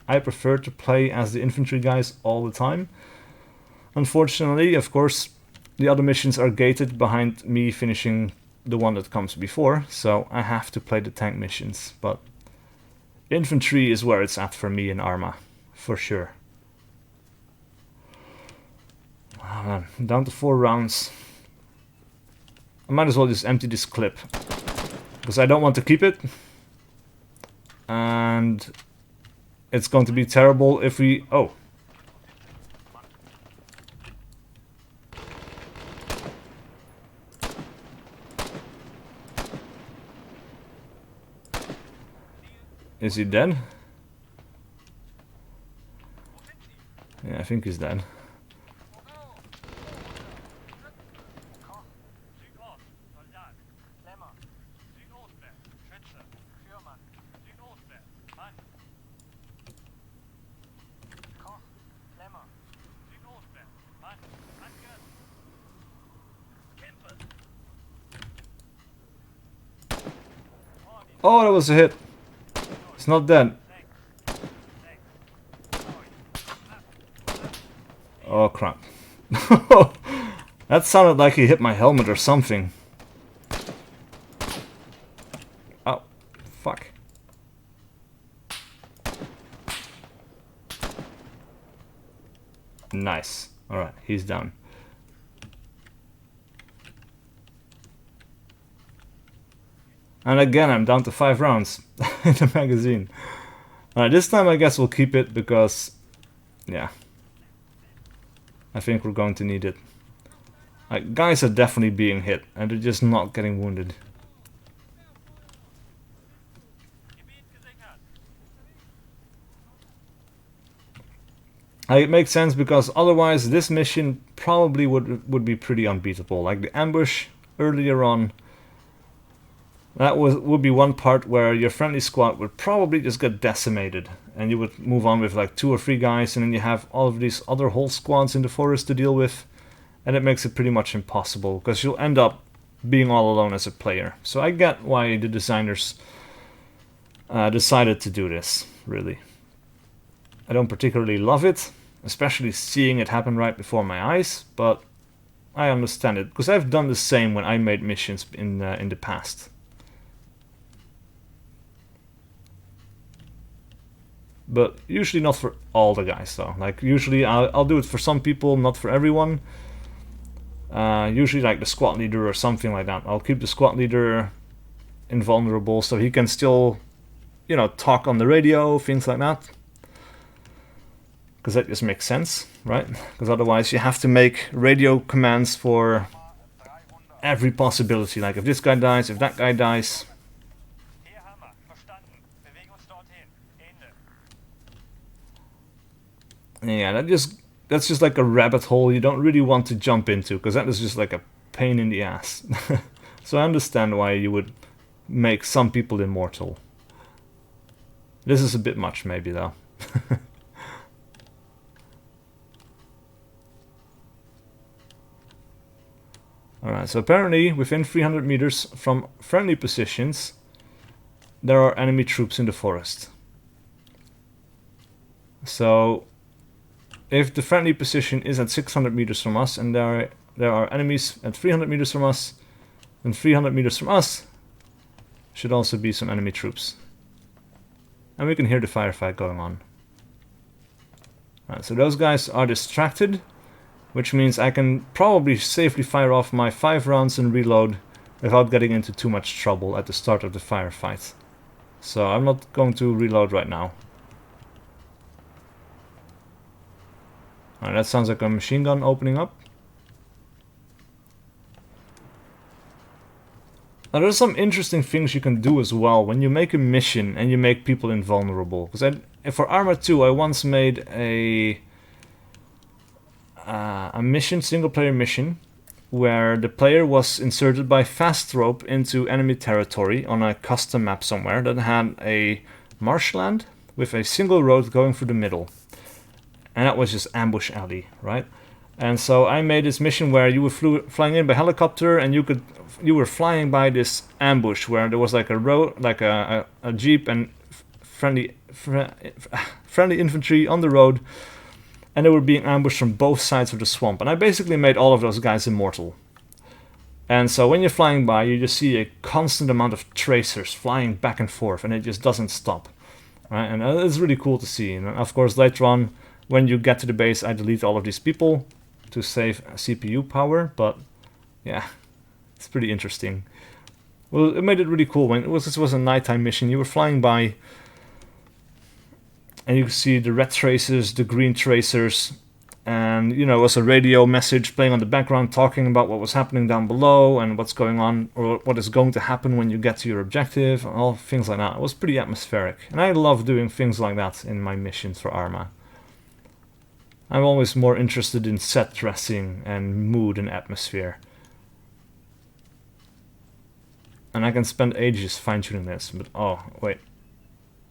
I prefer to play as the infantry guys all the time. Unfortunately, of course, the other missions are gated behind me finishing the one that comes before, so I have to play the tank missions, but infantry is where it's at for me in ARMA, for sure. Oh man, I'm down to 4 rounds. I might as well just empty this clip, because I don't want to keep it, and it's going to be terrible if we... oh. Is he dead? Yeah, I think he's dead. Oh, that was a hit. He's not dead. Oh crap. That sounded like he hit my helmet or something. Oh, fuck. Nice. Alright, he's down. And again, I'm down to 5 rounds in the magazine. Alright, this time I guess we'll keep it because, yeah, I think we're going to need it. Like, guys are definitely being hit, and they're just not getting wounded. It makes sense because otherwise this mission probably would be pretty unbeatable. Like the ambush earlier on. That would be one part where your friendly squad would probably just get decimated, and you would move on with like 2 or 3 guys, and then you have all of these other whole squads in the forest to deal with, and it makes it pretty much impossible, because you'll end up being all alone as a player. So I get why the designers decided to do this, really. I don't particularly love it, especially seeing it happen right before my eyes, but I understand it, because I've done the same when I made missions in the past. But usually not for all the guys though. Like usually I'll do it for some people, not for everyone. Usually like the squad leader or something like that. I'll keep the squad leader invulnerable so he can still, you know, talk on the radio, things like that. Because that just makes sense, right? Because otherwise you have to make radio commands for every possibility. Like if this guy dies, if that guy dies. Hier Hammer, verstanden. Bewegen uns dorthin. Ende. Yeah, that's just like a rabbit hole you don't really want to jump into, because that is just like a pain in the ass. So I understand why you would make some people immortal. This is a bit much maybe though. Alright, so apparently within 300 meters from friendly positions there are enemy troops in the forest. So if the friendly position is at 600 meters from us and there are enemies at 300 meters from us, then 300 meters from us should also be some enemy troops. And we can hear the firefight going on. Alright, so those guys are distracted, which means I can probably safely fire off my 5 rounds and reload without getting into too much trouble at the start of the firefight. So I'm not going to reload right now. Alright, that sounds like a machine gun opening up. Now there's some interesting things you can do as well when you make a mission and you make people invulnerable. Because for ARMA 2 I once made a mission, single player mission, where the player was inserted by fast rope into enemy territory on a custom map somewhere that had a marshland with a single road going through the middle. And that was just ambush alley, right? And so I made this mission where you were flying in by helicopter and you were flying by this ambush where there was like a road, like a jeep and friendly infantry on the road, and they were being ambushed from both sides of the swamp. And I basically made all of those guys immortal. And so when you're flying by, you just see a constant amount of tracers flying back and forth, and it just doesn't stop, right? And it's really cool to see. And of course later on, when you get to the base, I delete all of these people to save CPU power, but yeah, it's pretty interesting. Well, it made it really cool when this was a nighttime mission. You were flying by and you could see the red tracers, the green tracers, and you know, it was a radio message playing on the background talking about what was happening down below and what's going on or what is going to happen when you get to your objective, and all things like that. It was pretty atmospheric, and I love doing things like that in my missions for ARMA. I'm always more interested in set dressing and mood and atmosphere. And I can spend ages fine-tuning this, but oh, wait.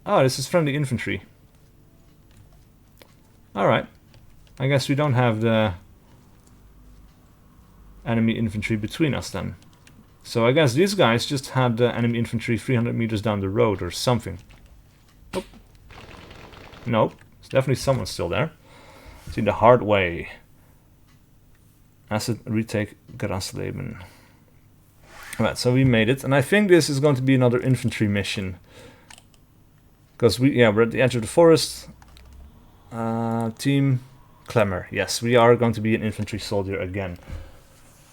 Oh, this is friendly infantry. Alright. I guess we don't have the enemy infantry between us then. So I guess these guys just had the enemy infantry 300 meters down the road or something. Oh. Nope. There's definitely someone still there. See, the hard way. Asset retake Grasleben. Alright, so we made it, and I think this is going to be another infantry mission. Because we're at the edge of the forest. Team Clemmer. Yes, we are going to be an infantry soldier again.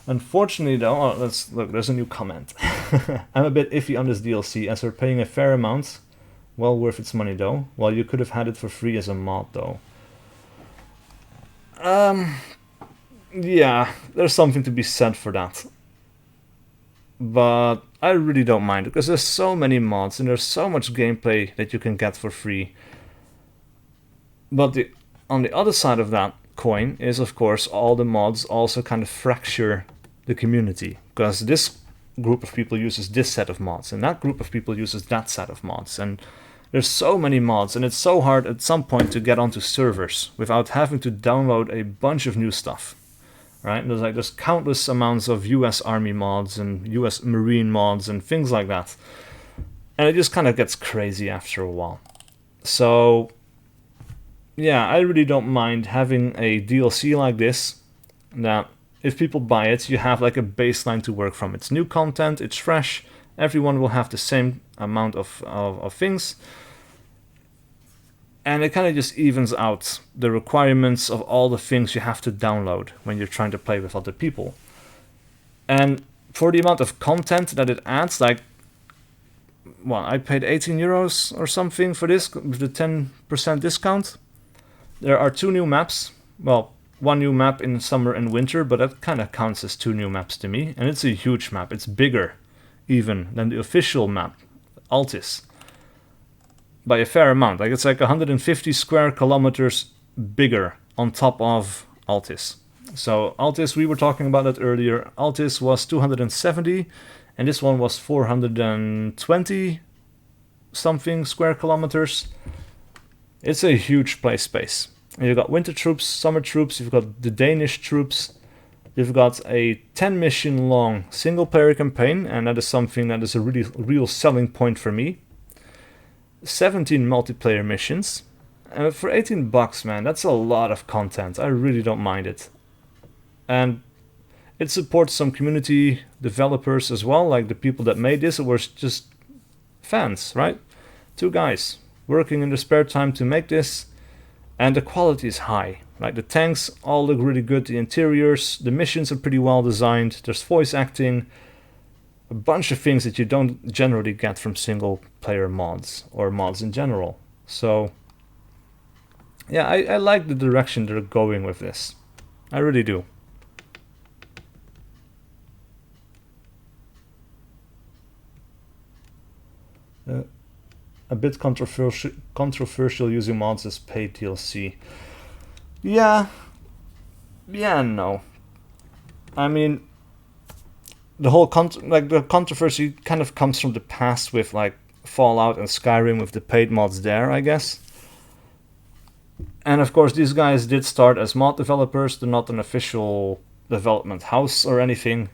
Unfortunately though, oh, let's look, there's a new comment. I'm a bit iffy on this DLC as we're paying a fair amount. Well worth its money though. Well, you could have had it for free as a mod though. Yeah, there's something to be said for that. But I really don't mind it, because there's so many mods and there's so much gameplay that you can get for free. But on the other side of that coin is, of course, all the mods also kind of fracture the community. Because this group of people uses this set of mods, and that group of people uses that set of mods. And there's so many mods, and it's so hard at some point to get onto servers without having to download a bunch of new stuff. Right? There's countless amounts of US Army mods and US Marine mods and things like that. And it just kind of gets crazy after a while. So yeah, I really don't mind having a DLC like this that if people buy it, you have like a baseline to work from. It's new content, it's fresh, everyone will have the same amount of things. And it kind of just evens out the requirements of all the things you have to download when you're trying to play with other people. And for the amount of content that it adds, like, well, I paid 18 euros or something for this with the 10% discount. There are 2 new maps. Well, 1 new map in summer and winter, but that kind of counts as 2 new maps to me. And it's a huge map. It's bigger even than the official map, Altis, by a fair amount. Like, it's like 150 square kilometers bigger on top of Altis. So Altis, we were talking about that earlier. Altis was 270 and this one was 420 something square kilometers. It's a huge play space. And you've got winter troops, summer troops, you've got the Danish troops, you've got a 10 mission long single player campaign, and that is something that is a really real selling point for me. 17 multiplayer missions, and for 18 bucks, man, that's a lot of content. I really don't mind it. And it supports some community developers as well, like the people that made this. It was just fans, right? 2 guys working in their spare time to make this, and the quality is high. Like, the tanks all look really good, the interiors, the missions are pretty well designed, there's voice acting, a bunch of things that you don't generally get from single player mods or mods in general. So yeah, I like the direction they're going with this. I really do. A bit controversial using mods as paid DLC. Yeah and no. I mean, the whole the controversy kind of comes from the past with like Fallout and Skyrim with the paid mods there, I guess. And of course, these guys did start as mod developers. They're not an official development house or anything,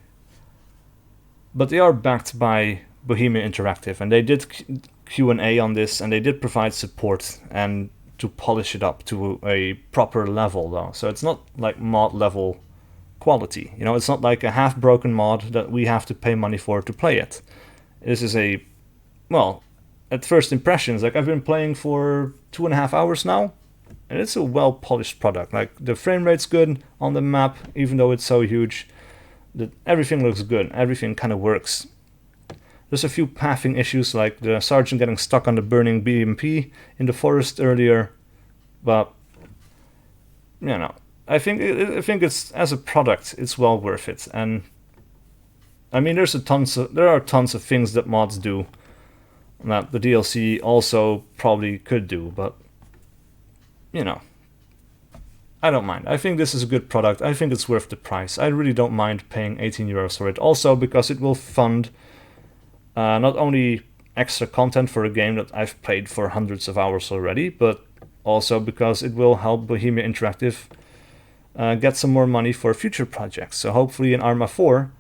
but they are backed by Bohemia Interactive, and they did Q&A on this, and they did provide support and to polish it up to a proper level though. So it's not like mod level quality, you know, it's not like a half broken mod that we have to pay money for to play it. This is a, well, at first impressions, like I've been playing for 2.5 hours now, and it's a well polished product. Like, the frame rate's good on the map, even though it's so huge. Everything looks good, everything kind of works. There's a few pathing issues, like the sergeant getting stuck on the burning BMP in the forest earlier, but you know, I think it's, as a product, it's well worth it. And I mean, there are tons of things that mods do that the DLC also probably could do, but you know, I don't mind. I think this is a good product. I think it's worth the price. I really don't mind paying 18 euros for it. Also because it will fund not only extra content for a game that I've played for hundreds of hours already, but also because it will help Bohemia Interactive get some more money for future projects. So hopefully in ARMA 4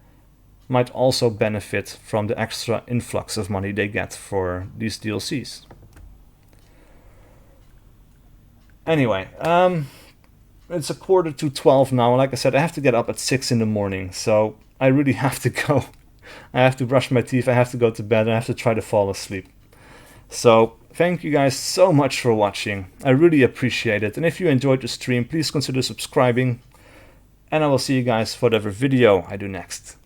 might also benefit from the extra influx of money they get for these DLCs. Anyway, it's 11:45 now, and like I said, I have to get up at 6 in the morning, so I really have to go. I have to brush my teeth, I have to go to bed, I have to try to fall asleep. So thank you guys so much for watching. I really appreciate it. And if you enjoyed the stream, please consider subscribing. And I will see you guys for whatever video I do next.